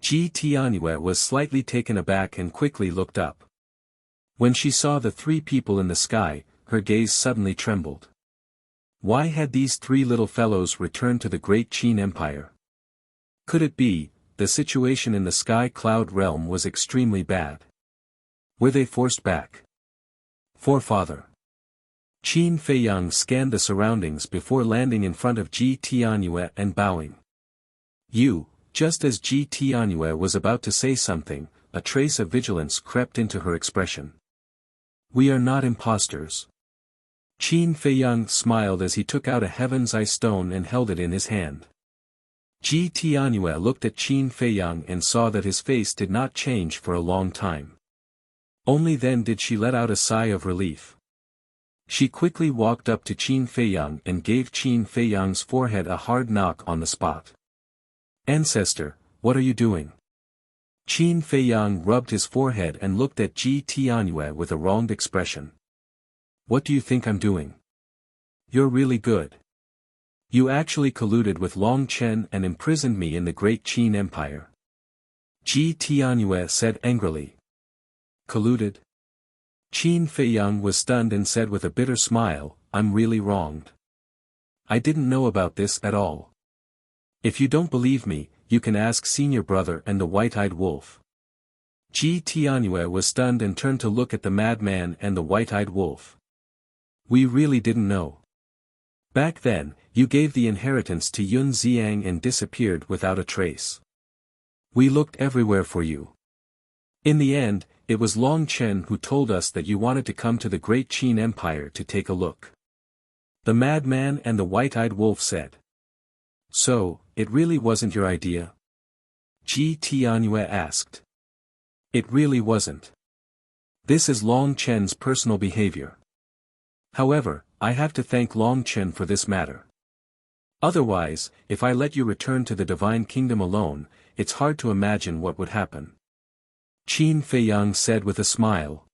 Ji Tianyue was slightly taken aback and quickly looked up. When she saw the 3 people in the sky, her gaze suddenly trembled. Why had these 3 little fellows returned to the Great Qin Empire? Could it be, the situation in the sky cloud realm was extremely bad? Were they forced back? Forefather. Qin Feiyang scanned the surroundings before landing in front of Ji Tianyue and bowing. Just as Ji Tianyue was about to say something, a trace of vigilance crept into her expression. We are not impostors. Qin Feiyang smiled as he took out a heaven's eye stone and held it in his hand. Ji Tianyue looked at Qin Feiyang and saw that his face did not change for a long time. Only then did she let out a sigh of relief. She quickly walked up to Qin Feiyang and gave Qin Feiyang's forehead a hard knock on the spot. Ancestor, what are you doing? Qin Feiyang rubbed his forehead and looked at Ji Tianyue with a wronged expression. What do you think I'm doing? You're really good. You actually colluded with Long Chen and imprisoned me in the Great Qin Empire. Ji Tianyue said angrily. Colluded? Qin Feiyang was stunned and said with a bitter smile, I'm really wronged. I didn't know about this at all. If you don't believe me, you can ask senior brother and the white-eyed wolf. Ji Tianyue was stunned and turned to look at the madman and the white-eyed wolf. We really didn't know. Back then, you gave the inheritance to Yun Xiang and disappeared without a trace. We looked everywhere for you. In the end, it was Long Chen who told us that you wanted to come to the Great Qin Empire to take a look. The madman and the white-eyed wolf said. So, it really wasn't your idea? Ji Tianyue asked. It really wasn't. This is Long Chen's personal behavior. However, I have to thank Long Chen for this matter. Otherwise, if I let you return to the divine kingdom alone, it's hard to imagine what would happen. Qin Feiyang said with a smile.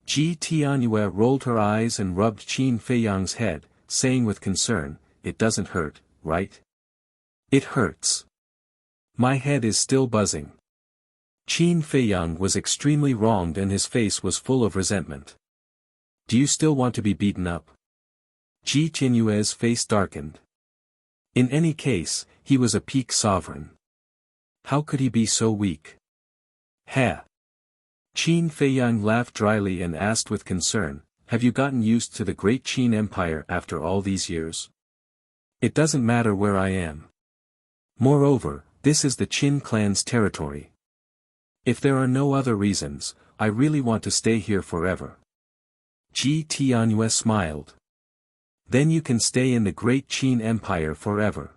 Ji Tianyue rolled her eyes and rubbed Qin Feiyang's head, saying with concern, it doesn't hurt, right? It hurts. My head is still buzzing. Qin Feiyang was extremely wronged and his face was full of resentment. Do you still want to be beaten up? Ji Tianyue's face darkened. In any case, he was a peak sovereign. How could he be so weak? Ha! Qin Feiyang laughed dryly and asked with concern, have you gotten used to the Great Qin Empire after all these years? It doesn't matter where I am. Moreover, this is the Qin clan's territory. If there are no other reasons, I really want to stay here forever. Ji Tianyue smiled. Then you can stay in the great Qin Empire forever.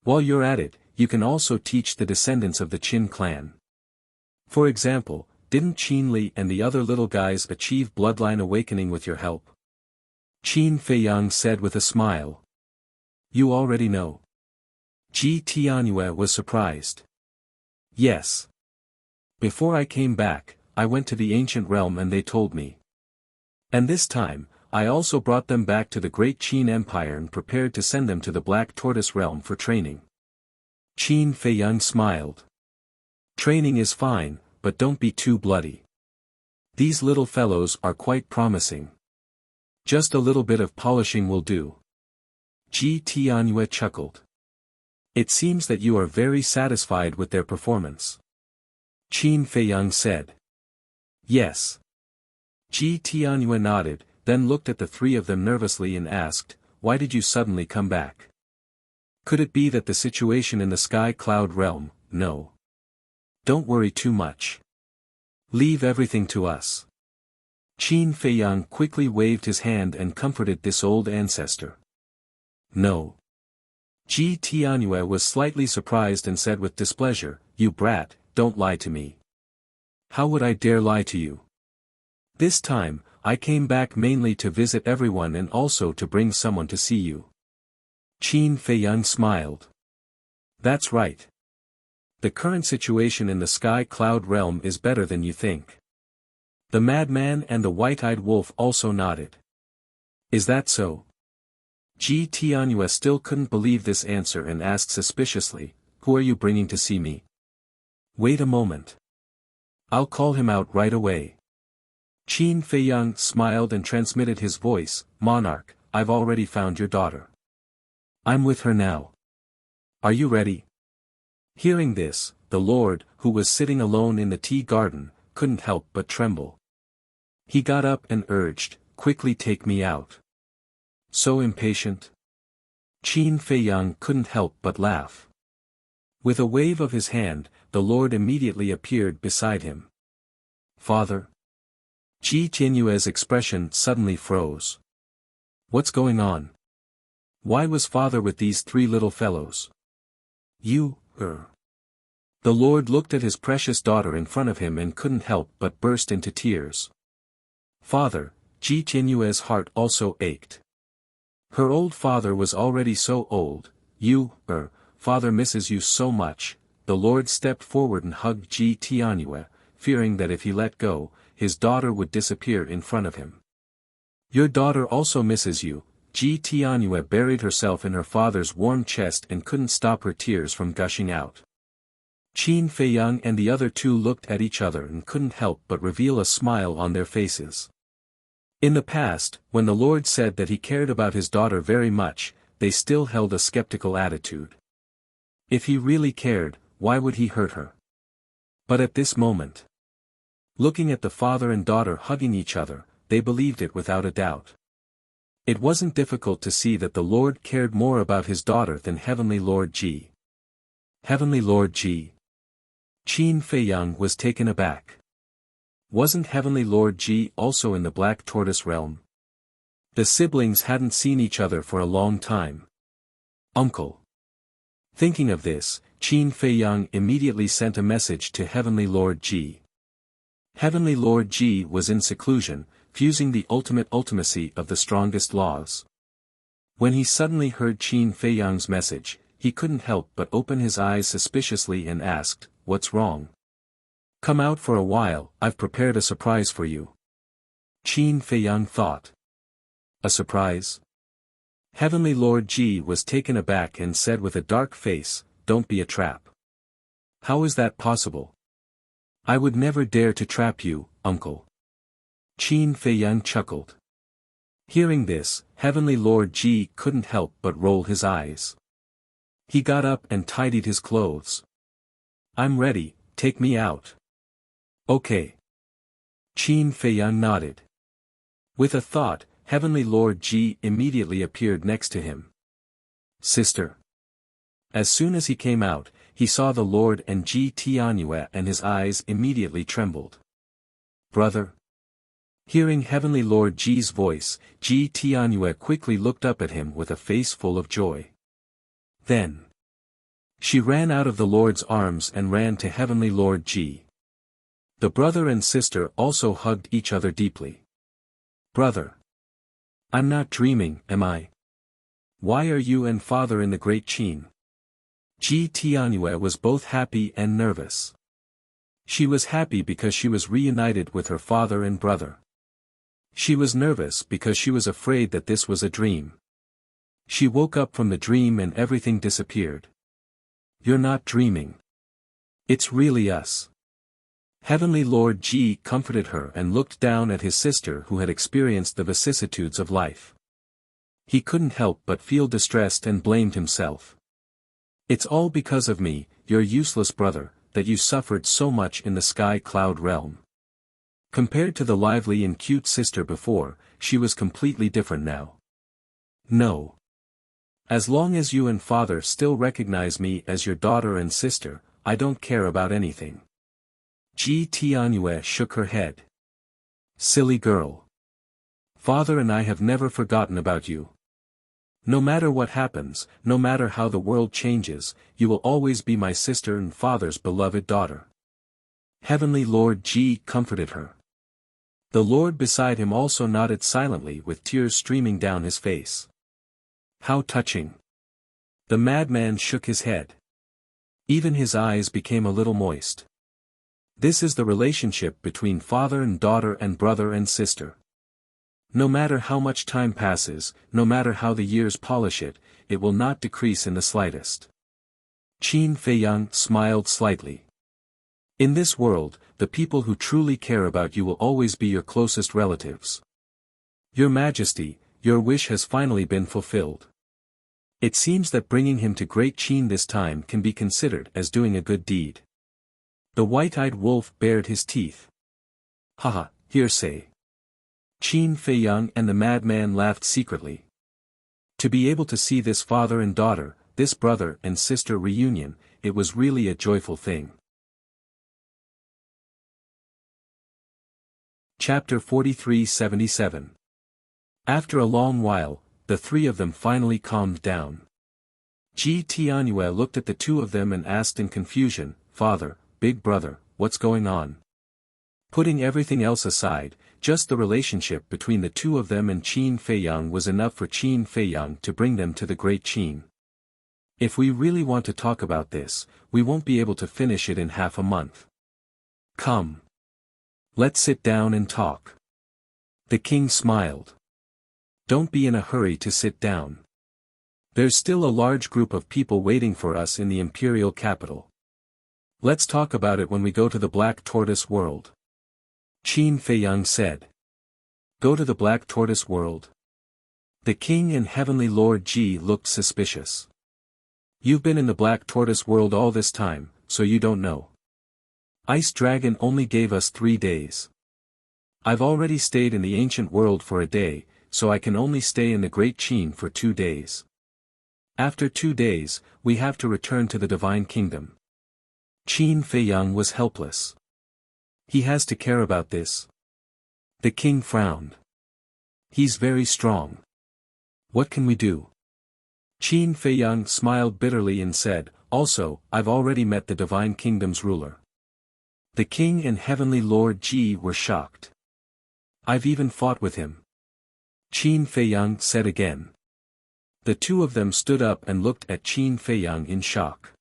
While you're at it, you can also teach the descendants of the Qin clan. For example, didn't Qin Li and the other little guys achieve bloodline awakening with your help? Qin Feiyang said with a smile. You already know. Ji Tianyue was surprised. Yes. Before I came back, I went to the ancient realm and they told me. And this time, I also brought them back to the great Qin Empire and prepared to send them to the Black Tortoise realm for training. Qin Feiyang smiled. Training is fine, but don't be too bloody. These little fellows are quite promising. Just a little bit of polishing will do. Ji Tianyue chuckled. It seems that you are very satisfied with their performance. Qin Feiyang said. Yes. Ji Tianyue nodded, then looked at the three of them nervously and asked, why did you suddenly come back? Could it be that the situation in the Sky Cloud realm? No. Don't worry too much. Leave everything to us. Qin Feiyang quickly waved his hand and comforted this old ancestor. No. Ji Tianyue was slightly surprised and said with displeasure, you brat, don't lie to me. How would I dare lie to you? This time, I came back mainly to visit everyone and also to bring someone to see you. Qin Feiyang smiled. That's right. The current situation in the Sky Cloud realm is better than you think. The madman and the white-eyed wolf also nodded. Is that so? Ji Tianyue still couldn't believe this answer and asked suspiciously, who are you bringing to see me? Wait a moment. I'll call him out right away. Qin Feiyang smiled and transmitted his voice, Monarch, I've already found your daughter. I'm with her now. Are you ready? Hearing this, the Lord, who was sitting alone in the tea garden, couldn't help but tremble. He got up and urged, quickly take me out. So impatient? Qin Feiyang couldn't help but laugh. With a wave of his hand, the Lord immediately appeared beside him. Father? Ji Tianyue's expression suddenly froze. What's going on? Why was father with these three little fellows? You. The Lord looked at his precious daughter in front of him and couldn't help but burst into tears. Father, Ji Tianyue's heart also ached. Her old father was already so old, father misses you so much. The Lord stepped forward and hugged Ji Tianyue, fearing that if he let go, his daughter would disappear in front of him. Your daughter also misses you. Ji Tianyue buried herself in her father's warm chest and couldn't stop her tears from gushing out. Qin Feiyang and the other two looked at each other and couldn't help but reveal a smile on their faces. In the past, when the Lord said that he cared about his daughter very much, they still held a skeptical attitude. If he really cared, why would he hurt her? But at this moment, looking at the father and daughter hugging each other, they believed it without a doubt. It wasn't difficult to see that the Lord cared more about his daughter than Heavenly Lord Ji. Heavenly Lord Ji. Qin Feiyang was taken aback. Wasn't Heavenly Lord Ji also in the Black Tortoise realm? The siblings hadn't seen each other for a long time. Uncle. Thinking of this, Qin Feiyang immediately sent a message to Heavenly Lord Ji. Heavenly Lord Ji was in seclusion, fusing the ultimacy of the strongest laws. When he suddenly heard Qin Feiyang's message, he couldn't help but open his eyes suspiciously and asked, what's wrong? Come out for a while, I've prepared a surprise for you. Qin Feiyang thought. A surprise? Heavenly Lord Ji was taken aback and said with a dark face, don't be a trap. How is that possible? I would never dare to trap you, uncle. Qin Feiyang chuckled. Hearing this, Heavenly Lord Ji couldn't help but roll his eyes. He got up and tidied his clothes. I'm ready, take me out. Okay. Qin Feiyang nodded. With a thought, Heavenly Lord Ji immediately appeared next to him. Sister. As soon as he came out, he saw the Lord and Ji Tianyue and his eyes immediately trembled. Brother? Hearing Heavenly Lord Ji's voice, Ji Tianyue quickly looked up at him with a face full of joy. Then she ran out of the Lord's arms and ran to Heavenly Lord Ji. The brother and sister also hugged each other deeply. Brother! I'm not dreaming, am I? Why are you and father in the Great Qin? Ji Tianyue was both happy and nervous. She was happy because she was reunited with her father and brother. She was nervous because she was afraid that this was a dream. She woke up from the dream and everything disappeared. You're not dreaming. It's really us. Heavenly Lord Ji comforted her and looked down at his sister who had experienced the vicissitudes of life. He couldn't help but feel distressed and blamed himself. It's all because of me, your useless brother, that you suffered so much in the sky cloud realm. Compared to the lively and cute sister before, she was completely different now. No. As long as you and father still recognize me as your daughter and sister, I don't care about anything. Ji Tianyue shook her head. Silly girl. Father and I have never forgotten about you. No matter what happens, no matter how the world changes, you will always be my sister and father's beloved daughter. Heavenly Lord Ji comforted her. The Lord beside him also nodded silently with tears streaming down his face. How touching. The madman shook his head. Even his eyes became a little moist. This is the relationship between father and daughter and brother and sister. No matter how much time passes, no matter how the years polish it, it will not decrease in the slightest. Qin Feiyang smiled slightly. In this world, the people who truly care about you will always be your closest relatives. Your Majesty, your wish has finally been fulfilled. It seems that bringing him to Great Qin this time can be considered as doing a good deed. The white-eyed wolf bared his teeth. Haha, hearsay. Qin Feiyang and the madman laughed secretly. To be able to see this father and daughter, this brother and sister reunion, it was really a joyful thing. Chapter 43-77. After a long while, the three of them finally calmed down. Ji Tianyue looked at the two of them and asked in confusion, Father, big brother, what's going on? Putting everything else aside, just the relationship between the two of them and Qin Feiyang was enough for Qin Feiyang to bring them to the Great Qin. If we really want to talk about this, we won't be able to finish it in half a month. Come. Let's sit down and talk. The king smiled. Don't be in a hurry to sit down. There's still a large group of people waiting for us in the imperial capital. Let's talk about it when we go to the Black Tortoise world. Qin Feiyang said. Go to the Black Tortoise world? The king and Heavenly Lord Ji looked suspicious. You've been in the Black Tortoise world all this time, so you don't know. Ice Dragon only gave us 3 days. I've already stayed in the ancient world for a day, so I can only stay in the Great Qin for 2 days. After 2 days, we have to return to the Divine Kingdom. Qin Feiyang was helpless. He has to care about this. The king frowned. He's very strong. What can we do? Qin Feiyang smiled bitterly and said, Also, I've already met the Divine Kingdom's ruler. The king and Heavenly Lord Ji were shocked. I've even fought with him. Qin Feiyang said again. The two of them stood up and looked at Qin Feiyang in shock.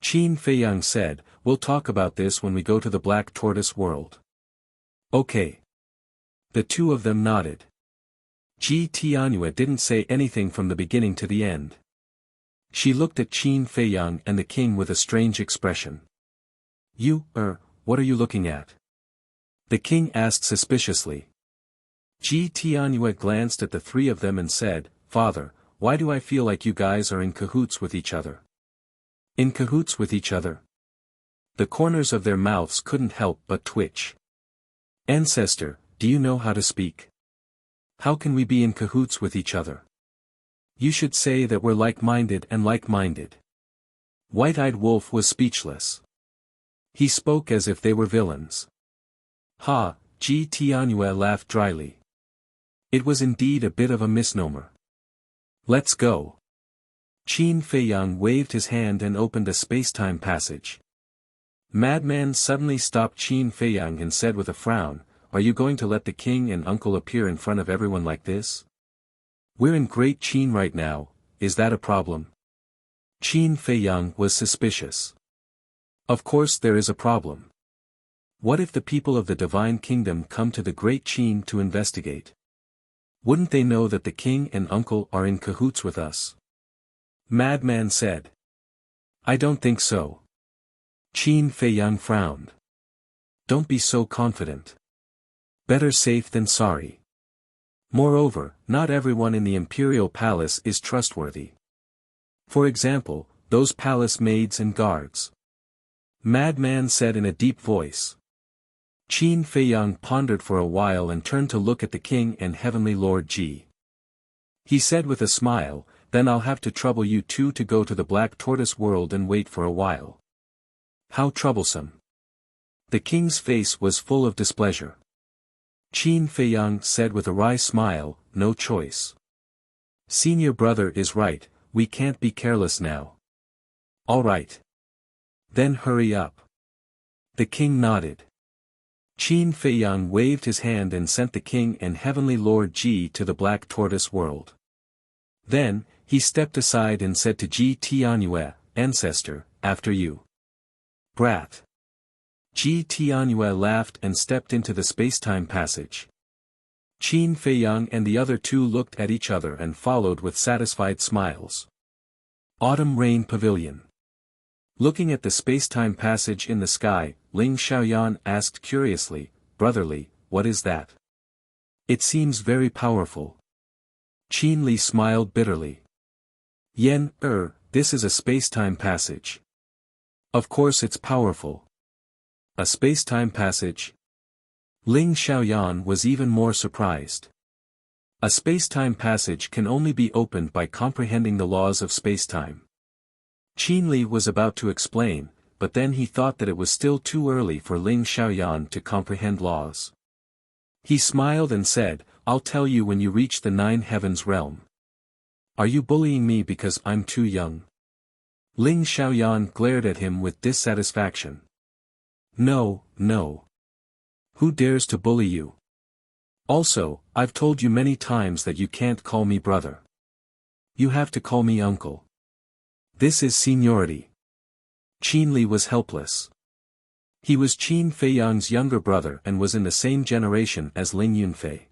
Qin Feiyang said, We'll talk about this when we go to the Black Tortoise world. Okay. The two of them nodded. Ji Tianyue didn't say anything from the beginning to the end. She looked at Qin Feiyang and the king with a strange expression. What are you looking at? The king asked suspiciously. Ji Tianyue glanced at the three of them and said, Father, why do I feel like you guys are in cahoots with each other? In cahoots with each other? The corners of their mouths couldn't help but twitch. Ancestor, do you know how to speak? How can we be in cahoots with each other? You should say that we're like-minded and like-minded. White-eyed Wolf was speechless. He spoke as if they were villains. Ha, Ji Tianyue laughed dryly. It was indeed a bit of a misnomer. Let's go. Qin Feiyang waved his hand and opened a space-time passage. Madman suddenly stopped Qin Feiyang and said with a frown, "Are you going to let the king and uncle appear in front of everyone like this? We're in Great Qin right now, is that a problem?" Qin Feiyang was suspicious. Of course there is a problem. What if the people of the Divine Kingdom come to the Great Qin to investigate? Wouldn't they know that the king and uncle are in cahoots with us? Madman said. I don't think so. Qin Feiyang frowned. Don't be so confident. Better safe than sorry. Moreover, not everyone in the imperial palace is trustworthy. For example, those palace maids and guards. Madman said in a deep voice. Qin Feiyang pondered for a while and turned to look at the king and heavenly Lord Ji. He said with a smile, "Then I'll have to trouble you two to go to the Black Tortoise world and wait for a while." How troublesome. The king's face was full of displeasure. Qin Feiyang said with a wry smile, "No choice. Senior brother is right, we can't be careless now." All right. Then hurry up. The king nodded. Qin Feiyang waved his hand and sent the king and heavenly Lord Ji to the Black Tortoise world. Then, he stepped aside and said to Ji Tianyue, "Ancestor, after you." Brat. Ji Tianyue laughed and stepped into the space-time passage. Qin Feiyang and the other two looked at each other and followed with satisfied smiles. Autumn Rain Pavilion. Looking at the space-time passage in the sky, Ling Xiaoyan asked curiously, "Brotherly, what is that? It seems very powerful." Qin Li smiled bitterly. This is a space-time passage. Of course it's powerful. A space-time passage? Ling Xiaoyan was even more surprised. A space-time passage can only be opened by comprehending the laws of space-time. Qin Li was about to explain, but then he thought that it was still too early for Ling Xiaoyan to comprehend laws. He smiled and said, "I'll tell you when you reach the 9 heavens realm." Are you bullying me because I'm too young? Ling Xiaoyan glared at him with dissatisfaction. No. Who dares to bully you? Also, I've told you many times that you can't call me brother. You have to call me uncle. This is seniority. Qin Li was helpless. He was Qin Feiyang's younger brother and was in the same generation as Ling Yunfei.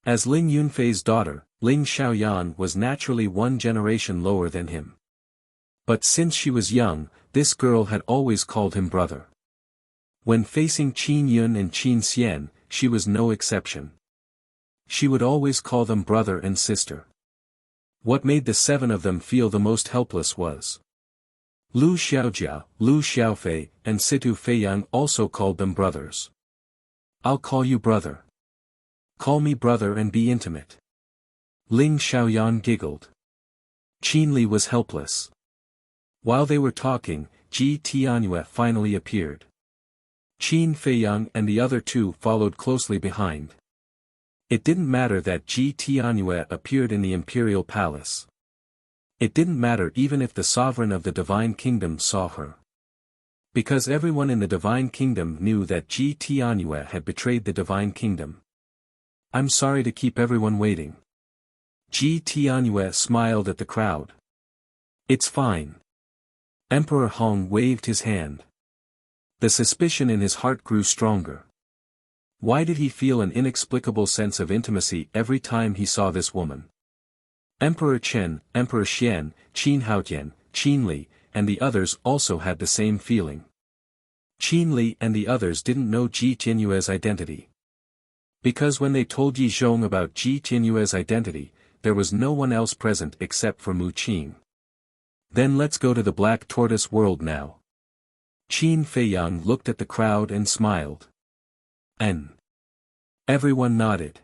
As Ling Yunfei's daughter, Ling Xiaoyan was naturally one generation lower than him. But since she was young, this girl had always called him brother. When facing Qin Yun and Qin Xian, she was no exception. She would always call them brother and sister. What made the 7 of them feel the most helpless was Lu Xiaojia, Lu Xiaofei, and Situ Feiyang also called them brothers. I'll call you brother. Call me brother and be intimate. Ling Xiaoyan giggled. Qin Li was helpless. While they were talking, Ji Tianyue finally appeared. Qin Feiyang and the other two followed closely behind. It didn't matter that Ji Tianyue appeared in the imperial palace. It didn't matter even if the sovereign of the Divine Kingdom saw her. Because everyone in the Divine Kingdom knew that Ji Tianyue had betrayed the Divine Kingdom. I'm sorry to keep everyone waiting. Ji Tianyue smiled at the crowd. It's fine. Emperor Hong waved his hand. The suspicion in his heart grew stronger. Why did he feel an inexplicable sense of intimacy every time he saw this woman? Emperor Chen, Emperor Xian, Qin Haotian, Qin Li, and the others also had the same feeling. Qin Li and the others didn't know Ji Tianyue's identity. Because when they told Yi Zhong about Ji Tianyue's identity, there was no one else present except for Mu Qing. Then let's go to the Black Tortoise world now. Qin Feiyang looked at the crowd and smiled. Everyone nodded.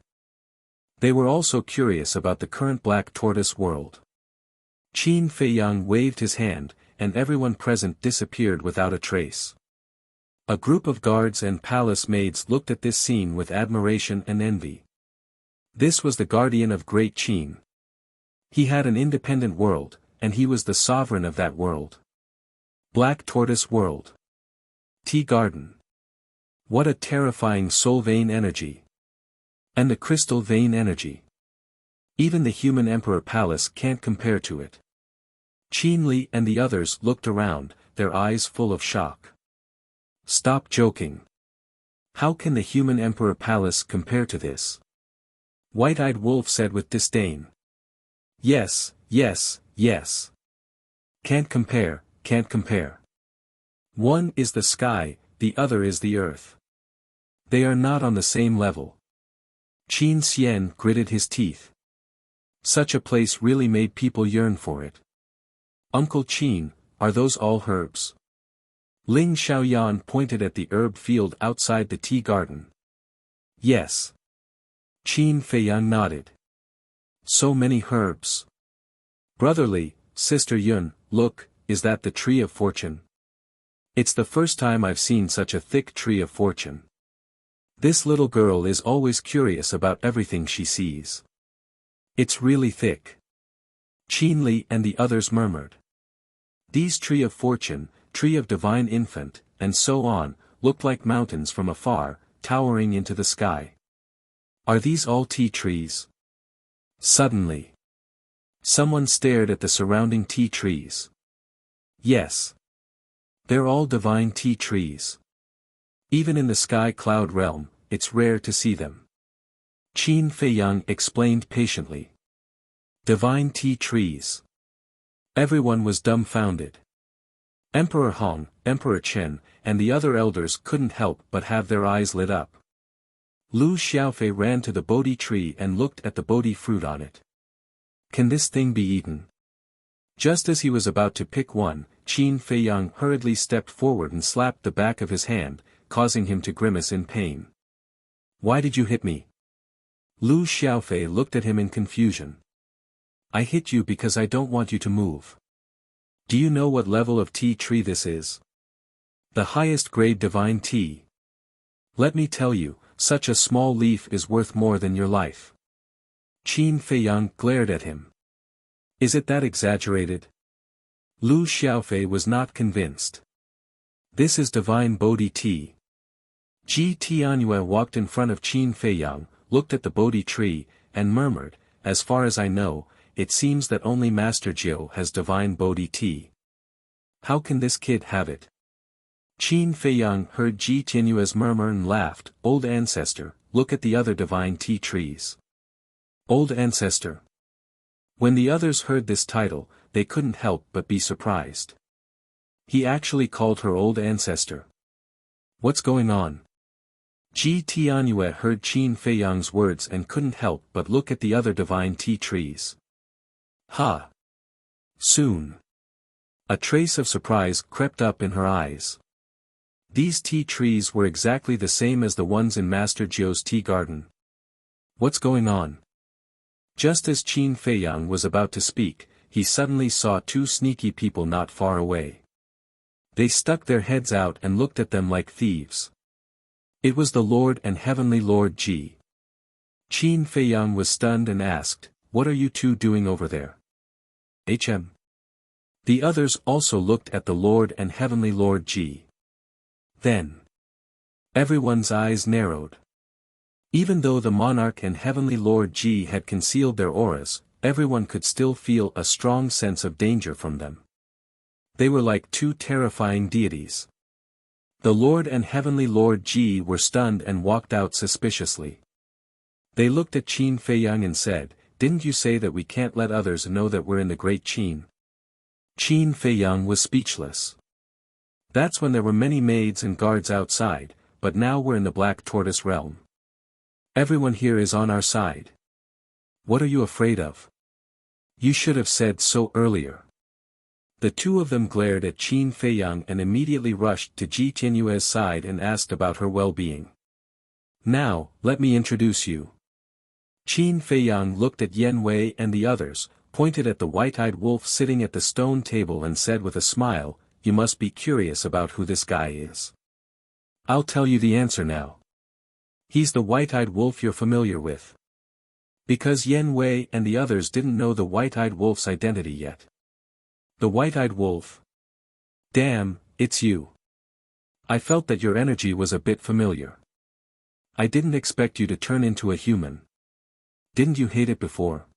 They were also curious about the current Black Tortoise world. Qin Feiyang waved his hand, and everyone present disappeared without a trace. A group of guards and palace maids looked at this scene with admiration and envy. This was the guardian of Great Qin. He had an independent world, and he was the sovereign of that world. Black Tortoise World. Tea Garden. What a terrifying soul vein energy. And the crystal vein energy. Even the human emperor palace can't compare to it. Qin Li and the others looked around, their eyes full of shock. Stop joking. How can the human emperor palace compare to this? White-Eyed Wolf said with disdain. Yes, yes, yes. Can't compare, can't compare. One is the sky, the other is the earth. They are not on the same level. Qin Xian gritted his teeth. Such a place really made people yearn for it. Uncle Qin, are those all herbs? Ling Xiaoyan pointed at the herb field outside the tea garden. Yes. Qin Feiyang nodded. So many herbs. Brotherly, Sister Yun, look, is that the tree of fortune? It's the first time I've seen such a thick tree of fortune. This little girl is always curious about everything she sees. It's really thick. Qin Li and the others murmured. These tree of fortune, tree of divine infant, and so on, looked like mountains from afar, towering into the sky. Are these all tea trees? Suddenly, someone stared at the surrounding tea trees. Yes. They're all divine tea trees. Even in the sky cloud realm, it's rare to see them. Qin Feiyang explained patiently. Divine tea trees. Everyone was dumbfounded. Emperor Hong, Emperor Chen, and the other elders couldn't help but have their eyes lit up. Lu Xiaofei ran to the Bodhi tree and looked at the Bodhi fruit on it. Can this thing be eaten? Just as he was about to pick one, Qin Feiyang hurriedly stepped forward and slapped the back of his hand, causing him to grimace in pain. Why did you hit me? Lu Xiaofei looked at him in confusion. I hit you because I don't want you to move. Do you know what level of tea tree this is? The highest grade divine tea. Let me tell you, such a small leaf is worth more than your life. Qin Feiyang glared at him. Is it that exaggerated? Lu Xiaofei was not convinced. This is divine Bodhi tea. Ji Tianyue walked in front of Qin Feiyang, looked at the Bodhi tree, and murmured, as far as I know, it seems that only Master Jiu has divine Bodhi tea. How can this kid have it? Qin Feiyang heard Ji Tianyue's murmur and laughed. Old ancestor, look at the other divine tea trees. Old ancestor. When the others heard this title, they couldn't help but be surprised. He actually called her old ancestor. What's going on? Ji Tianyue heard Qin Feiyang's words and couldn't help but look at the other divine tea trees. Ha! Soon. A trace of surprise crept up in her eyes. These tea trees were exactly the same as the ones in Master Jiu's tea garden. What's going on? Just as Qin Feiyang was about to speak, he suddenly saw two sneaky people not far away. They stuck their heads out and looked at them like thieves. It was the Lord and Heavenly Lord Ji. Qin Feiyang was stunned and asked, What are you two doing over there? HM. The others also looked at the Lord and Heavenly Lord Ji. Then, everyone's eyes narrowed. Even though the monarch and Heavenly Lord Ji had concealed their auras, everyone could still feel a strong sense of danger from them. They were like two terrifying deities. The Lord and Heavenly Lord Ji were stunned and walked out suspiciously. They looked at Qin Feiyang and said, Didn't you say that we can't let others know that we're in the Great Qin? Qin Feiyang was speechless. That's when there were many maids and guards outside, but now we're in the Black Tortoise realm. Everyone here is on our side. What are you afraid of? You should have said so earlier. The two of them glared at Qin Feiyang and immediately rushed to Ji Tianyue's side and asked about her well-being. Now, let me introduce you. Qin Feiyang looked at Yan Wei and the others, pointed at the white-eyed wolf sitting at the stone table and said with a smile, "You must be curious about who this guy is. I'll tell you the answer now. He's the white-eyed wolf you're familiar with." Because Yen Wei and the others didn't know the white-eyed wolf's identity yet. The white-eyed wolf. "Damn, it's you. I felt that your energy was a bit familiar. I didn't expect you to turn into a human. Didn't you hate it before?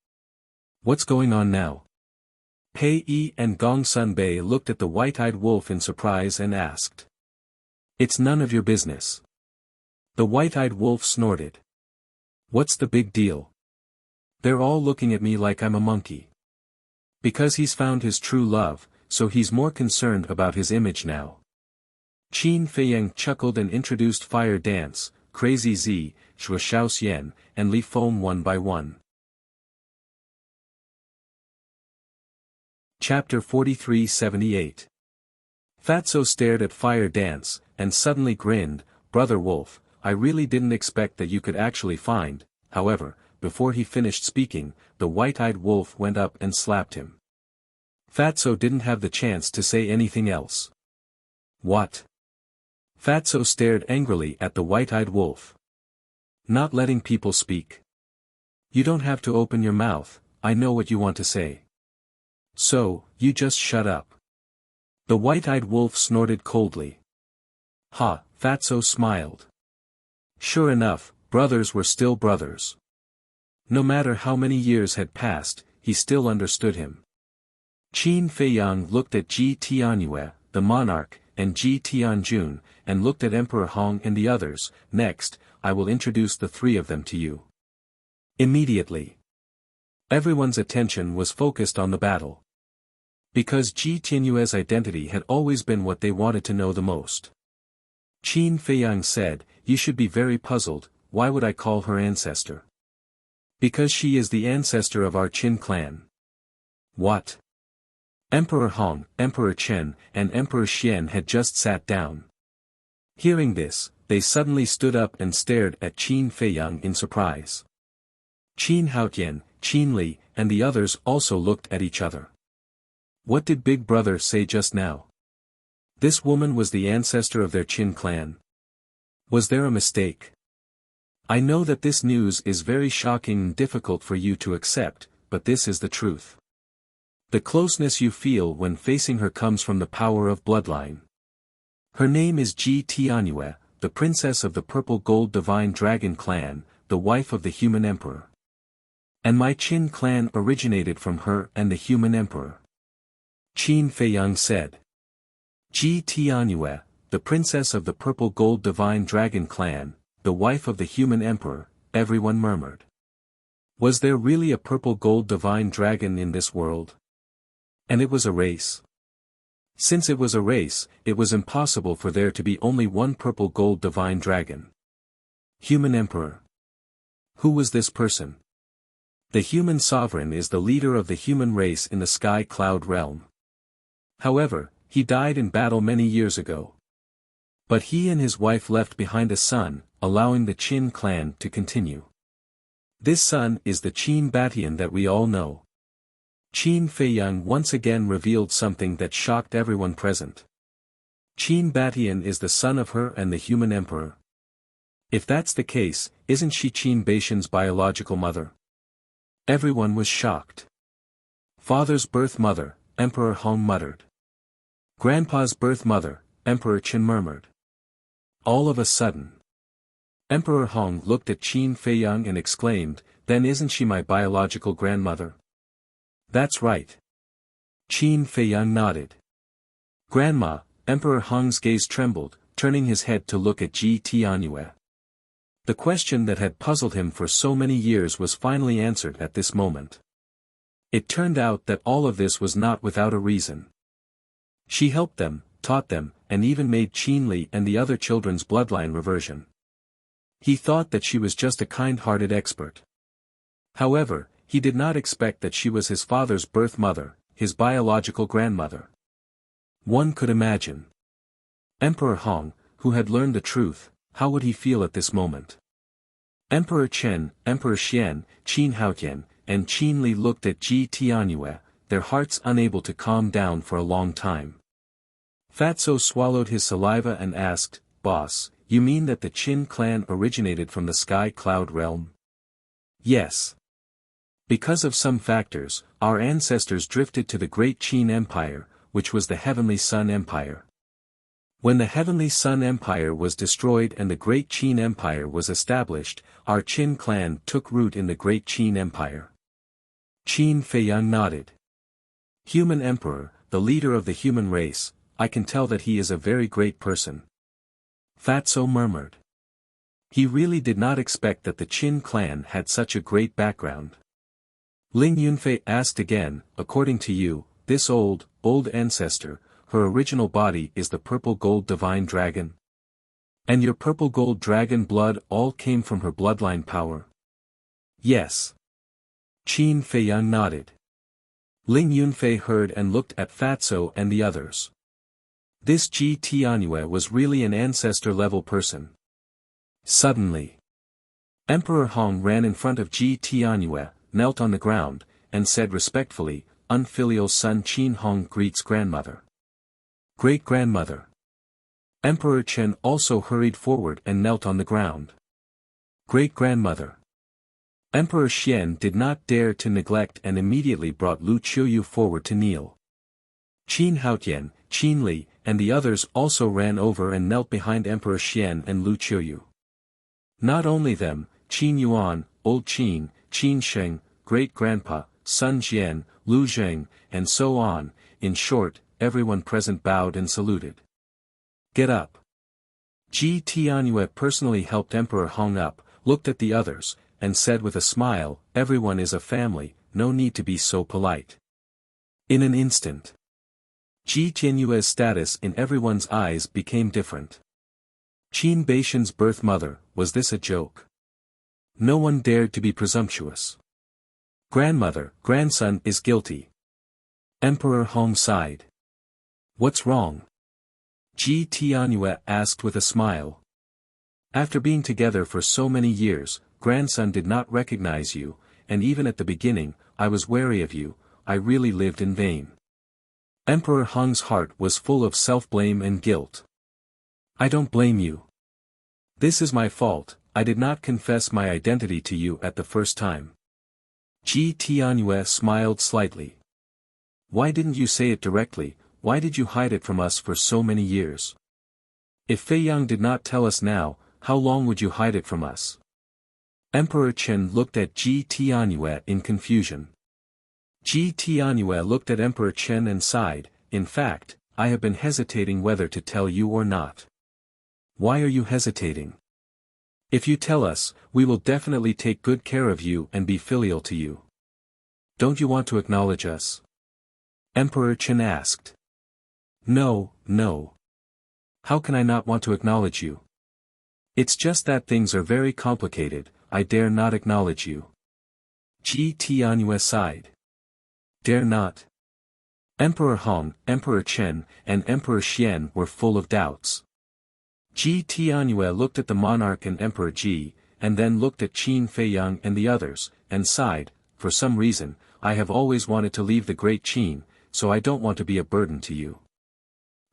What's going on now?" Pei Yi and Gong Sun Bei looked at the white-eyed wolf in surprise and asked. "It's none of your business." The white-eyed wolf snorted. "What's the big deal? They're all looking at me like I'm a monkey. Because he's found his true love, so he's more concerned about his image now." Qin Feiyang chuckled and introduced Fire Dance, Crazy Z, Shuo Xian, and Li Foam one by one. Chapter 4378. Fatso stared at Fire Dance, and suddenly grinned, "Brother Wolf, I really didn't expect that you could actually find." However, before he finished speaking, the white-eyed wolf went up and slapped him. Fatso didn't have the chance to say anything else. "What?" Fatso stared angrily at the white-eyed wolf. "Not letting people speak? You don't have to open your mouth, I know what you want to say. So, you just shut up." The white-eyed wolf snorted coldly. "Ha," Fatso smiled. Sure enough, brothers were still brothers. No matter how many years had passed, he still understood him. Qin Feiyang looked at Ji Tianyue, the monarch, and Ji Tianjun, and looked at Emperor Hong and the others. "Next, I will introduce the three of them to you." Immediately, everyone's attention was focused on the battle. Because Ji Tianyue's identity had always been what they wanted to know the most. Qin Feiyang said, "You should be very puzzled, why would I call her ancestor?" "Because she is the ancestor of our Qin clan." "What?" Emperor Hong, Emperor Chen, and Emperor Xian had just sat down. Hearing this, they suddenly stood up and stared at Qin Feiyang in surprise. Qin Haotian, Qin Li, and the others also looked at each other. What did Big Brother say just now? This woman was the ancestor of their Qin clan. Was there a mistake? I know that this news is very shocking and difficult for you to accept, but this is the truth. The closeness you feel when facing her comes from the power of bloodline. Her name is Ji Tianyue, the princess of the Purple Gold Divine Dragon clan, the wife of the human emperor. And my Qin clan originated from her and the human emperor. Qin Feiyang said. Ji Tianyue, the princess of the Purple Gold Divine Dragon clan, the wife of the human emperor, everyone murmured. Was there really a purple gold divine dragon in this world? And it was a race. Since it was a race, it was impossible for there to be only one purple gold divine dragon. Human emperor. Who was this person? The human sovereign is the leader of the human race in the sky cloud realm. However, he died in battle many years ago. But he and his wife left behind a son, allowing the Qin clan to continue. This son is the Qin Batian that we all know. Qin Feiyang once again revealed something that shocked everyone present. Qin Batian is the son of her and the human emperor. If that's the case, isn't she Qin Baishan's biological mother? Everyone was shocked. Father's birth mother, Emperor Hong muttered. Grandpa's birth mother, Emperor Qin murmured. All of a sudden, Emperor Hong looked at Qin Feiyang and exclaimed, "Then isn't she my biological grandmother?" That's right. Qin Feiyang nodded. Grandma, Emperor Hong's gaze trembled, turning his head to look at Ji Tianyue. The question that had puzzled him for so many years was finally answered at this moment. It turned out that all of this was not without a reason. She helped them, taught them, and even made Qin Li and the other children's bloodline reversion. He thought that she was just a kind-hearted expert. However, he did not expect that she was his father's birth mother, his biological grandmother. One could imagine. Emperor Hong, who had learned the truth, how would he feel at this moment? Emperor Chen, Emperor Xian, Qin Haotian, and Qin Li looked at Ji Tianyue, their hearts unable to calm down for a long time. Fatso swallowed his saliva and asked, "Boss, you mean that the Qin clan originated from the Sky Cloud realm?" "Yes. Because of some factors, our ancestors drifted to the Great Qin Empire, which was the Heavenly Sun Empire. When the Heavenly Sun Empire was destroyed and the Great Qin Empire was established, our Qin clan took root in the Great Qin Empire." Qin Feiyang nodded. "Human Emperor, the leader of the human race, I can tell that he is a very great person." Fatso murmured. He really did not expect that the Qin clan had such a great background. Ling Yunfei asked again, "According to you, this old ancestor, her original body is the purple gold divine dragon? And your purple gold dragon blood all came from her bloodline power?" "Yes." Qin Feiyang nodded. Ling Yunfei heard and looked at Fatso and the others. This Ji Tianyue was really an ancestor-level person. Suddenly, Emperor Hong ran in front of Ji Tianyue, knelt on the ground, and said respectfully, "Unfilial son Qin Hong greets grandmother." "Great-grandmother." Emperor Chen also hurried forward and knelt on the ground. "Great-grandmother." Emperor Xian did not dare to neglect and immediately brought Lu Qiuyu forward to kneel. Qin Haotian, Qin Li, and the others also ran over and knelt behind Emperor Xian and Lu Qiuyu. Not only them, Qin Yuan, Old Qin, Qin Sheng, Great-Grandpa, Sun Jian, Lu Zheng, and so on, in short, everyone present bowed and saluted. "Get up." Ji Tianyue personally helped Emperor Hong up, looked at the others, and said with a smile, "Everyone is a family, no need to be so polite." In an instant, Ji Tianyue's status in everyone's eyes became different. Qin Baishan's birth mother, was this a joke? No one dared to be presumptuous. "Grandmother, grandson is guilty." Emperor Hong sighed. "What's wrong?" Ji Tianyue asked with a smile. "After being together for so many years, grandson did not recognize you, and even at the beginning, I was wary of you, I really lived in vain." Emperor Hong's heart was full of self-blame and guilt. "I don't blame you. This is my fault, I did not confess my identity to you at the first time." Ji Tianyue smiled slightly. "Why didn't you say it directly, why did you hide it from us for so many years? If Feiyang did not tell us now, how long would you hide it from us?" Emperor Chen looked at Ji Tianyue in confusion. Ji Tianyue looked at Emperor Chen and sighed, "In fact, I have been hesitating whether to tell you or not." "Why are you hesitating?" "If you tell us, we will definitely take good care of you and be filial to you. Don't you want to acknowledge us?" Emperor Chen asked. No. How can I not want to acknowledge you? It's just that things are very complicated, I dare not acknowledge you." Ji Tianyue sighed. "Dare not?" Emperor Hong, Emperor Chen, and Emperor Xian were full of doubts. Ji Tianyue looked at the monarch and Emperor Ji, and then looked at Qin Feiyang and the others, and sighed, "For some reason, I have always wanted to leave the Great Qin, so I don't want to be a burden to you."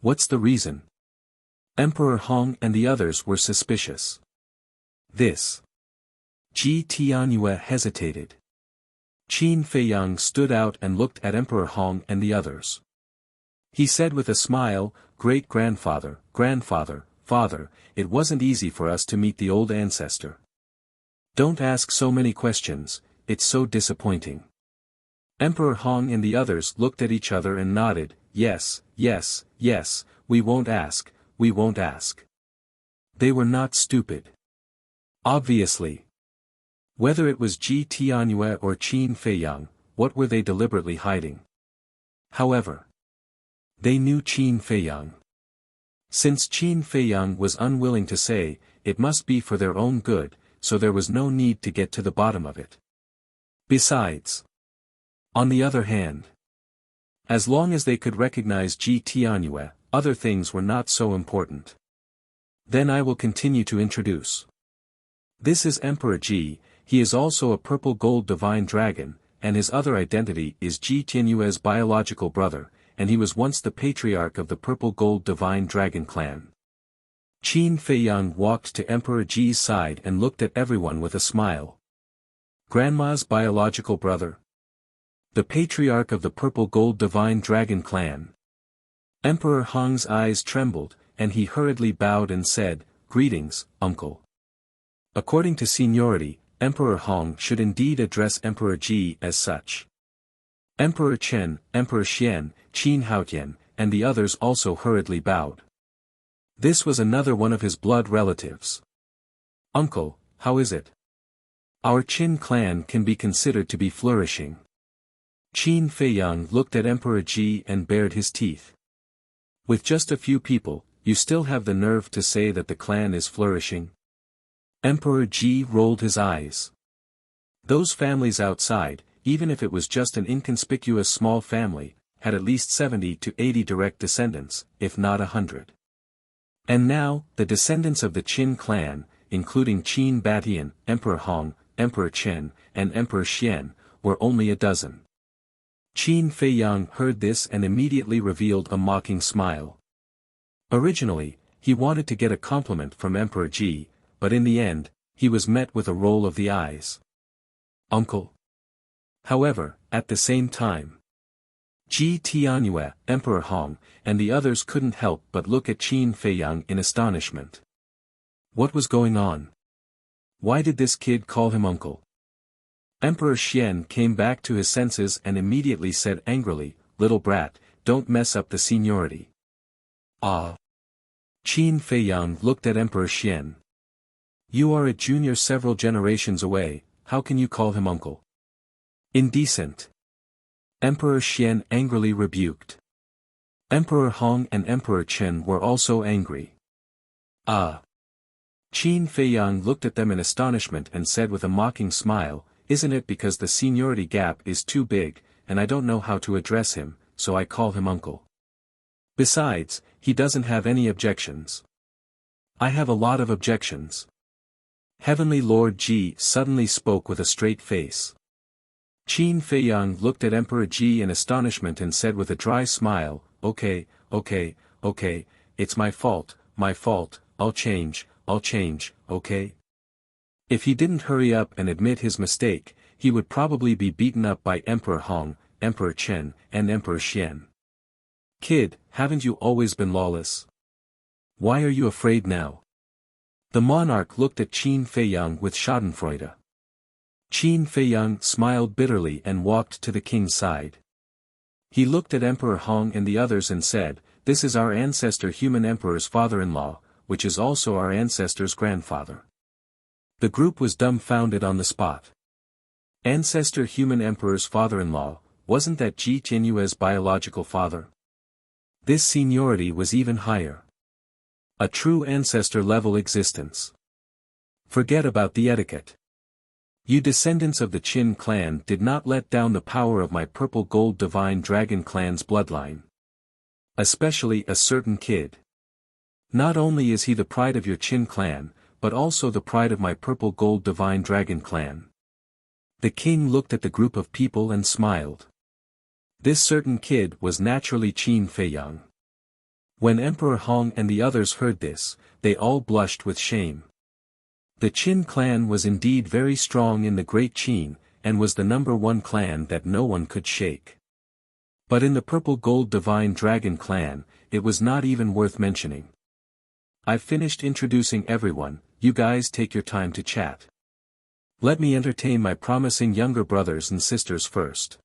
"What's the reason?" Emperor Hong and the others were suspicious. "This." Ji Tianyue hesitated. Qin Feiyang stood out and looked at Emperor Hong and the others. He said with a smile, "Great-grandfather, grandfather, father, it wasn't easy for us to meet the old ancestor. Don't ask so many questions, it's so disappointing." Emperor Hong and the others looked at each other and nodded, yes, we won't ask, we won't ask." They were not stupid. Obviously. Whether it was Ji Tianyue or Qin Feiyang, what were they deliberately hiding? However, they knew Qin Feiyang. Since Qin Feiyang was unwilling to say, it must be for their own good, so there was no need to get to the bottom of it. Besides, on the other hand, as long as they could recognize Ji Tianyue, other things were not so important. Then I will continue to introduce. This is Emperor Ji, he is also a purple gold divine dragon, and his other identity is Ji Tianyue's biological brother, and he was once the patriarch of the Purple Gold Divine Dragon clan. Qin Feiyang walked to Emperor Ji's side and looked at everyone with a smile. Grandma's biological brother? The patriarch of the Purple Gold Divine Dragon clan. Emperor Hong's eyes trembled, and he hurriedly bowed and said, "Greetings, uncle." According to seniority, Emperor Hong should indeed address Emperor Ji as such. Emperor Chen, Emperor Xian, Qin Haotian, and the others also hurriedly bowed. This was another one of his blood relatives. "Uncle, how is it? Our Qin clan can be considered to be flourishing." Qin Feiyang looked at Emperor Ji and bared his teeth. "With just a few people, you still have the nerve to say that the clan is flourishing?" Emperor Ji rolled his eyes. Those families outside, even if it was just an inconspicuous small family, had at least 70 to 80 direct descendants, if not 100. And now, the descendants of the Qin clan, including Qin Batian, Emperor Hong, Emperor Chen, and Emperor Xian, were only a dozen. Qin Feiyang heard this and immediately revealed a mocking smile. Originally, he wanted to get a compliment from Emperor Ji, but in the end, he was met with a roll of the eyes. "Uncle." However, at the same time, Ji Tianyue, Emperor Hong, and the others couldn't help but look at Qin Feiyang in astonishment. What was going on? Why did this kid call him uncle? Emperor Xian came back to his senses and immediately said angrily, "Little brat, don't mess up the seniority." "Ah." Qin Feiyang looked at Emperor Xian. "You are a junior several generations away, how can you call him uncle? Indecent." Emperor Xian angrily rebuked. Emperor Hong and Emperor Chen were also angry. "Ah." Qin Feiyang looked at them in astonishment and said with a mocking smile, "Isn't it because the seniority gap is too big, and I don't know how to address him, so I call him uncle? Besides, he doesn't have any objections. I have a lot of objections." Heavenly Lord Ji suddenly spoke with a straight face. Qin Feiyang looked at Emperor Ji in astonishment and said with a dry smile, okay, it's my fault, I'll change, okay? If he didn't hurry up and admit his mistake, he would probably be beaten up by Emperor Hong, Emperor Chen, and Emperor Xian. "Kid, haven't you always been lawless? Why are you afraid now?" The monarch looked at Qin Feiyang with schadenfreude. Qin Feiyang smiled bitterly and walked to the king's side. He looked at Emperor Hong and the others and said, "This is our ancestor human emperor's father-in-law, which is also our ancestor's grandfather." The group was dumbfounded on the spot. Ancestor human emperor's father-in-law, wasn't that Ji Tianyue's biological father? This seniority was even higher. A true ancestor-level existence. Forget about the etiquette. You descendants of the Qin clan did not let down the power of my Purple Gold Divine Dragon clan's bloodline. Especially a certain kid. Not only is he the pride of your Qin clan, but also the pride of my Purple Gold Divine Dragon clan. The king looked at the group of people and smiled. This certain kid was naturally Qin Feiyang. When Emperor Hong and the others heard this, they all blushed with shame. The Qin clan was indeed very strong in the Great Qin, and was the #1 clan that no one could shake. But in the Purple Gold Divine Dragon clan, it was not even worth mentioning. I've finished introducing everyone, you guys take your time to chat. Let me entertain my promising younger brothers and sisters first.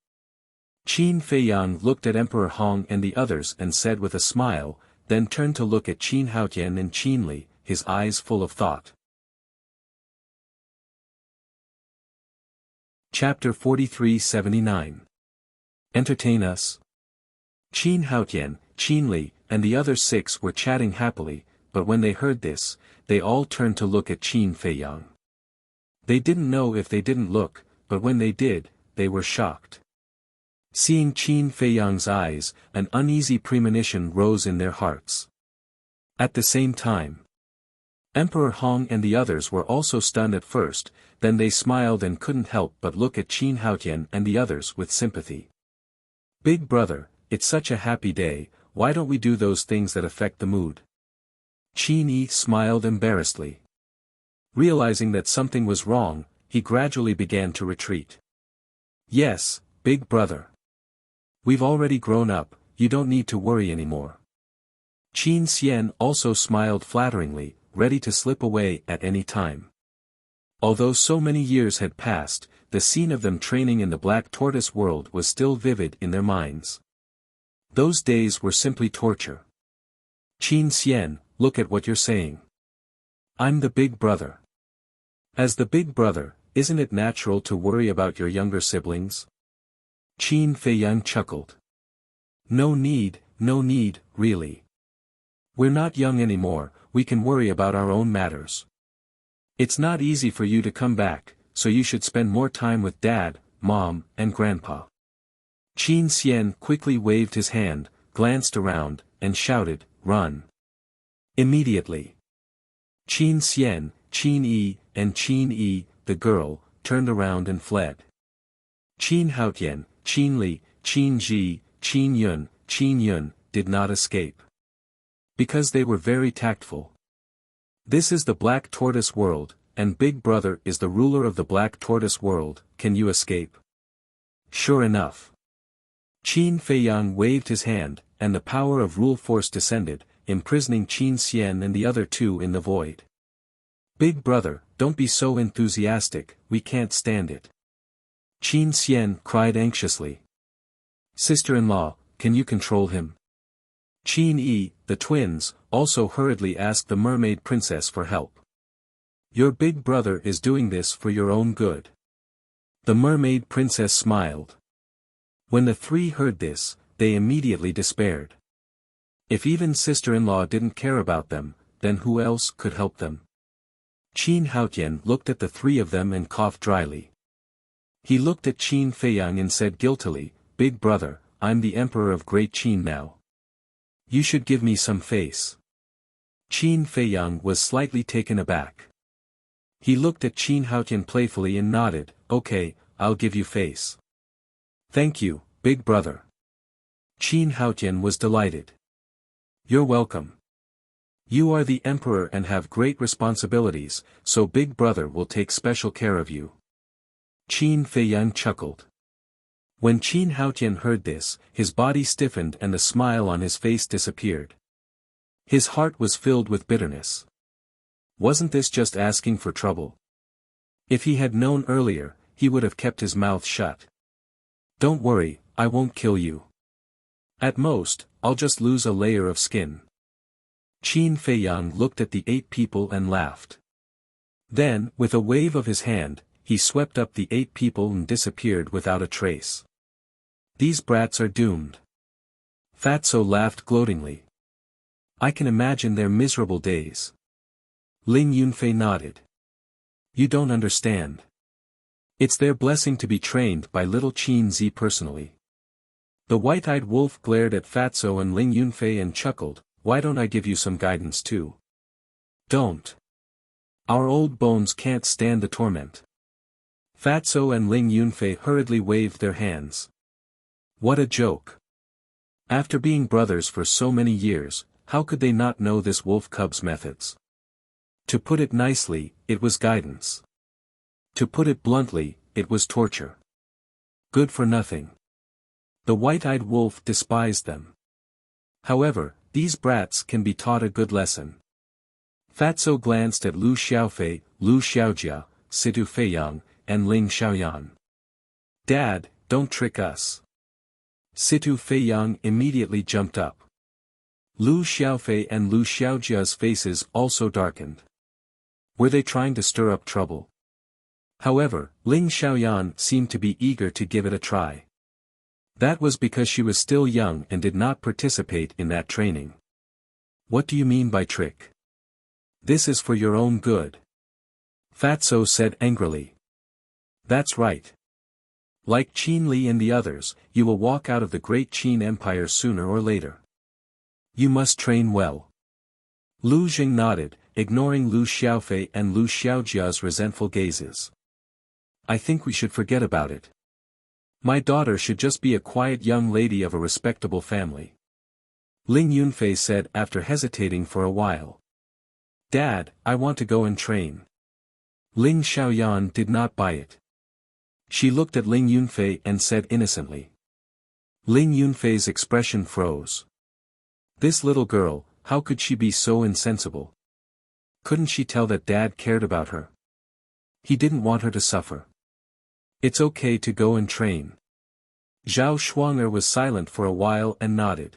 Qin Feiyang looked at Emperor Hong and the others and said with a smile, then turned to look at Qin Haotian and Qin Li, his eyes full of thought. Chapter 43-79. Entertain us? Qin Haotian, Qin Li, and the other 6 were chatting happily, but when they heard this, they all turned to look at Qin Feiyang. They didn't know if they didn't look, but when they did, they were shocked. Seeing Qin Feiyang's eyes, an uneasy premonition rose in their hearts. At the same time, Emperor Hong and the others were also stunned at first, then they smiled and couldn't help but look at Qin Haotian and the others with sympathy. Big brother, it's such a happy day, why don't we do those things that affect the mood? Qin Yi smiled embarrassedly. Realizing that something was wrong, he gradually began to retreat. Yes, big brother. We've already grown up, you don't need to worry anymore. Qin Xian also smiled flatteringly, ready to slip away at any time. Although so many years had passed, the scene of them training in the Black Tortoise world was still vivid in their minds. Those days were simply torture. Qin Xian, look at what you're saying. I'm the big brother. As the big brother, isn't it natural to worry about your younger siblings? Qin Feiyang chuckled. No need, really. We're not young anymore, we can worry about our own matters. It's not easy for you to come back, so you should spend more time with Dad, Mom, and Grandpa. Qin Xian quickly waved his hand, glanced around, and shouted, run. Immediately. Qin Xian, Qin Yi, and Qin Yi, the girl, turned around and fled. Qin Haotian, Qin Li, Qin Ji, Qin Yun, did not escape. Because they were very tactful. This is the Black Tortoise world, and Big Brother is the ruler of the Black Tortoise world, can you escape? Sure enough. Qin Feiyang waved his hand, and the power of rule force descended, imprisoning Qin Xian and the other two in the void. Big brother, don't be so enthusiastic, we can't stand it. Qin Xian cried anxiously. Sister-in-law, can you control him? Qin Yi, the twins, also hurriedly asked the mermaid princess for help. Your big brother is doing this for your own good. The mermaid princess smiled. When the three heard this, they immediately despaired. If even sister-in-law didn't care about them, then who else could help them? Qin Haotian looked at the three of them and coughed dryly. He looked at Qin Feiyang and said guiltily, Big brother, I'm the emperor of Great Qin now. You should give me some face. Qin Feiyang was slightly taken aback. He looked at Qin Haotian playfully and nodded, okay, I'll give you face. Thank you, big brother. Qin Haotian was delighted. You're welcome. You are the emperor and have great responsibilities, so big brother will take special care of you. Qin Feiyang chuckled. When Qin Haotian heard this, his body stiffened and the smile on his face disappeared. His heart was filled with bitterness. Wasn't this just asking for trouble? If he had known earlier, he would have kept his mouth shut. Don't worry, I won't kill you. At most, I'll just lose a layer of skin. Qin Feiyang looked at the 8 people and laughed. Then, with a wave of his hand, he swept up the 8 people and disappeared without a trace. These brats are doomed. Fatso laughed gloatingly. I can imagine their miserable days. Ling Yunfei nodded. You don't understand. It's their blessing to be trained by little Qin Zi personally. The white-eyed wolf glared at Fatso and Ling Yunfei and chuckled, why don't I give you some guidance too? Don't. Our old bones can't stand the torment. Fatso and Ling Yunfei hurriedly waved their hands. What a joke. After being brothers for so many years, how could they not know this wolf cub's methods? To put it nicely, it was guidance. To put it bluntly, it was torture. Good for nothing. The white-eyed wolf despised them. However, these brats can be taught a good lesson. Fatso glanced at Lu Xiaofei, Lu Xiaojia, Situ Feiyang, and Ling Xiaoyan. Dad, don't trick us. Situ Feiyang immediately jumped up. Lu Xiaofei and Lu Xiaojia's faces also darkened. Were they trying to stir up trouble? However, Ling Xiaoyan seemed to be eager to give it a try. That was because she was still young and did not participate in that training. What do you mean by trick? This is for your own good. Fatso said angrily. That's right. Like Qin Li and the others, you will walk out of the great Qin Empire sooner or later. You must train well. Lu Jing nodded, ignoring Lu Xiaofei and Lu Xiaojia's resentful gazes. I think we should forget about it. My daughter should just be a quiet young lady of a respectable family. Ling Yunfei said after hesitating for a while. Dad, I want to go and train. Ling Xiaoyan did not buy it. She looked at Ling Yunfei and said innocently. Ling Yunfei's expression froze. This little girl, how could she be so insensible? Couldn't she tell that Dad cared about her? He didn't want her to suffer. It's okay to go and train. Zhao Shuang'er was silent for a while and nodded.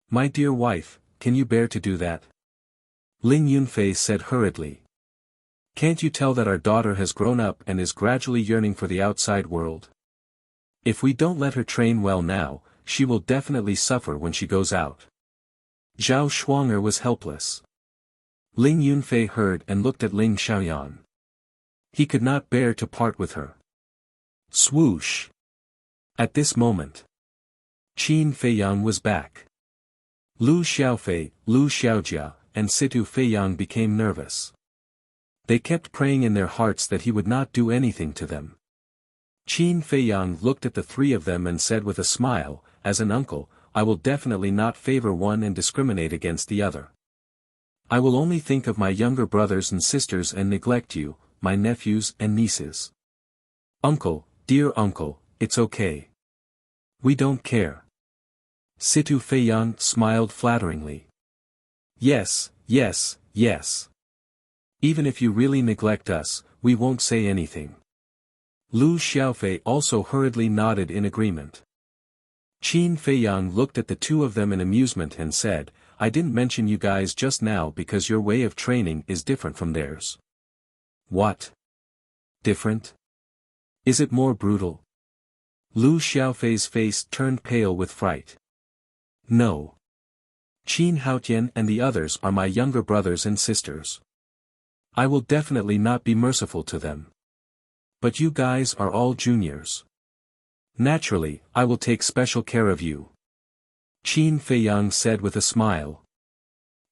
My dear wife, can you bear to do that? Ling Yunfei said hurriedly. Can't you tell that our daughter has grown up and is gradually yearning for the outside world? If we don't let her train well now, she will definitely suffer when she goes out. Zhao Shuang'er was helpless. Ling Yunfei heard and looked at Ling Xiaoyan. He could not bear to part with her. Swoosh! At this moment, Qin Feiyang was back. Lu Xiaofei, Lu Xiaojia, and Situ Feiyang became nervous. They kept praying in their hearts that he would not do anything to them. Qin Feiyang looked at the three of them and said with a smile, as an uncle, I will definitely not favor one and discriminate against the other. I will only think of my younger brothers and sisters and neglect you, my nephews and nieces. Uncle, dear uncle, it's okay. We don't care. Situ Feiyang smiled flatteringly. Yes, yes, yes. Even if you really neglect us, we won't say anything. Lu Xiaofei also hurriedly nodded in agreement. Qin Feiyang looked at the two of them in amusement and said, I didn't mention you guys just now because your way of training is different from theirs. What? Different? Is it more brutal? Lu Xiaofei's face turned pale with fright. No. Qin Haotian and the others are my younger brothers and sisters. I will definitely not be merciful to them. But you guys are all juniors. Naturally, I will take special care of you. Qin Feiyang said with a smile.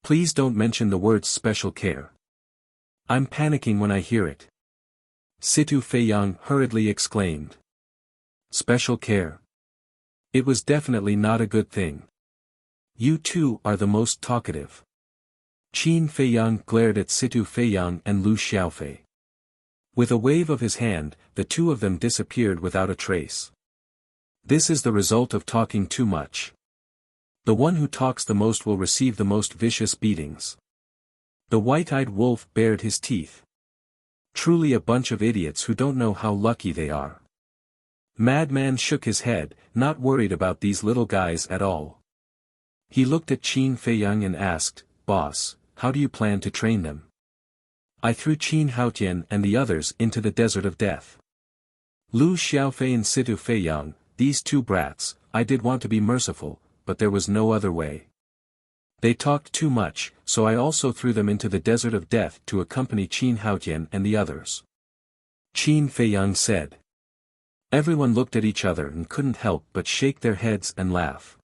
Please don't mention the words special care. I'm panicking when I hear it. Situ Feiyang hurriedly exclaimed. Special care. It was definitely not a good thing. You two are the most talkative. Qin Feiyang glared at Situ Feiyang and Lu Xiaofei. With a wave of his hand, the two of them disappeared without a trace. This is the result of talking too much. The one who talks the most will receive the most vicious beatings. The white-eyed wolf bared his teeth. Truly a bunch of idiots who don't know how lucky they are. Madman shook his head, not worried about these little guys at all. He looked at Qin Feiyang and asked, Boss, how do you plan to train them? I threw Qin Haotian and the others into the desert of death. Lu Xiaofei and Situ Feiyang, these two brats, I did want to be merciful, but there was no other way. They talked too much, so I also threw them into the desert of death to accompany Qin Haotian and the others. Qin Feiyang said. Everyone looked at each other and couldn't help but shake their heads and laugh.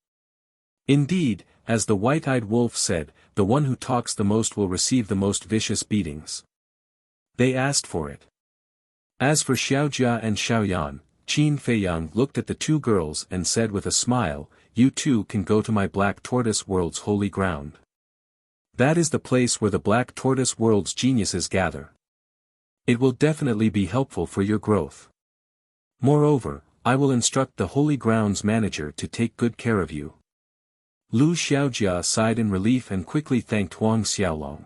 Indeed, as the white-eyed wolf said, the one who talks the most will receive the most vicious beatings. They asked for it. As for Xiaojia and Xiaoyan, Qin Feiyang looked at the two girls and said with a smile, you two can go to my Black Tortoise World's holy ground. That is the place where the Black Tortoise World's geniuses gather. It will definitely be helpful for your growth. Moreover, I will instruct the holy grounds manager to take good care of you. Lu Xiaojia sighed in relief and quickly thanked Huang Xiaolong.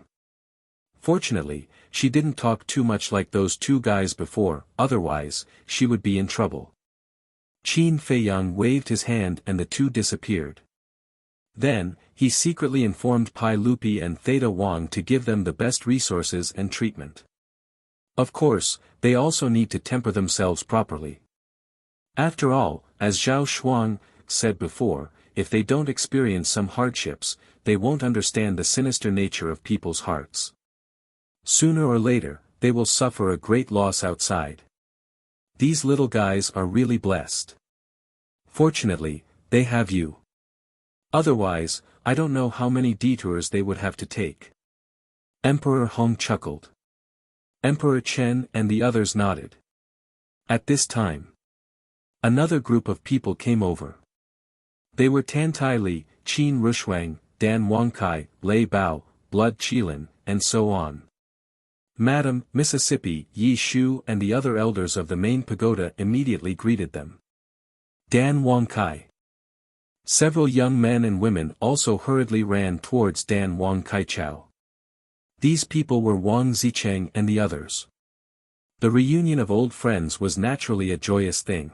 Fortunately, she didn't talk too much like those two guys before, otherwise, she would be in trouble. Qin Feiyang waved his hand and the two disappeared. Then, he secretly informed Pai Lupi and Theta Wang to give them the best resources and treatment. Of course, they also need to temper themselves properly. After all, as Zhao Shuang said before, if they don't experience some hardships, they won't understand the sinister nature of people's hearts. Sooner or later, they will suffer a great loss outside. These little guys are really blessed. Fortunately, they have you. Otherwise, I don't know how many detours they would have to take. Emperor Hong chuckled. Emperor Chen and the others nodded. At this time, another group of people came over. They were Tan Tai Li, Qin Rushuang, Dan Wangkai, Lei Bao, Blood Qilin, and so on. Madam, Mississippi, Yi Shu and the other elders of the main pagoda immediately greeted them. Dan Wangkai. Several young men and women also hurriedly ran towards Dan Wangkai Chao. These people were Wang Zicheng and the others. The reunion of old friends was naturally a joyous thing.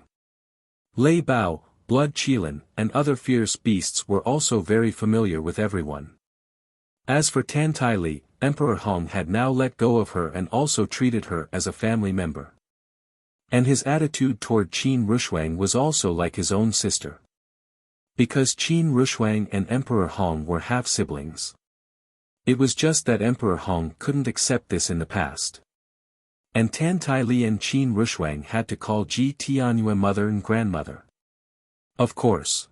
Lei Bao, Blood Qilin, and other fierce beasts were also very familiar with everyone. As for Tan Tai Li, Emperor Hong had now let go of her and also treated her as a family member. And his attitude toward Qin Rushuang was also like his own sister. Because Qin Rushuang and Emperor Hong were half-siblings. It was just that Emperor Hong couldn't accept this in the past. And Tan Tai Li and Qin Rushuang had to call Ji Tianyue mother and grandmother. Of course.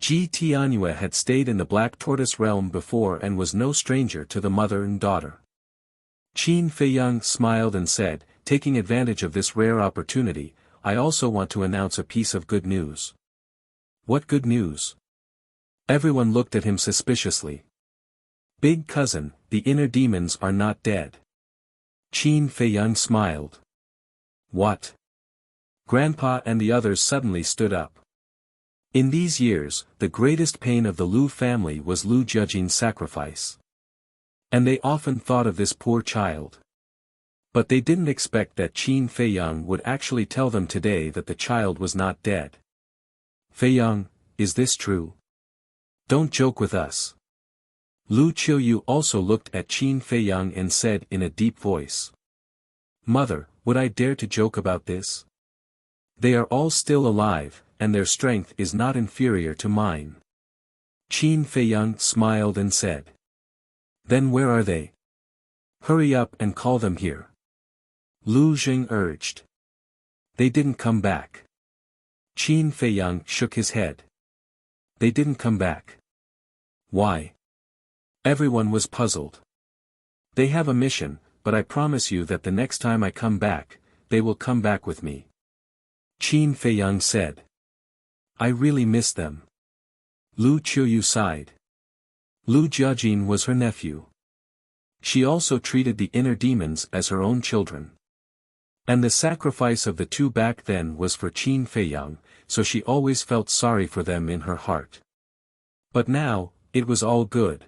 Ji Tianyue had stayed in the Black Tortoise realm before and was no stranger to the mother and daughter. Qin Feiyang smiled and said, taking advantage of this rare opportunity, I also want to announce a piece of good news. What good news? Everyone looked at him suspiciously. Big cousin, the inner demons are not dead. Qin Feiyang smiled. What? Grandpa and the others suddenly stood up. In these years, the greatest pain of the Lu family was Lu Jiajin's sacrifice. And they often thought of this poor child. But they didn't expect that Qin Feiyang would actually tell them today that the child was not dead. Feiyang, is this true? Don't joke with us. Lu Qiuyu also looked at Qin Feiyang and said in a deep voice. Mother, would I dare to joke about this? They are all still alive, and their strength is not inferior to mine. Qin Feiyang smiled and said. Then where are they? Hurry up and call them here. Lu Jing urged. They didn't come back. Qin Feiyang shook his head. They didn't come back. Why? Everyone was puzzled. They have a mission, but I promise you that the next time I come back, they will come back with me. Qin Feiyang said. I really miss them. Lu Qiuyu sighed. Lu Jiajin was her nephew. She also treated the inner demons as her own children. And the sacrifice of the two back then was for Qin Feiyang, so she always felt sorry for them in her heart. But now, it was all good.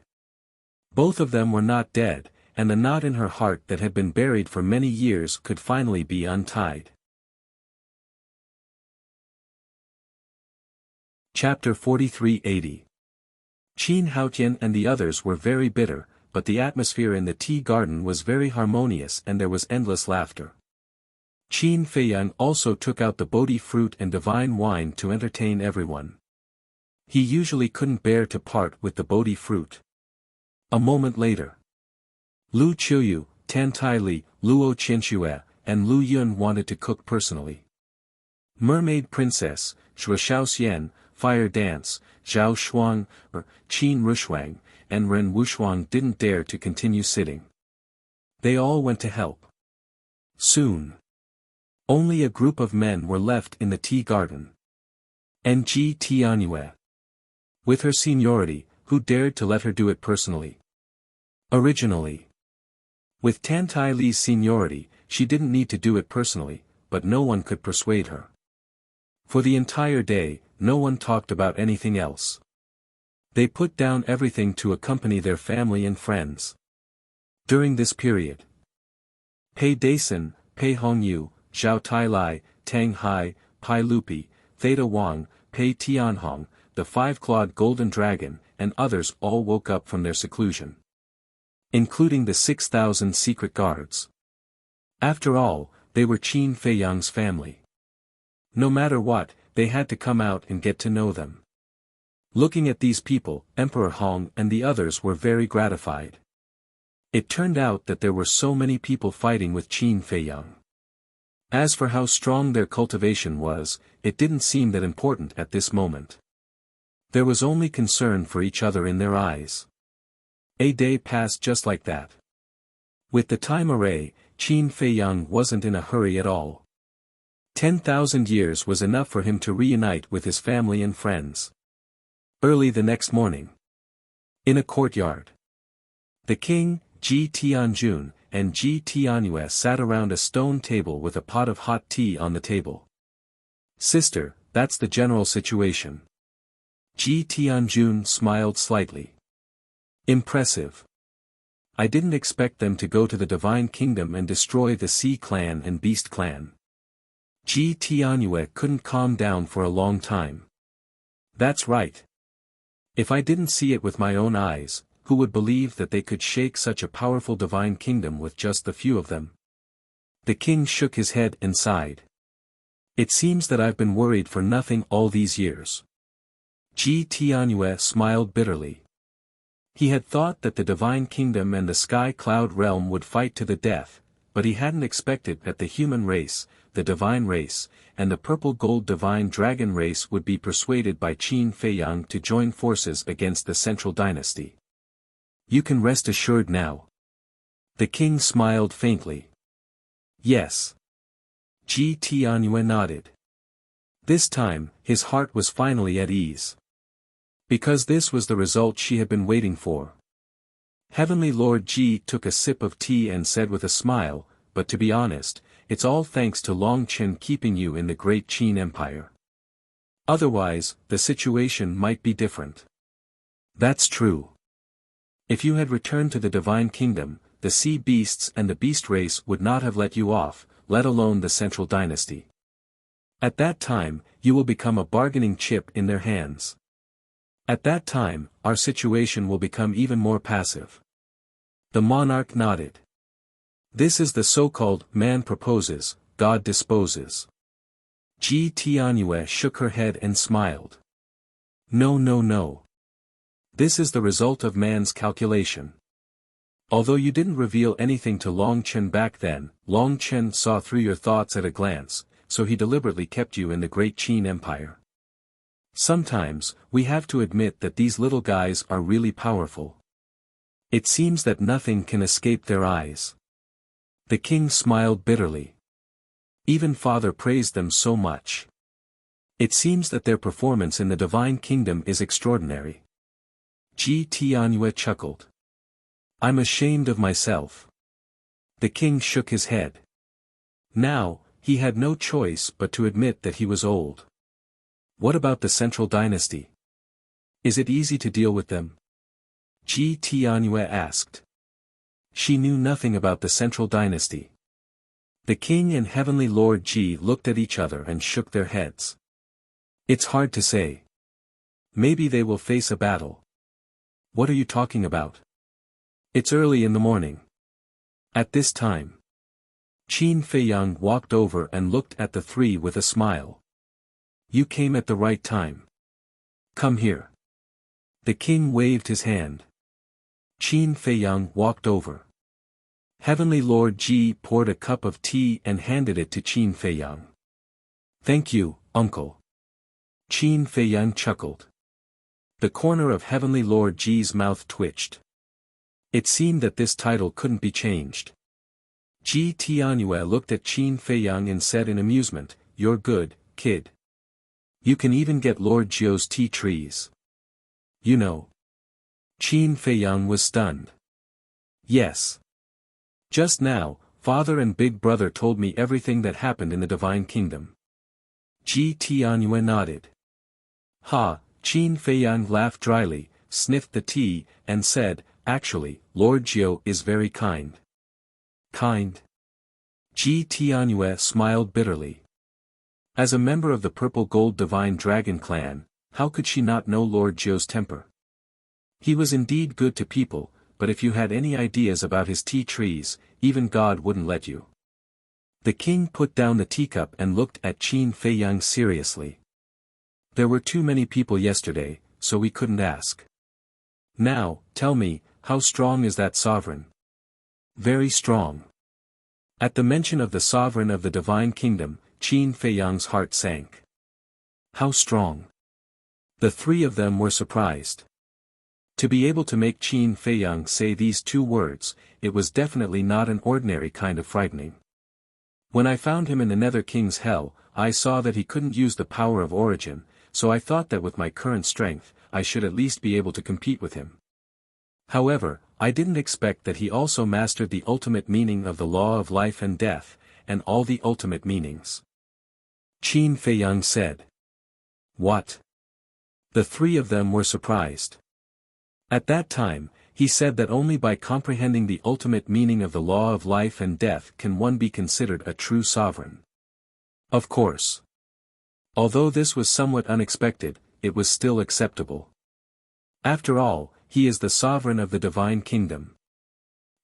Both of them were not dead, and the knot in her heart that had been buried for many years could finally be untied. Chapter 4380. Qin Haotian and the others were very bitter, but the atmosphere in the tea garden was very harmonious and there was endless laughter. Qin Feiyang also took out the Bodhi fruit and divine wine to entertain everyone. He usually couldn't bear to part with the Bodhi fruit. A moment later, Lu Qiuyu, Tan Tai Li, Luo Qianxue, and Lu Yun wanted to cook personally. Mermaid Princess, Shui Xian, Fire Dance, Zhao Shuang, Qin Rushuang, and Ren Wushuang didn't dare to continue sitting. They all went to help. Soon, only a group of men were left in the tea garden. And Ji Tianyue, with her seniority, who dared to let her do it personally? Originally, with Tan Tai Li's seniority, she didn't need to do it personally, but no one could persuade her. For the entire day, no one talked about anything else. They put down everything to accompany their family and friends. During this period, Pei Daisen, Pei Hongyu, Zhao Tailai, Tang Hai, Pai Lupi, Theta Wang, Pei Tianhong, the five-clawed golden dragon, and others all woke up from their seclusion. Including the 6,000 secret guards. After all, they were Qin Feiyang's family. No matter what, they had to come out and get to know them. Looking at these people, Emperor Hong and the others were very gratified. It turned out that there were so many people fighting with Qin Feiyang. As for how strong their cultivation was, it didn't seem that important at this moment. There was only concern for each other in their eyes. A day passed just like that. With the time array, Qin Feiyang wasn't in a hurry at all. 10,000 years was enough for him to reunite with his family and friends. Early the next morning. In a courtyard. The king, Ji Tianjun, and Ji Tianyue sat around a stone table with a pot of hot tea on the table. Sister, that's the general situation. Ji Tianjun smiled slightly. Impressive. I didn't expect them to go to the Divine Kingdom and destroy the Sea Clan and Beast Clan. Ji Tianyue couldn't calm down for a long time. That's right. If I didn't see it with my own eyes, who would believe that they could shake such a powerful Divine Kingdom with just the few of them? The king shook his head and sighed. It seems that I've been worried for nothing all these years. Ji Tianyue smiled bitterly. He had thought that the Divine Kingdom and the Sky Cloud Realm would fight to the death, but he hadn't expected that the human race, the Divine Race, and the Purple Gold Divine Dragon Race would be persuaded by Qin Feiyang to join forces against the Central Dynasty. You can rest assured now. The king smiled faintly. Yes. Ji Tianyue nodded. This time, his heart was finally at ease. Because this was the result she had been waiting for. Heavenly Lord Ji took a sip of tea and said with a smile, but to be honest, it's all thanks to Long Chen keeping you in the great Qin Empire. Otherwise, the situation might be different. That's true. If you had returned to the Divine Kingdom, the sea beasts and the beast race would not have let you off, let alone the Central Dynasty. At that time, you will become a bargaining chip in their hands. At that time, our situation will become even more passive. The monarch nodded. This is the so-called man proposes, God disposes. Ji Tianyue shook her head and smiled. No, no, no. This is the result of man's calculation. Although you didn't reveal anything to Long Chen back then, Long Chen saw through your thoughts at a glance, so he deliberately kept you in the great Qin Empire. Sometimes, we have to admit that these little guys are really powerful. It seems that nothing can escape their eyes. The king smiled bitterly. Even Father praised them so much. It seems that their performance in the Divine Kingdom is extraordinary. Ji Tianyue chuckled. I'm ashamed of myself. The king shook his head. Now, he had no choice but to admit that he was old. What about the Central Dynasty? Is it easy to deal with them? Ji Tianyue asked. She knew nothing about the Central Dynasty. The king and Heavenly Lord Ji looked at each other and shook their heads. It's hard to say. Maybe they will face a battle. What are you talking about? It's early in the morning. At this time. Qin Feiyang walked over and looked at the three with a smile. You came at the right time. Come here. The king waved his hand. Qin Feiyang walked over. Heavenly Lord Ji poured a cup of tea and handed it to Qin Feiyang. Thank you, uncle. Qin Feiyang chuckled. The corner of Heavenly Lord Ji's mouth twitched. It seemed that this title couldn't be changed. Ji Tianyue looked at Qin Feiyang and said in amusement, You're good, kid. You can even get Lord Jiu's tea trees. You know. Qin Feiyang was stunned. Yes. Just now, father and big brother told me everything that happened in the Divine Kingdom. Ji Tianyue nodded. Ha, Qin Feiyang laughed dryly, sniffed the tea, and said, Actually, Lord Jiu is very kind. Kind? Ji Tianyue smiled bitterly. As a member of the Purple Gold Divine Dragon Clan, how could she not know Lord Jiu's temper? He was indeed good to people, but if you had any ideas about his tea trees, even God wouldn't let you. The king put down the teacup and looked at Qin Feiyang seriously. There were too many people yesterday, so we couldn't ask. Now, tell me, how strong is that sovereign? Very strong. At the mention of the sovereign of the Divine Kingdom, Qin Feiyang's heart sank. How strong? The three of them were surprised. To be able to make Qin Feiyang say these two words, it was definitely not an ordinary kind of frightening. When I found him in the Nether King's Hell, I saw that he couldn't use the power of origin, so I thought that with my current strength, I should at least be able to compete with him. However, I didn't expect that he also mastered the ultimate meaning of the law of life and death, and all the ultimate meanings. Qin Feiyang said. What? The three of them were surprised. At that time, he said that only by comprehending the ultimate meaning of the law of life and death can one be considered a true sovereign. Of course. Although this was somewhat unexpected, it was still acceptable. After all, he is the sovereign of the divine kingdom.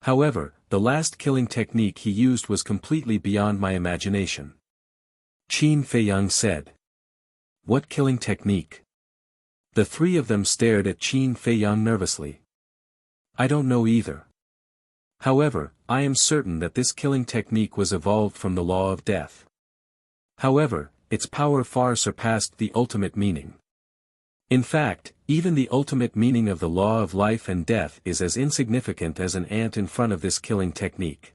However, the last killing technique he used was completely beyond my imagination. Qin Feiyang said. What killing technique? The three of them stared at Qin Feiyang nervously. I don't know either. However, I am certain that this killing technique was evolved from the law of death. However, its power far surpassed the ultimate meaning. In fact, even the ultimate meaning of the law of life and death is as insignificant as an ant in front of this killing technique.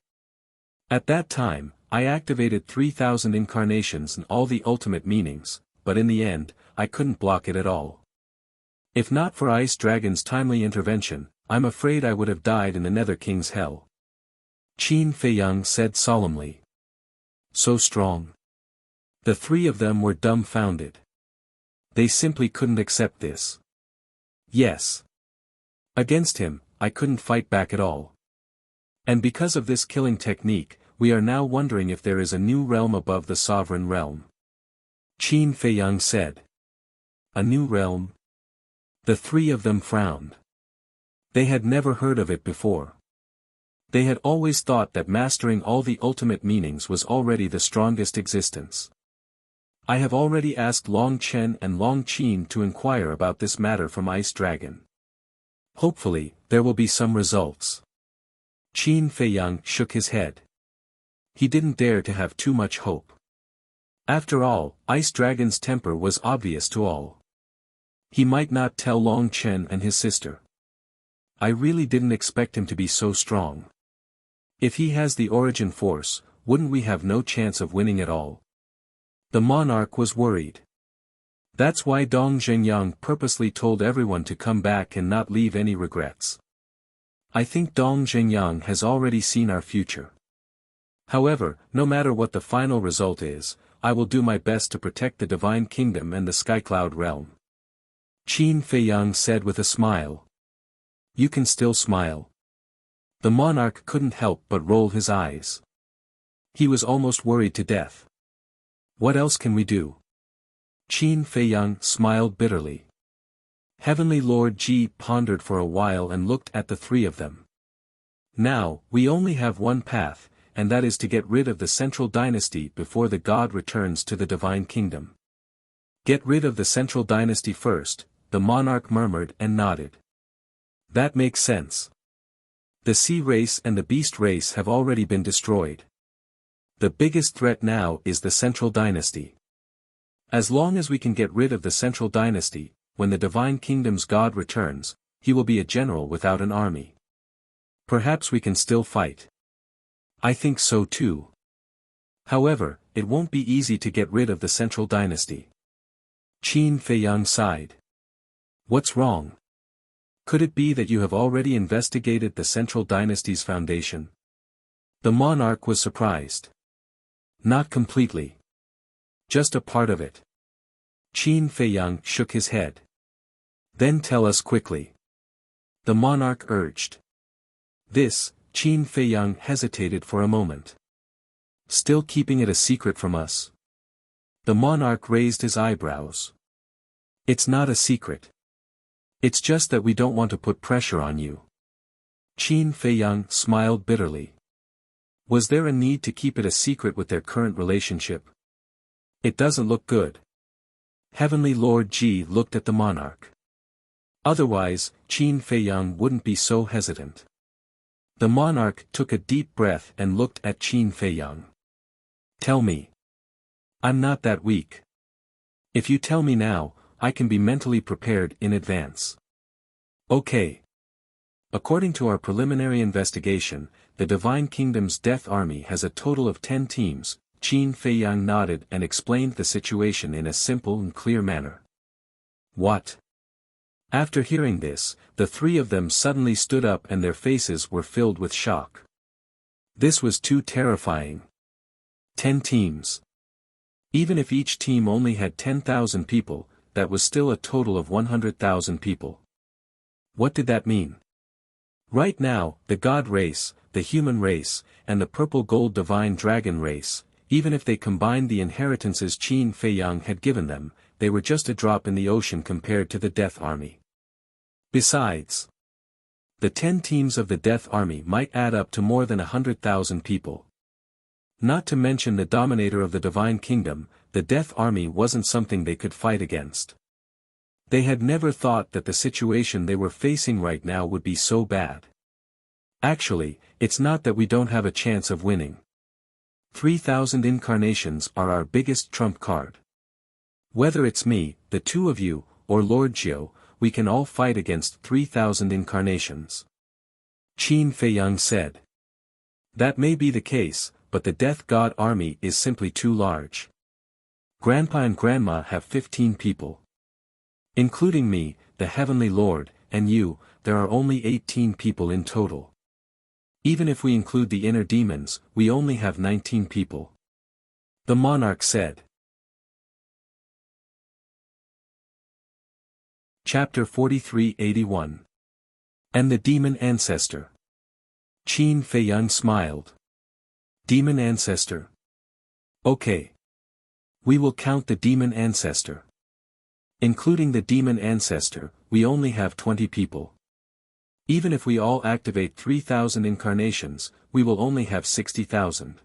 At that time, I activated 3,000 incarnations and all the ultimate meanings, but in the end, I couldn't block it at all. If not for Ice Dragon's timely intervention, I'm afraid I would have died in the Nether King's Hell. Qin Feiyang said solemnly. So strong. The three of them were dumbfounded. They simply couldn't accept this. Yes. Against him, I couldn't fight back at all. And because of this killing technique, we are now wondering if there is a new realm above the sovereign realm. Qin Feiyang said. A new realm? The three of them frowned. They had never heard of it before. They had always thought that mastering all the ultimate meanings was already the strongest existence. I have already asked Long Chen and Long Qin to inquire about this matter from Ice Dragon. Hopefully, there will be some results. Qin Feiyang shook his head. He didn't dare to have too much hope. After all, Ice Dragon's temper was obvious to all. He might not tell Long Chen and his sister. I really didn't expect him to be so strong. If he has the origin force, wouldn't we have no chance of winning at all? The monarch was worried. That's why Dong Zhengyang purposely told everyone to come back and not leave any regrets. I think Dong Zhengyang has already seen our future. However, no matter what the final result is, I will do my best to protect the Divine Kingdom and the Skycloud realm. Qin Feiyang said with a smile. You can still smile. The monarch couldn't help but roll his eyes. He was almost worried to death. What else can we do? Qin Feiyang smiled bitterly. Heavenly Lord Ji pondered for a while and looked at the three of them. Now, we only have one path, and that is to get rid of the central dynasty before the god returns to the divine kingdom. Get rid of the central dynasty first, the monarch murmured and nodded. That makes sense. The sea race and the beast race have already been destroyed. The biggest threat now is the central dynasty. As long as we can get rid of the central dynasty, when the divine kingdom's god returns, he will be a general without an army. Perhaps we can still fight. I think so too. However, it won't be easy to get rid of the central dynasty. Qin Feiyang sighed. What's wrong? Could it be that you have already investigated the central dynasty's foundation? The monarch was surprised. Not completely. Just a part of it. Qin Feiyang shook his head. Then tell us quickly. The monarch urged. This, Qin Feiyang hesitated for a moment. Still keeping it a secret from us? The monarch raised his eyebrows. It's not a secret. It's just that we don't want to put pressure on you. Qin Feiyang smiled bitterly. Was there a need to keep it a secret with their current relationship? It doesn't look good. Heavenly Lord Ji looked at the monarch. Otherwise, Qin Feiyang wouldn't be so hesitant. The monarch took a deep breath and looked at Qin Feiyang. Tell me. I'm not that weak. If you tell me now, I can be mentally prepared in advance. Okay. According to our preliminary investigation, the Divine Kingdom's Death Army has a total of 10 teams. Qin Feiyang nodded and explained the situation in a simple and clear manner. What? After hearing this, the three of them suddenly stood up and their faces were filled with shock. This was too terrifying. 10 teams. Even if each team only had 10,000 people, that was still a total of 100,000 people. What did that mean? Right now, the God race, the human race, and the purple gold divine dragon race, even if they combined the inheritances Qin Feiyang had given them, they were just a drop in the ocean compared to the Death Army. Besides, the 10 teams of the Death Army might add up to more than 100,000 people. Not to mention the dominator of the Divine Kingdom, the Death Army wasn't something they could fight against. They had never thought that the situation they were facing right now would be so bad. Actually, it's not that we don't have a chance of winning. 3,000 incarnations are our biggest trump card. Whether it's me, the two of you, or Lord Jiu, we can all fight against 3,000 incarnations. Qin Feiyang said. That may be the case, but the Death God army is simply too large. Grandpa and Grandma have 15 people. Including me, the Heavenly Lord, and you, there are only 18 people in total. Even if we include the inner demons, we only have 19 people. The monarch said. Chapter 43-81. And the Demon Ancestor. Qin Feiyang smiled. Demon Ancestor. Okay. We will count the Demon Ancestor. Including the Demon Ancestor, we only have 20 people. Even if we all activate 3,000 incarnations, we will only have 60,000.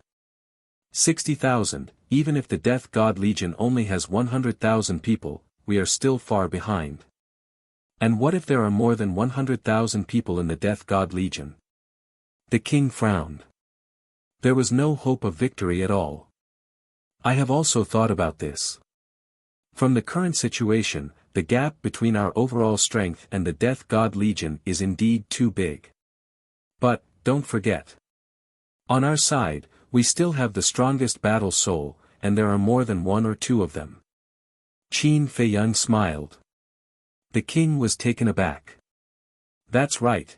60,000, even if the Death God Legion only has 100,000 people, we are still far behind. And what if there are more than 100,000 people in the Death God Legion? The king frowned. There was no hope of victory at all. I have also thought about this. From the current situation, the gap between our overall strength and the Death God Legion is indeed too big. But, don't forget. On our side, we still have the strongest battle soul, and there are more than one or two of them. Qin Feiyang smiled. The king was taken aback. That's right.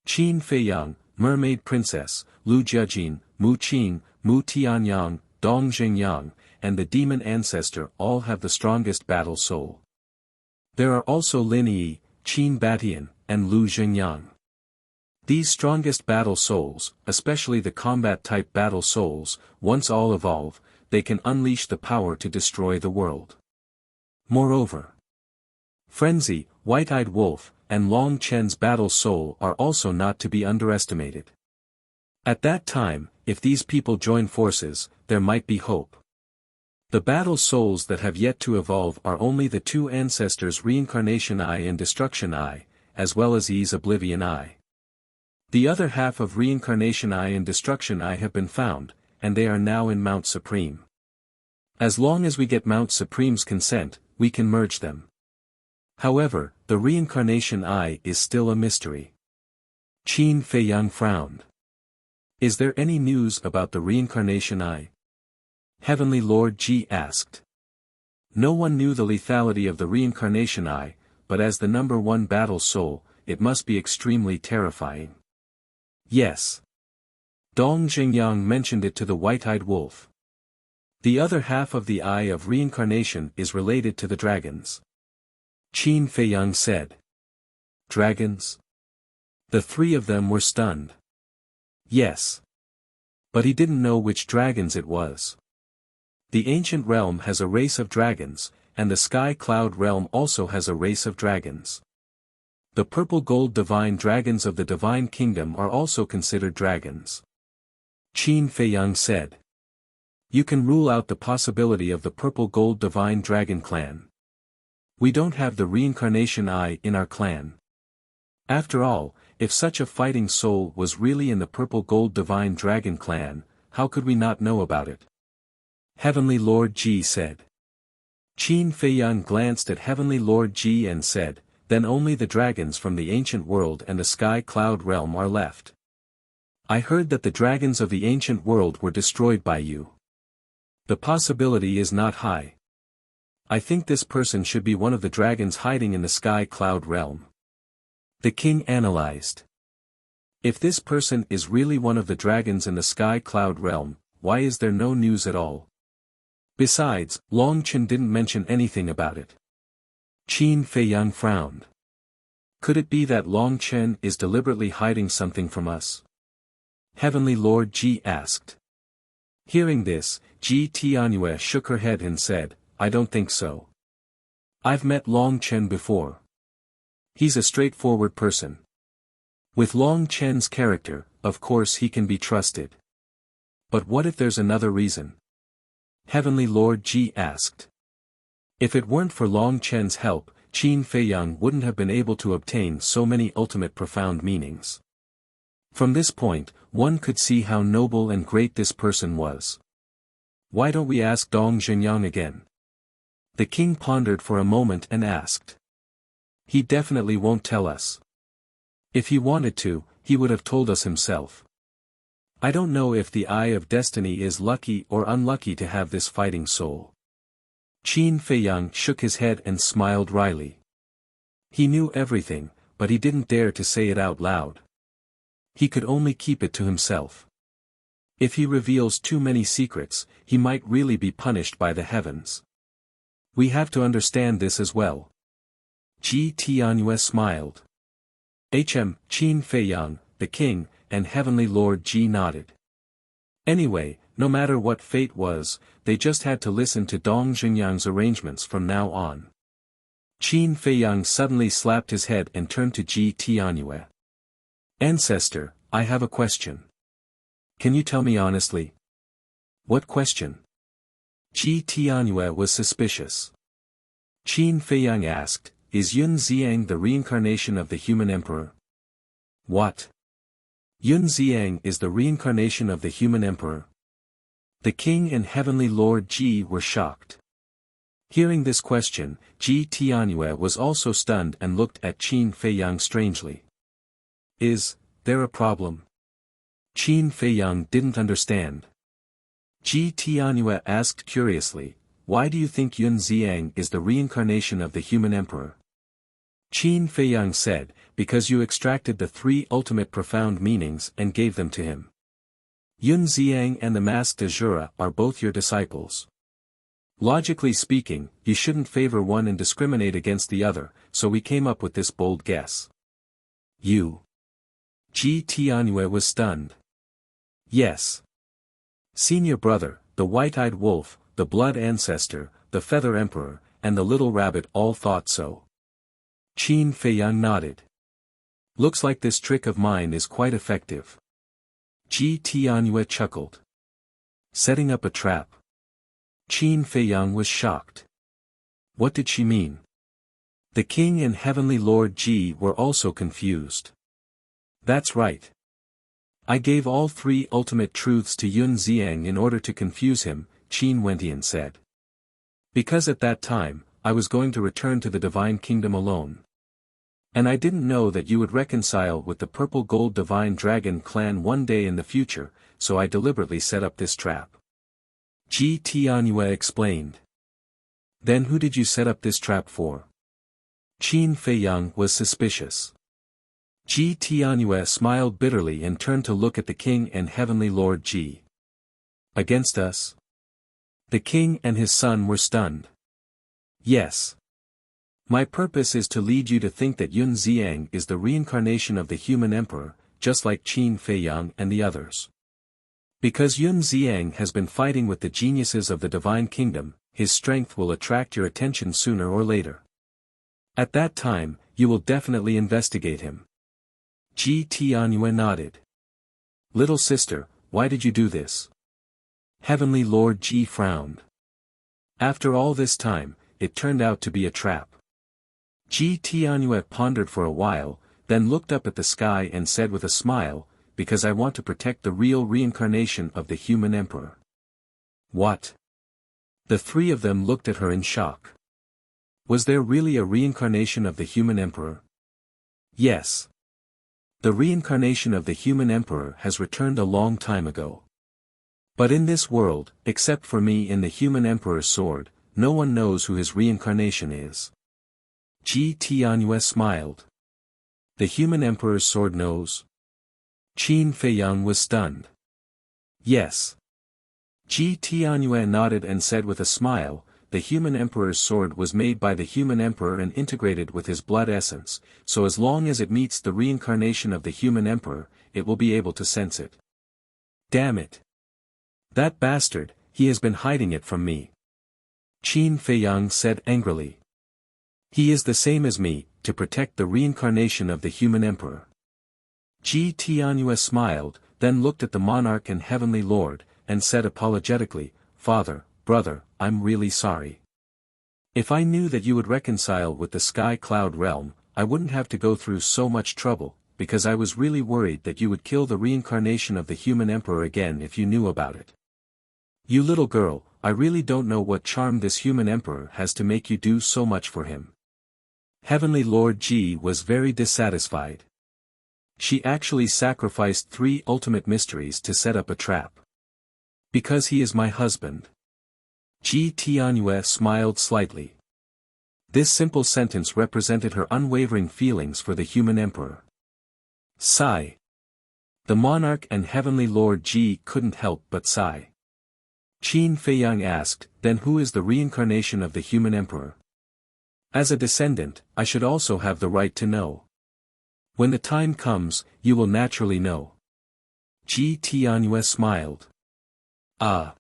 Qin Feiyang, Mermaid Princess, Lu Jiajin, Mu Qing, Mu Tianyang, Dong Xingyang, and the Demon Ancestor all have the strongest battle soul. There are also Lin Yi, Qin Batian, and Lu Xingyang. These strongest battle souls, especially the combat-type battle souls, once all evolve, they can unleash the power to destroy the world. Moreover, Frenzy, White-Eyed Wolf, and Long Chen's battle soul are also not to be underestimated. At that time, if these people join forces, there might be hope. The battle souls that have yet to evolve are only the two ancestors Reincarnation Eye and Destruction Eye, as well as Yi's Oblivion Eye. The other half of Reincarnation Eye and Destruction Eye have been found, and they are now in Mount Supreme. As long as we get Mount Supreme's consent, we can merge them. However, the Reincarnation Eye is still a mystery. Qin Feiyang frowned. Is there any news about the Reincarnation Eye? Heavenly Lord Ji asked. No one knew the lethality of the Reincarnation Eye, but as the #1 battle soul, it must be extremely terrifying. Yes. Dong Xingyang mentioned it to the White-Eyed Wolf. The other half of the Eye of Reincarnation is related to the dragons. Qin Feiyang said. Dragons? The three of them were stunned. Yes. But he didn't know which dragons it was. The ancient realm has a race of dragons, and the sky cloud realm also has a race of dragons. The purple gold divine dragons of the Divine Kingdom are also considered dragons. Qin Feiyang said. You can rule out the possibility of the purple gold divine dragon clan. We don't have the Reincarnation Eye in our clan. After all, if such a fighting soul was really in the purple gold divine dragon clan, how could we not know about it? Heavenly Lord Ji said. Qin Feiyang glanced at Heavenly Lord Ji and said, then only the dragons from the ancient world and the sky cloud realm are left. I heard that the dragons of the ancient world were destroyed by you. The possibility is not high. I think this person should be one of the dragons hiding in the sky cloud realm. The king analyzed. If this person is really one of the dragons in the sky cloud realm, why is there no news at all? Besides, Long Chen didn't mention anything about it. Qin Feiyang frowned. Could it be that Long Chen is deliberately hiding something from us? Heavenly Lord Ji asked. Hearing this, Ji Tianyue shook her head and said, I don't think so. I've met Long Chen before. He's a straightforward person. With Long Chen's character, of course he can be trusted. But what if there's another reason? Heavenly Lord Ji asked. If it weren't for Long Chen's help, Qin Feiyang wouldn't have been able to obtain so many ultimate profound meanings. From this point, one could see how noble and great this person was. Why don't we ask Dong Zhenyang again? The king pondered for a moment and asked. He definitely won't tell us. If he wanted to, he would have told us himself. I don't know if the Eye of Destiny is lucky or unlucky to have this fighting soul. Qin Feiyang shook his head and smiled wryly. He knew everything, but he didn't dare to say it out loud. He could only keep it to himself. If he reveals too many secrets, he might really be punished by the heavens. We have to understand this as well. Ji Tianyue smiled. Qin Feiyang, the king, and Heavenly Lord Ji nodded. Anyway, no matter what fate was, they just had to listen to Dong Zhenyang's arrangements from now on. Qin Feiyang suddenly slapped his head and turned to Ji Tianyue. Ancestor, I have a question. Can you tell me honestly? What question? Ji Tianyue was suspicious. Qin Feiyang asked, is Yun Xiang the reincarnation of the human emperor? What? Yun Xiang is the reincarnation of the human emperor. The king and Heavenly Lord Ji were shocked. Hearing this question, Ji Tianyue was also stunned and looked at Qin Feiyang strangely. Is there a problem? Qin Feiyang didn't understand. Ji Tianyue asked curiously, why do you think Yun Xiang is the reincarnation of the human emperor? Qin Feiyang said, because you extracted the three ultimate profound meanings and gave them to him. Yun Xiang and the masked Azura are both your disciples. Logically speaking, you shouldn't favor one and discriminate against the other, so we came up with this bold guess. You. Ji Tianyue was stunned. Yes. Senior brother, the white-eyed wolf, the blood ancestor, the feather emperor, and the little rabbit all thought so. Qin Feiyang nodded. Looks like this trick of mine is quite effective. Ji Tianyue chuckled. Setting up a trap. Qin Feiyang was shocked. What did she mean? The king and Heavenly Lord Ji were also confused. That's right. I gave all three ultimate truths to Yun Xiang in order to confuse him, Qin Wentian said. Because at that time, I was going to return to the Divine Kingdom alone. And I didn't know that you would reconcile with the Purple Gold Divine Dragon clan one day in the future, so I deliberately set up this trap. Ji Tianyue explained. Then who did you set up this trap for? Qin Feiyang was suspicious. Ji Tianyue smiled bitterly and turned to look at the king and Heavenly Lord Ji. Against us? The king and his son were stunned. Yes. My purpose is to lead you to think that Yun Xiang is the reincarnation of the human emperor, just like Qin Feiyang and the others. Because Yun Xiang has been fighting with the geniuses of the Divine Kingdom, his strength will attract your attention sooner or later. At that time, you will definitely investigate him. Ji Tianyue nodded. Little sister, why did you do this? Heavenly Lord Ji frowned. After all this time, it turned out to be a trap. Ji Tianyue pondered for a while, then looked up at the sky and said with a smile, because I want to protect the real reincarnation of the human emperor. What? The three of them looked at her in shock. Was there really a reincarnation of the human emperor? Yes. The reincarnation of the human emperor has returned a long time ago. But in this world, except for me in the human emperor's sword, no one knows who his reincarnation is. Ji Tianyue smiled. The human emperor's sword knows? Qin Feiyang was stunned. Yes. Ji Tianyue nodded and said with a smile, the human emperor's sword was made by the human emperor and integrated with his blood essence, so as long as it meets the reincarnation of the human emperor, it will be able to sense it. Damn it. That bastard, he has been hiding it from me. Qin Feiyang said angrily. He is the same as me, to protect the reincarnation of the human emperor. Ji Tianyue smiled, then looked at the monarch and heavenly lord, and said apologetically, Father, brother, I'm really sorry. If I knew that you would reconcile with the Sky Cloud realm, I wouldn't have to go through so much trouble, because I was really worried that you would kill the reincarnation of the human emperor again if you knew about it. You little girl, I really don't know what charm this human emperor has to make you do so much for him. Heavenly Lord Ji was very dissatisfied. She actually sacrificed 3 ultimate mysteries to set up a trap. Because he is my husband. Ji Tianyue smiled slightly. This simple sentence represented her unwavering feelings for the human emperor. Sigh. The monarch and heavenly Lord Ji couldn't help but sigh. Qin Feiyang asked, then who is the reincarnation of the human emperor? As a descendant, I should also have the right to know. When the time comes, you will naturally know. Ji Tianyue smiled. Ah.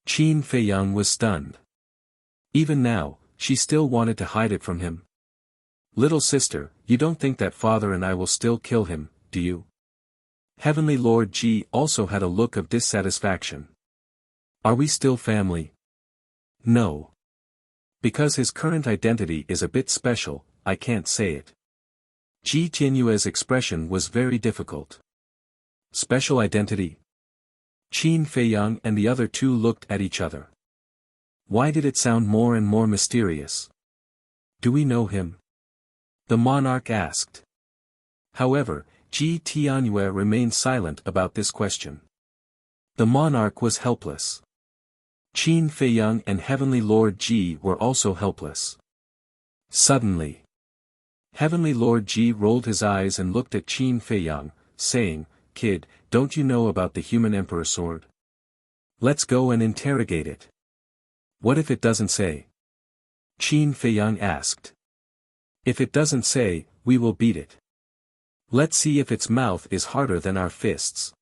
Qin Feiyang was stunned. Even now, she still wanted to hide it from him. Little sister, you don't think that father and I will still kill him, do you? Heavenly Lord Ji also had a look of dissatisfaction. Are we still family? No. Because his current identity is a bit special, I can't say it. Ji Tianyue's expression was very difficult. Special identity? Qin Feiyang and the other 2 looked at each other. Why did it sound more and more mysterious? Do we know him? The monarch asked. However, Ji Tianyue remained silent about this question. The monarch was helpless. Qin Feiyang and Heavenly Lord Ji were also helpless. Suddenly, Heavenly Lord Ji rolled his eyes and looked at Qin Feiyang, saying, Kid, don't you know about the human emperor sword? Let's go and interrogate it. What if it doesn't say? Qin Feiyang asked. If it doesn't say, we will beat it. Let's see if its mouth is harder than our fists.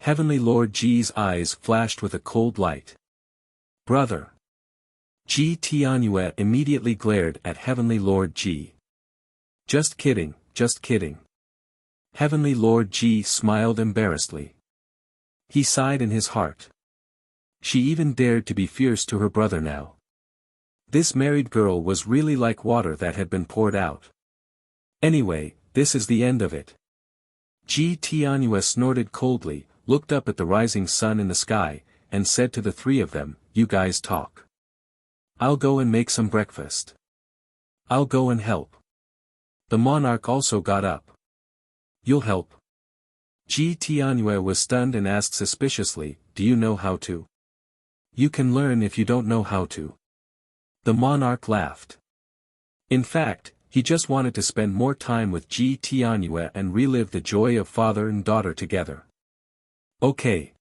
Heavenly Lord Ji's eyes flashed with a cold light. Brother. Ji Tianyue immediately glared at Heavenly Lord Ji. Just kidding, just kidding. Heavenly Lord Ji smiled embarrassedly. He sighed in his heart. She even dared to be fierce to her brother now. This married girl was really like water that had been poured out. Anyway, this is the end of it. Ji Tianyue snorted coldly, looked up at the rising sun in the sky, and said to the 3 of them, you guys talk. I'll go and make some breakfast. I'll go and help. The monarch also got up. You'll help? Ji Tianyue was stunned and asked suspiciously, do you know how to? You can learn if you don't know how to. The monarch laughed. In fact, he just wanted to spend more time with Ji Tianyue and relive the joy of father and daughter together. Okay.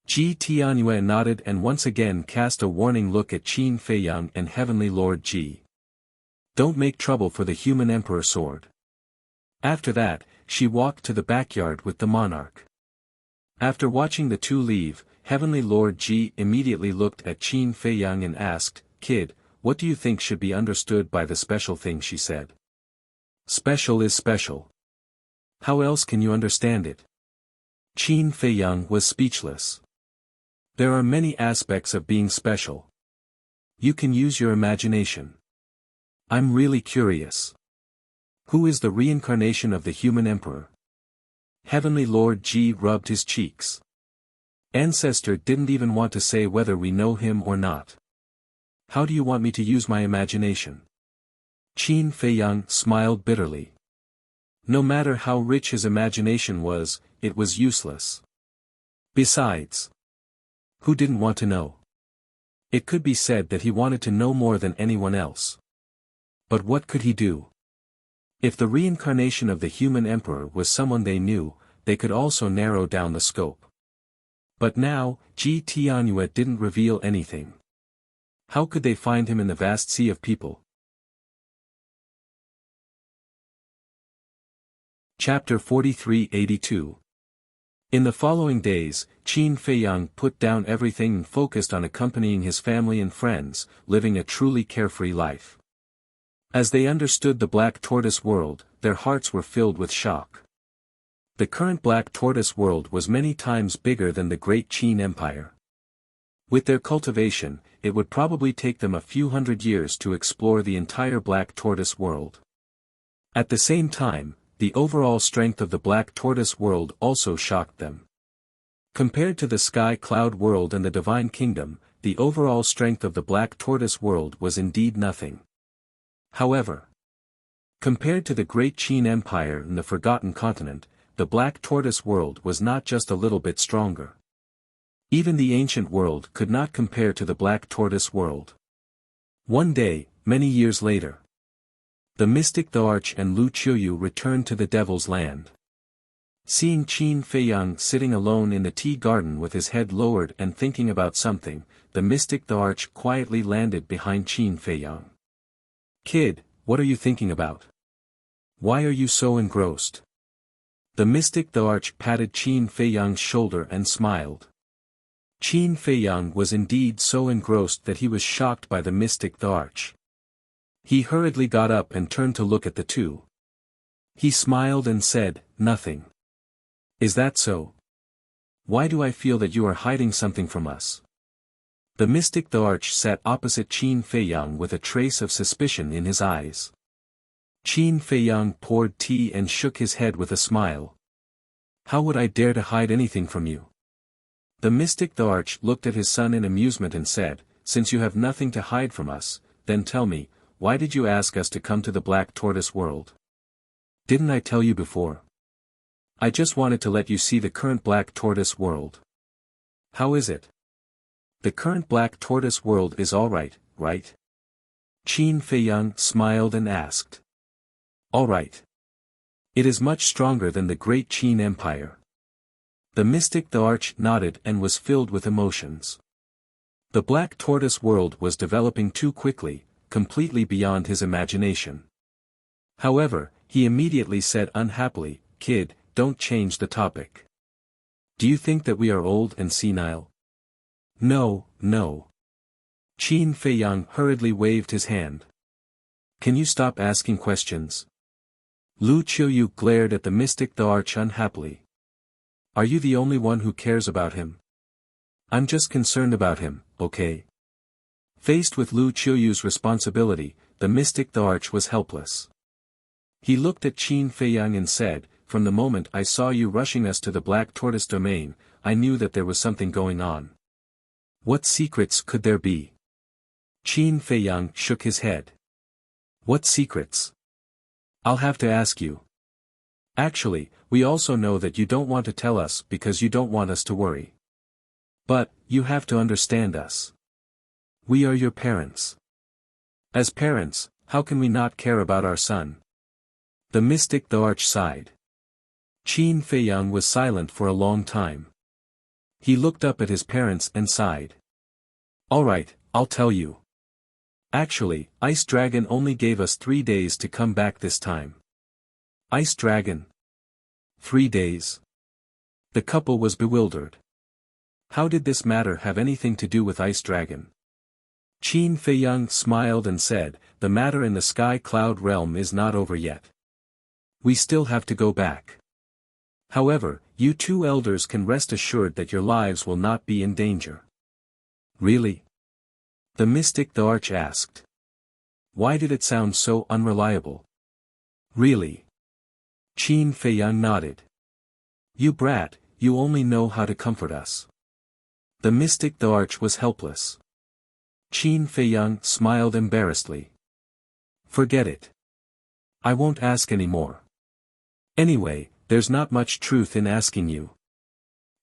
Ji Tianyue nodded and once again cast a warning look at Qin Feiyang and Heavenly Lord Ji. Don't make trouble for the human emperor sword. After that, she walked to the backyard with the monarch. After watching the 2 leave, Heavenly Lord Ji immediately looked at Qin Feiyang and asked, Kid, what do you think should be understood by the special thing she said? Special is special. How else can you understand it? Qin Feiyang was speechless. There are many aspects of being special. You can use your imagination. I'm really curious. Who is the reincarnation of the human emperor? Heavenly Lord Ji rubbed his cheeks. Ancestor didn't even want to say whether we know him or not. How do you want me to use my imagination? Qin Feiyang smiled bitterly. No matter how rich his imagination was, it was useless. Besides, who didn't want to know? It could be said that he wanted to know more than anyone else. But what could he do? If the reincarnation of the human emperor was someone they knew, they could also narrow down the scope. But now, Ji Tianyue didn't reveal anything. How could they find him in the vast sea of people? Chapter 4382. In the following days, Qin Feiyang put down everything and focused on accompanying his family and friends, living a truly carefree life. As they understood the Black Tortoise world, their hearts were filled with shock. The current Black Tortoise world was many times bigger than the Great Qin Empire. With their cultivation, it would probably take them a few hundred years to explore the entire Black Tortoise world. At the same time, the overall strength of the Black Tortoise world also shocked them. Compared to the Sky Cloud world and the Divine Kingdom, the overall strength of the Black Tortoise world was indeed nothing. However, compared to the Great Qin Empire and the Forgotten Continent, the Black Tortoise world was not just a little bit stronger. Even the ancient world could not compare to the Black Tortoise world. One day, many years later, the mystic the Arch and Lu Qiuyu returned to the Devil's Land. Seeing Qin Feiyang sitting alone in the tea garden with his head lowered and thinking about something, the mystic the Arch quietly landed behind Qin Feiyang. "Kid, what are you thinking about? Why are you so engrossed?" The mystic the Arch patted Qin Feiyang's shoulder and smiled. Qin Feiyang was indeed so engrossed that he was shocked by the mystic the Arch. He hurriedly got up and turned to look at the two. He smiled and said, "Nothing." "Is that so? Why do I feel that you are hiding something from us?" The mystic the Arch sat opposite Qin Feiyang with a trace of suspicion in his eyes. Qin Feiyang poured tea and shook his head with a smile. "How would I dare to hide anything from you?" The mystic the Arch looked at his son in amusement and said, "Since you have nothing to hide from us, then tell me, why did you ask us to come to the Black Tortoise world? Didn't I tell you before? I just wanted to let you see the current Black Tortoise world. How is it? The current Black Tortoise world is alright, right?" Qin Feiyang smiled and asked. "Alright. It is much stronger than the Great Qin Empire." The mystic the Arch nodded and was filled with emotions. The Black Tortoise world was developing too quickly, completely beyond his imagination. However, he immediately said unhappily, "Kid, don't change the topic. Do you think that we are old and senile?" "No, no." Qin Feiyang hurriedly waved his hand. "Can you stop asking questions?" Lu Qiuyu glared at the mystic the Arch unhappily. "Are you the only one who cares about him? I'm just concerned about him, okay?" Faced with Lu Qiuyu's responsibility, the mystic the Arch was helpless. He looked at Qin Feiyang and said, "From the moment I saw you rushing us to the Black Tortoise domain, I knew that there was something going on. What secrets could there be?" Qin Feiyang shook his head. "What secrets? I'll have to ask you. Actually, we also know that you don't want to tell us because you don't want us to worry. But, you have to understand us. We are your parents. As parents, how can we not care about our son?" The mystic the Arch sighed. Qin Feiyang was silent for a long time. He looked up at his parents and sighed. "Alright, I'll tell you. Actually, Ice Dragon only gave us 3 days to come back this time." "Ice Dragon? 3 days?" The couple was bewildered. How did this matter have anything to do with Ice Dragon? Qin Feiyang smiled and said, "The matter in the Sky Cloud realm is not over yet. We still have to go back. However, you two elders can rest assured that your lives will not be in danger." "Really?" The mystic the Arch asked. Why did it sound so unreliable? "Really?" Qin Feiyang nodded. "You brat, you only know how to comfort us." The mystic the Arch was helpless. Qin Feiyang smiled embarrassedly. Forget it. I won't ask any more. Anyway, there's not much truth in asking you.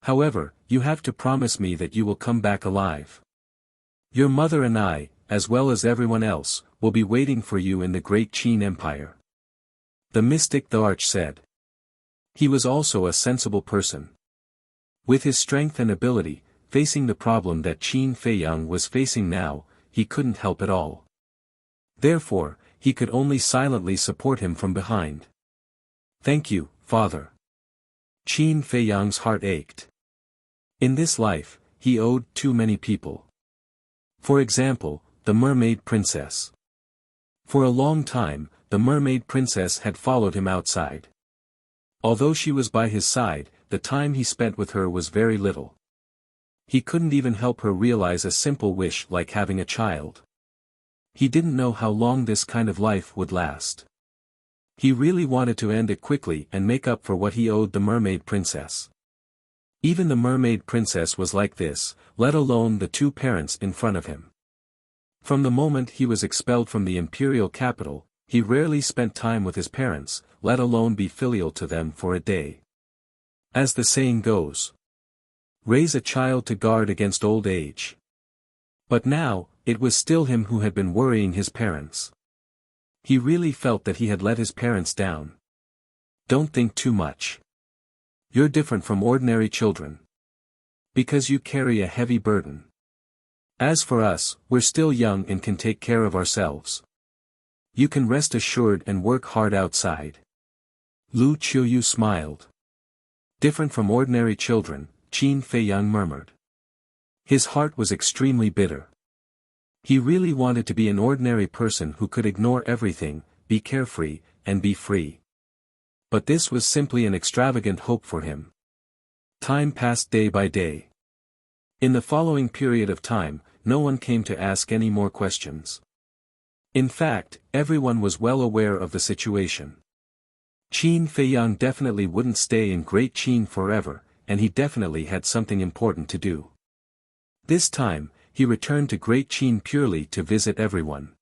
However, you have to promise me that you will come back alive. Your mother and I, as well as everyone else, will be waiting for you in the great Qin Empire. The mystic the Arch said. He was also a sensible person. With his strength and ability, facing the problem that Qin Feiyang was facing now, he couldn't help at all. Therefore, he could only silently support him from behind. Thank you, father. Qin Feiyang's heart ached. In this life, he owed too many people. For example, the mermaid princess. For a long time, the mermaid princess had followed him outside. Although she was by his side, the time he spent with her was very little. He couldn't even help her realize a simple wish like having a child. He didn't know how long this kind of life would last. He really wanted to end it quickly and make up for what he owed the mermaid princess. Even the mermaid princess was like this, let alone the two parents in front of him. From the moment he was expelled from the imperial capital, he rarely spent time with his parents, let alone be filial to them for a day. As the saying goes, raise a child to guard against old age. But now, it was still him who had been worrying his parents. He really felt that he had let his parents down. Don't think too much. You're different from ordinary children. Because you carry a heavy burden. As for us, we're still young and can take care of ourselves. You can rest assured and work hard outside. Lu Qiuyu smiled. Different from ordinary children, Qin Feiyang murmured. His heart was extremely bitter. He really wanted to be an ordinary person who could ignore everything, be carefree, and be free. But this was simply an extravagant hope for him. Time passed day by day. In the following period of time, no one came to ask any more questions. In fact, everyone was well aware of the situation. Qin Feiyang definitely wouldn't stay in Great Qin forever, and he definitely had something important to do. This time, he returned to Great Qin purely to visit everyone.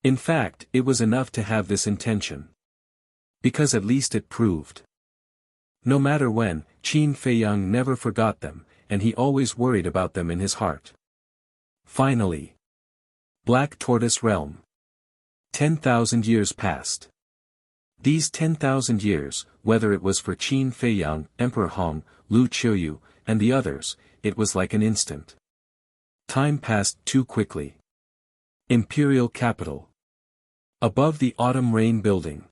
In fact, it was enough to have this intention. Because at least it proved. No matter when, Qin Feiyang never forgot them, and he always worried about them in his heart. Finally. Black Tortoise Realm. 10,000 years passed. These 10,000 years, whether it was for Qin Feiyang, Emperor Hong, Lu Qiuyu, and the others, it was like an instant. Time passed too quickly. Imperial Capital. Above the Autumn Rain Building.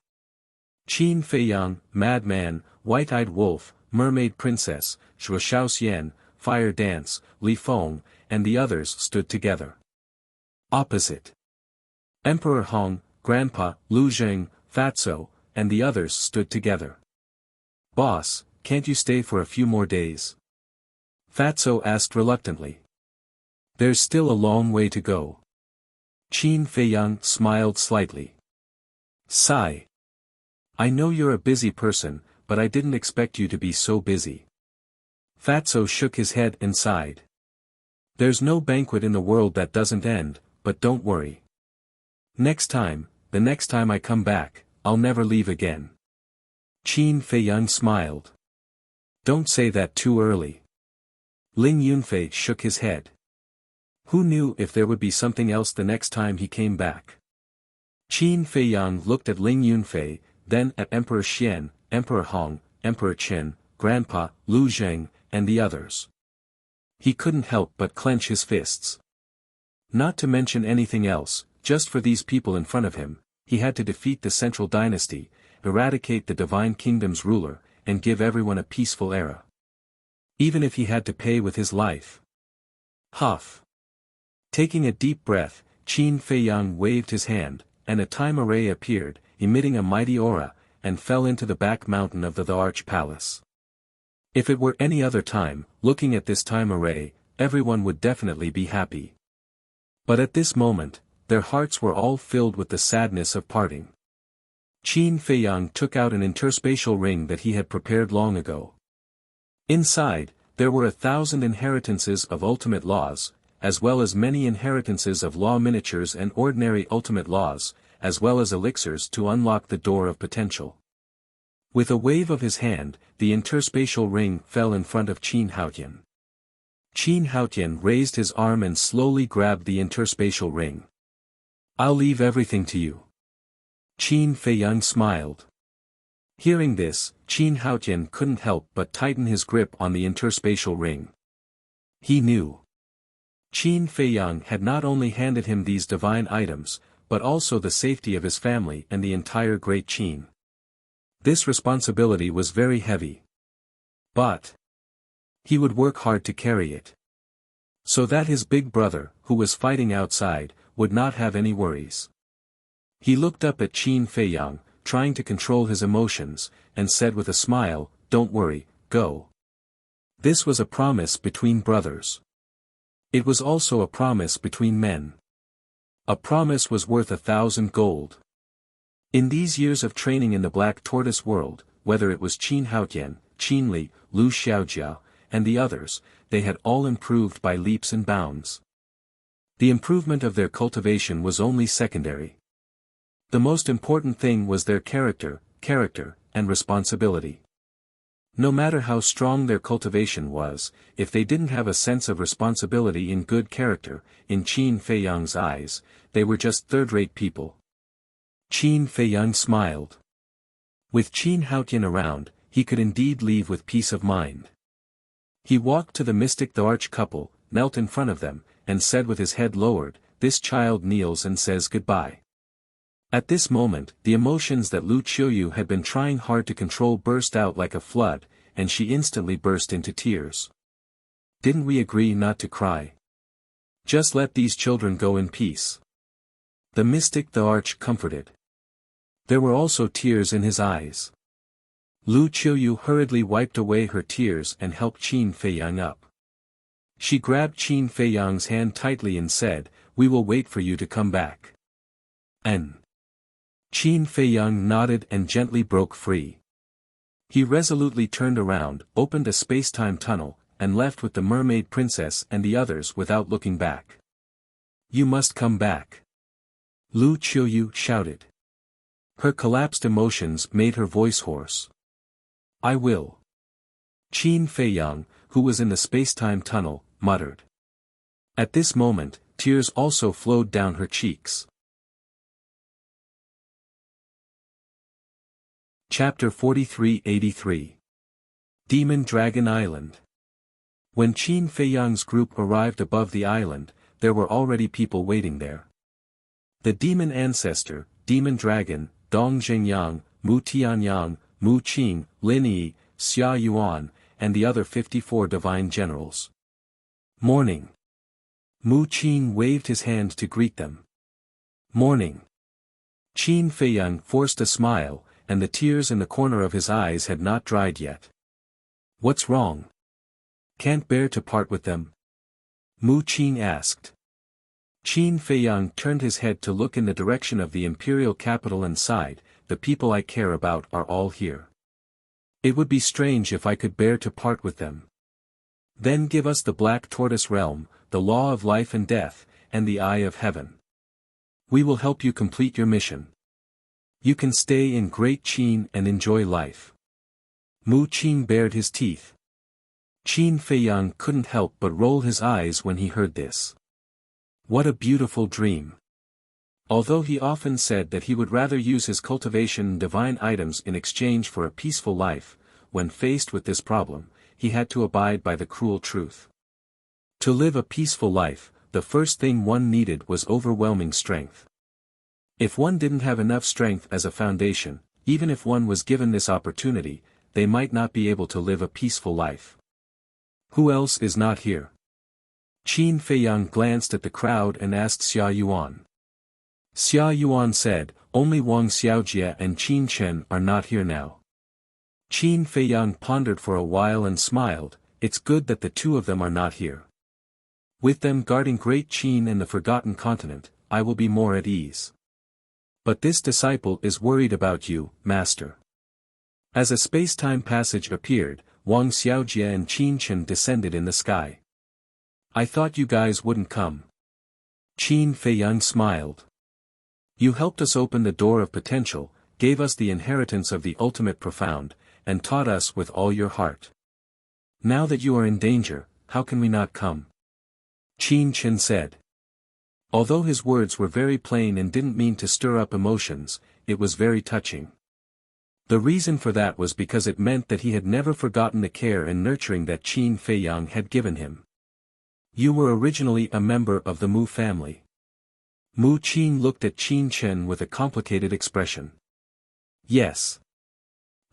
Qin Feiyang, Madman, White-Eyed Wolf, Mermaid Princess, Shuo Xian, Fire Dance, Li Feng, and the others stood together. Opposite. Emperor Hong, Grandpa, Lu Zheng, Fatso, and the others stood together. Boss, can't you stay for a few more days? Fatso asked reluctantly. There's still a long way to go. Qin Feiyang smiled slightly. Sigh. I know you're a busy person, but I didn't expect you to be so busy. Fatso shook his head and sighed. There's no banquet in the world that doesn't end, but don't worry. The next time I come back, I'll never leave again. Qin Feiyang smiled. Don't say that too early. Ling Yunfei shook his head. Who knew if there would be something else the next time he came back? Qin Feiyang looked at Ling Yunfei, then at Emperor Xian, Emperor Hong, Emperor Qin, Grandpa, Lu Zheng, and the others. He couldn't help but clench his fists. Not to mention anything else, just for these people in front of him, he had to defeat the Central Dynasty, eradicate the Divine Kingdom's ruler, and give everyone a peaceful era. Even if he had to pay with his life. Huff. Taking a deep breath, Qin Feiyang waved his hand, and a time array appeared, emitting a mighty aura, and fell into the back mountain of the Arch Palace. If it were any other time, looking at this time array, everyone would definitely be happy. But at this moment, their hearts were all filled with the sadness of parting. Qin Feiyang took out an interspatial ring that he had prepared long ago. Inside, there were 1,000 inheritances of ultimate laws, as well as many inheritances of law miniatures and ordinary ultimate laws, as well as elixirs to unlock the door of potential. With a wave of his hand, the interspatial ring fell in front of Qin Haotian. Qin Haotian raised his arm and slowly grabbed the interspatial ring. "I'll leave everything to you." Qin Feiyang smiled. Hearing this, Qin Haotian couldn't help but tighten his grip on the interspatial ring. He knew Qin Feiyang had not only handed him these divine items, but also the safety of his family and the entire Great Qin. This responsibility was very heavy. But he would work hard to carry it, so that his big brother, who was fighting outside, would not have any worries. He looked up at Qin Feiyang, trying to control his emotions, and said with a smile, "Don't worry, go." This was a promise between brothers. It was also a promise between men. A promise was worth 1,000 gold. In these years of training in the Black Tortoise world, whether it was Qin Haotian, Qin Li, Lu Xiaojiao, and the others, they had all improved by leaps and bounds. The improvement of their cultivation was only secondary. The most important thing was their character, and responsibility. No matter how strong their cultivation was, if they didn't have a sense of responsibility in good character, in Qin Feiyang's eyes, they were just third-rate people. Qin Feiyang smiled. With Qin Haotian around, he could indeed leave with peace of mind. He walked to the mystic the arch couple, knelt in front of them, and said with his head lowered, "This child kneels and says goodbye." At this moment, the emotions that Lu Qiuyu had been trying hard to control burst out like a flood, and she instantly burst into tears. "Didn't we agree not to cry? Just let these children go in peace." The mystic the arch comforted. There were also tears in his eyes. Lu Qiuyu hurriedly wiped away her tears and helped Qin Feiyang up. She grabbed Qin Feiyang's hand tightly and said, "We will wait for you to come back." And Qin Feiyang nodded and gently broke free. He resolutely turned around, opened a space-time tunnel, and left with the mermaid princess and the others without looking back. "You must come back," Lu Qiuyu shouted. Her collapsed emotions made her voice hoarse. "I will." Qin Feiyang, who was in the space-time tunnel, muttered. At this moment, tears also flowed down her cheeks. Chapter 4383. Demon Dragon Island. When Qin Feiyang's group arrived above the island, there were already people waiting there. The demon ancestor, demon dragon, Dong Zhengyang, Mu Tianyang, Mu Qing, Lin Yi, Xia Yuan, and the other 54 divine generals. "Morning." Mu Qing waved his hand to greet them. "Morning." Qin Feiyang forced a smile, and the tears in the corner of his eyes had not dried yet. "What's wrong? Can't bear to part with them?" Mu Qing asked. Qin Feiyang turned his head to look in the direction of the imperial capital and sighed, "The people I care about are all here. It would be strange if I could bear to part with them." "Then give us the Black Tortoise realm, the law of life and death, and the eye of heaven. We will help you complete your mission. You can stay in Great Qin and enjoy life." Mu Qing bared his teeth. Qin Feiyang couldn't help but roll his eyes when he heard this. What a beautiful dream. Although he often said that he would rather use his cultivation and divine items in exchange for a peaceful life, when faced with this problem, he had to abide by the cruel truth. To live a peaceful life, the first thing one needed was overwhelming strength. If one didn't have enough strength as a foundation, even if one was given this opportunity, they might not be able to live a peaceful life. Who else is not here? Qin Feiyang glanced at the crowd and asked Xia Yuan. Xia Yuan said, "Only Wang Xiaojie and Qin Chen are not here now." Qin Feiyang pondered for a while and smiled, "It's good that the two of them are not here. With them guarding Great Qin and the Forgotten Continent, I will be more at ease. But this disciple is worried about you, master." As a space-time passage appeared, Wang Xiaojie and Qin Chen descended in the sky. I thought you guys wouldn't come. Qin Feiyang smiled. You helped us open the door of potential, gave us the inheritance of the ultimate profound, and taught us with all your heart. Now that you are in danger, how can we not come? Qin Chen said. Although his words were very plain and didn't mean to stir up emotions, it was very touching. The reason for that was because it meant that he had never forgotten the care and nurturing that Qin Feiyang had given him. You were originally a member of the Mu family. Mu Qin looked at Qin Chen with a complicated expression. Yes.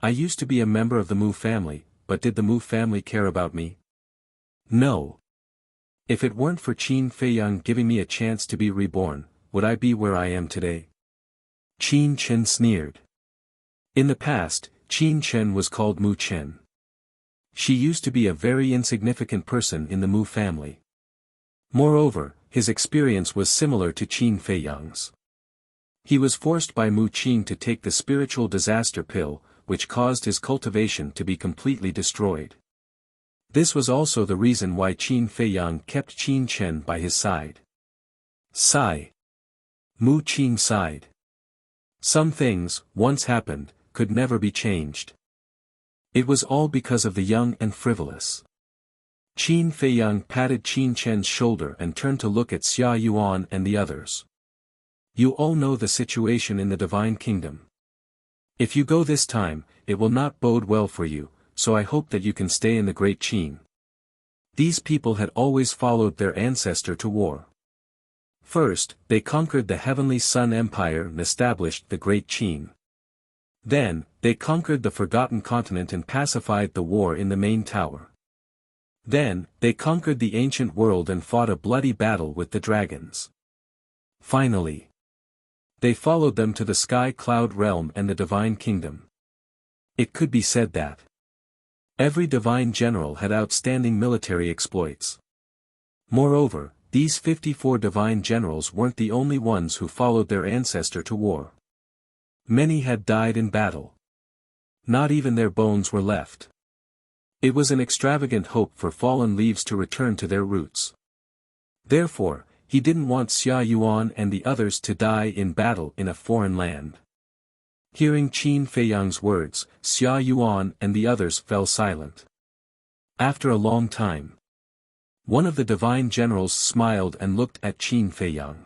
I used to be a member of the Mu family, but did the Mu family care about me? No. If it weren't for Qin Feiyang giving me a chance to be reborn, would I be where I am today? Qin Chen sneered. In the past, Qin Chen was called Mu Chen. She used to be a very insignificant person in the Mu family. Moreover, his experience was similar to Qin Feiyang's. He was forced by Mu Qin to take the spiritual disaster pill, which caused his cultivation to be completely destroyed. This was also the reason why Qin Feiyang kept Qin Chen by his side. Sigh. Mu Qin sighed. Some things, once happened, could never be changed. It was all because of the young and frivolous. Qin Feiyang patted Qin Chen's shoulder and turned to look at Xia Yuan and the others. You all know the situation in the Divine Kingdom. If you go this time, it will not bode well for you, so I hope that you can stay in the Great Qin. These people had always followed their ancestor to war. First, they conquered the Heavenly Sun Empire and established the Great Qin. Then, they conquered the Forgotten Continent and pacified the war in the main tower. Then, they conquered the ancient world and fought a bloody battle with the dragons. Finally, they followed them to the Sky Cloud Realm and the Divine Kingdom. It could be said that every divine general had outstanding military exploits. Moreover, these 54 divine generals weren't the only ones who followed their ancestor to war. Many had died in battle. Not even their bones were left. It was an extravagant hope for fallen leaves to return to their roots. Therefore, he didn't want Xia Yuan and the others to die in battle in a foreign land. Hearing Qin Feiyang's words, Xia Yuan and the others fell silent. After a long time, one of the divine generals smiled and looked at Qin Feiyang.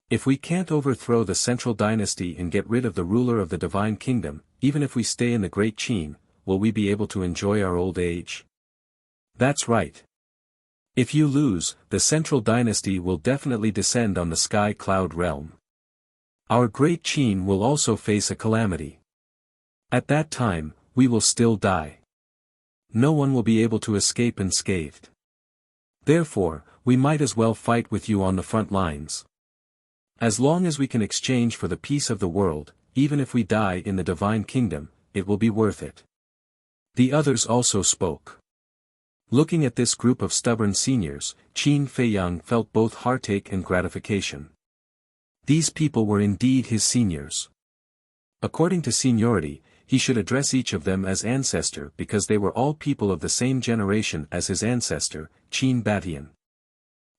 If we can't overthrow the central dynasty and get rid of the ruler of the Divine Kingdom, even if we stay in the Great Qin, will we be able to enjoy our old age? That's right. If you lose, the central dynasty will definitely descend on the Sky Cloud Realm. Our Great Qin will also face a calamity. At that time, we will still die. No one will be able to escape unscathed. Therefore, we might as well fight with you on the front lines. As long as we can exchange for the peace of the world, even if we die in the Divine Kingdom, it will be worth it. The others also spoke. Looking at this group of stubborn seniors, Qin Feiyang felt both heartache and gratification. These people were indeed his seniors. According to seniority, he should address each of them as ancestor because they were all people of the same generation as his ancestor, Qin Batian.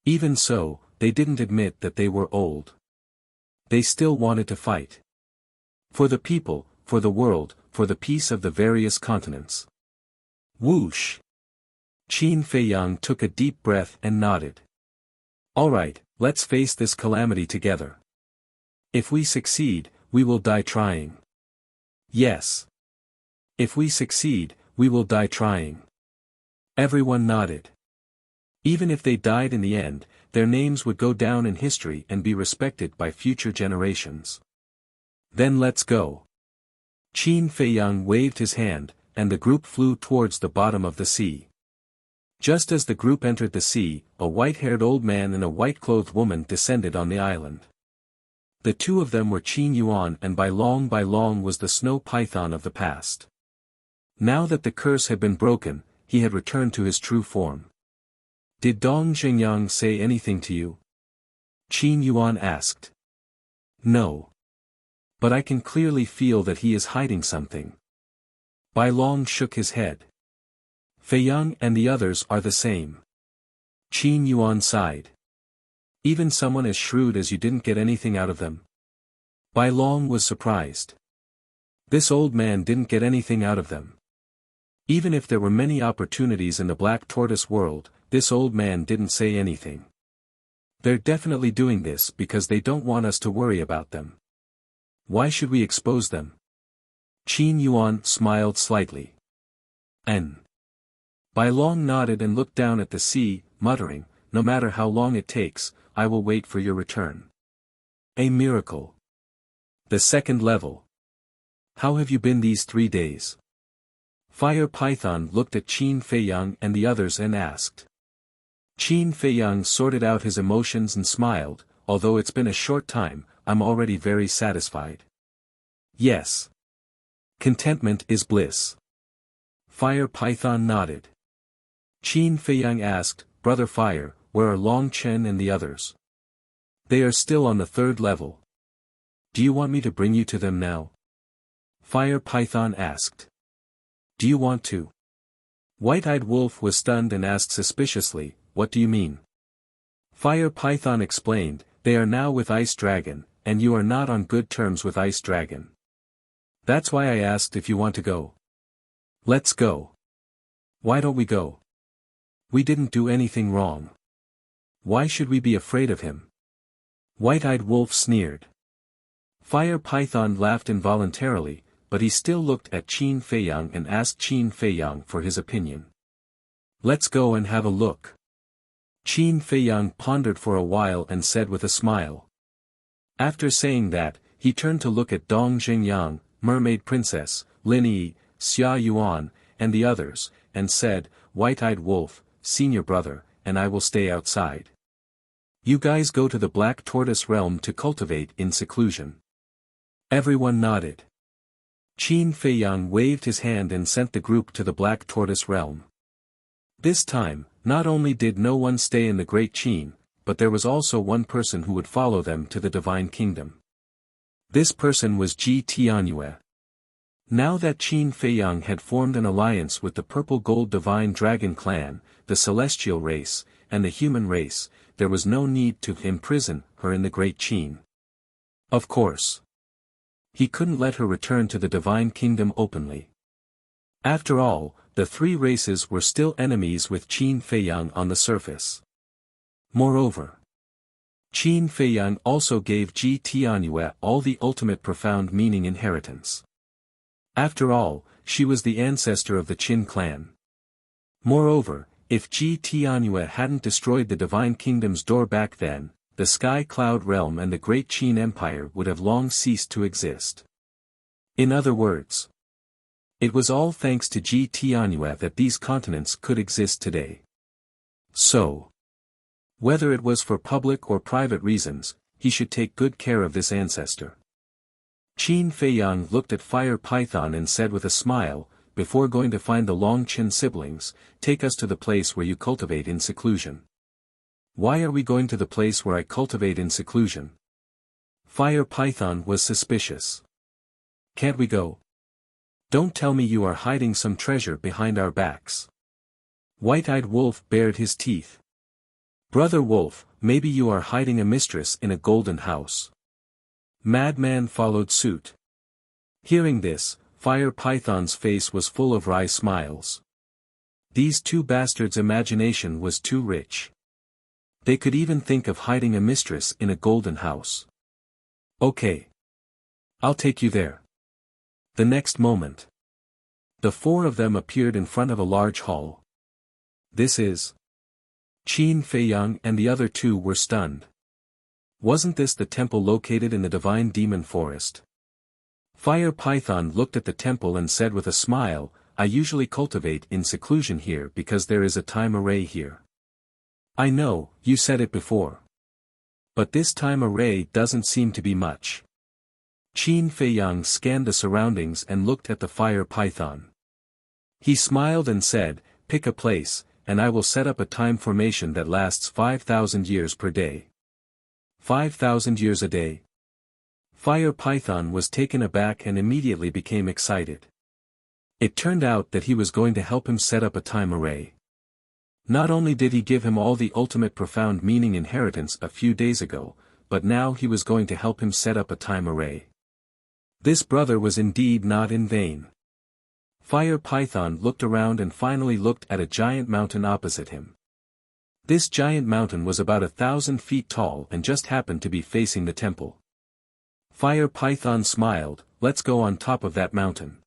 Even so, they didn't admit that they were old. They still wanted to fight. For the people, for the world, for the peace of the various continents. Whoosh! Qin Feiyang took a deep breath and nodded. All right, let's face this calamity together. If we succeed, we will die trying. Yes. If we succeed, we will die trying. Everyone nodded. Even if they died in the end, their names would go down in history and be respected by future generations. Then let's go. Qin Feiyang waved his hand, and the group flew towards the bottom of the sea. Just as the group entered the sea, a white-haired old man and a white-clothed woman descended on the island. The two of them were Qin Yuan and Bai Long was the snow python of the past. Now that the curse had been broken, he had returned to his true form. Did Dong Xingyang say anything to you? Qin Yuan asked. No. But I can clearly feel that he is hiding something. Bai Long shook his head. Feiyang and the others are the same. Qin Yuan sighed. Even someone as shrewd as you didn't get anything out of them? Bai Long was surprised. This old man didn't get anything out of them. Even if there were many opportunities in the Black Tortoise world, this old man didn't say anything. They're definitely doing this because they don't want us to worry about them. Why should we expose them? Qin Yuan smiled slightly. Bai Long nodded and looked down at the sea, muttering, no matter how long it takes, I will wait for your return. A miracle. The second level. How have you been these 3 days? Fire Python looked at Qin Feiyang and the others and asked. Qin Feiyang sorted out his emotions and smiled, although it's been a short time, I'm already very satisfied. Yes. Contentment is bliss. Fire Python nodded. Qin Feiyang asked, Brother Fire, where are Long Chen and the others? They are still on the 3rd level. Do you want me to bring you to them now? Fire Python asked. Do you want to? White-Eyed Wolf was stunned and asked suspiciously, what do you mean? Fire Python explained, they are now with Ice Dragon, and you are not on good terms with Ice Dragon. That's why I asked if you want to go. Let's go. Why don't we go? We didn't do anything wrong. Why should we be afraid of him? White-Eyed Wolf sneered. Fire Python laughed involuntarily, but he still looked at Qin Feiyang and asked Qin Feiyang for his opinion. Let's go and have a look. Qin Feiyang pondered for a while and said with a smile. After saying that, he turned to look at Dong Jingyang, Mermaid Princess, Lin Yi, Xia Yuan, and the others, and said, White-Eyed Wolf, senior brother, and I will stay outside. You guys go to the Black Tortoise realm to cultivate in seclusion. Everyone nodded. Qin Feiyang waved his hand and sent the group to the Black Tortoise realm. This time, not only did no one stay in the Great Qin, but there was also one person who would follow them to the Divine Kingdom. This person was Ji Tianyue. Now that Qin Feiyang had formed an alliance with the Purple Gold Divine Dragon Clan, the Celestial race, and the human race, there was no need to imprison her in the Great Qin. Of course. He couldn't let her return to the Divine Kingdom openly. After all, the 3 races were still enemies with Qin Feiyang on the surface. Moreover, Qin Feiyang also gave Ji Tianyue all the ultimate profound meaning inheritance. After all, she was the ancestor of the Qin clan. Moreover, if Ji Tianyue hadn't destroyed the Divine Kingdom's door back then, the Sky Cloud Realm and the Great Qin Empire would have long ceased to exist. In other words, it was all thanks to Ji Tianyue that these continents could exist today. So, whether it was for public or private reasons, he should take good care of this ancestor. Qin Feiyang looked at Fire Python and said with a smile, before going to find the Long Chen siblings, take us to the place where you cultivate in seclusion. Why are we going to the place where I cultivate in seclusion? Fire Python was suspicious. Can't we go? Don't tell me you are hiding some treasure behind our backs. White-Eyed Wolf bared his teeth. Brother Wolf, maybe you are hiding a mistress in a golden house. Madman followed suit. Hearing this, Fire Python's face was full of wry smiles. These 2 bastards' imagination was too rich. They could even think of hiding a mistress in a golden house. Okay. I'll take you there. The next moment, the 4 of them appeared in front of a large hall. This is... Qin Feiyang and the other 2 were stunned. Wasn't this the temple located in the Divine Demon Forest? Fire Python looked at the temple and said with a smile, I usually cultivate in seclusion here because there is a time array here. I know, you said it before. But this time array doesn't seem to be much. Qin Feiyang scanned the surroundings and looked at the Fire Python. He smiled and said, pick a place, and I will set up a time formation that lasts 5,000 years per day. 5,000 years a day. Fire Python was taken aback and immediately became excited. It turned out that he was going to help him set up a time array. Not only did he give him all the ultimate profound meaning inheritance a few days ago, but now he was going to help him set up a time array. This brother was indeed not in vain. Fire Python looked around and finally looked at a giant mountain opposite him. This giant mountain was about 1,000 feet tall and just happened to be facing the temple. Fire Python smiled, "Let's go on top of that mountain."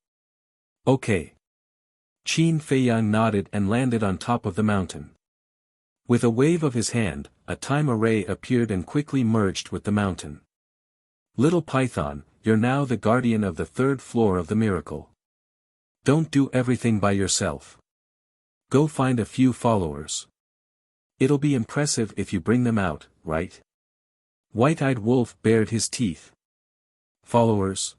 "Okay." Qin Feiyang nodded and landed on top of the mountain. With a wave of his hand, a time array appeared and quickly merged with the mountain. "Little Python, you're now the guardian of the 3rd floor of the miracle. Don't do everything by yourself. Go find a few followers. It'll be impressive if you bring them out, right?" White-eyed Wolf bared his teeth. "Followers?"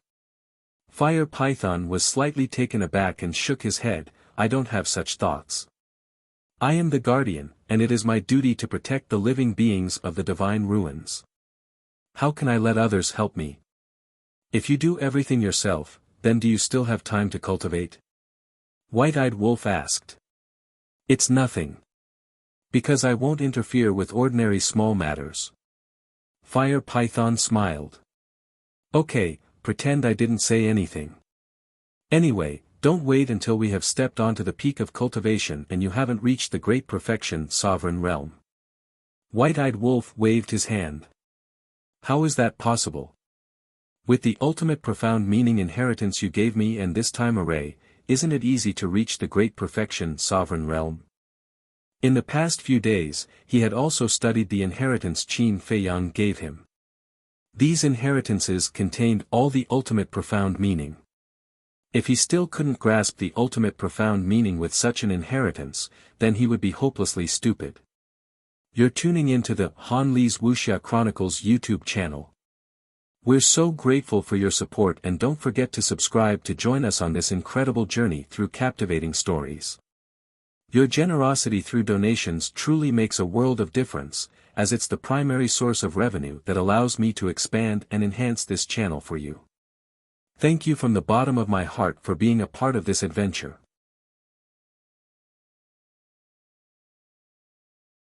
Fire Python was slightly taken aback and shook his head. "I don't have such thoughts. I am the guardian, and it is my duty to protect the living beings of the divine ruins. How can I let others help me? If you do everything yourself, then do you still have time to cultivate?" White-eyed Wolf asked. "It's nothing. Because I won't interfere with ordinary small matters." Fire Python smiled. "Okay, pretend I didn't say anything. Anyway, don't wait until we have stepped onto the peak of cultivation and you haven't reached the great perfection sovereign realm." White-eyed Wolf waved his hand. "How is that possible? With the ultimate profound meaning inheritance you gave me and this time array, isn't it easy to reach the great perfection sovereign realm?" In the past few days, he had also studied the inheritance Qin Feiyang gave him. These inheritances contained all the ultimate profound meaning. If he still couldn't grasp the ultimate profound meaning with such an inheritance, then he would be hopelessly stupid. You're tuning into the Han Li's Wuxia Chronicles YouTube channel. We're so grateful for your support, and don't forget to subscribe to join us on this incredible journey through captivating stories. Your generosity through donations truly makes a world of difference, as it's the primary source of revenue that allows me to expand and enhance this channel for you. Thank you from the bottom of my heart for being a part of this adventure.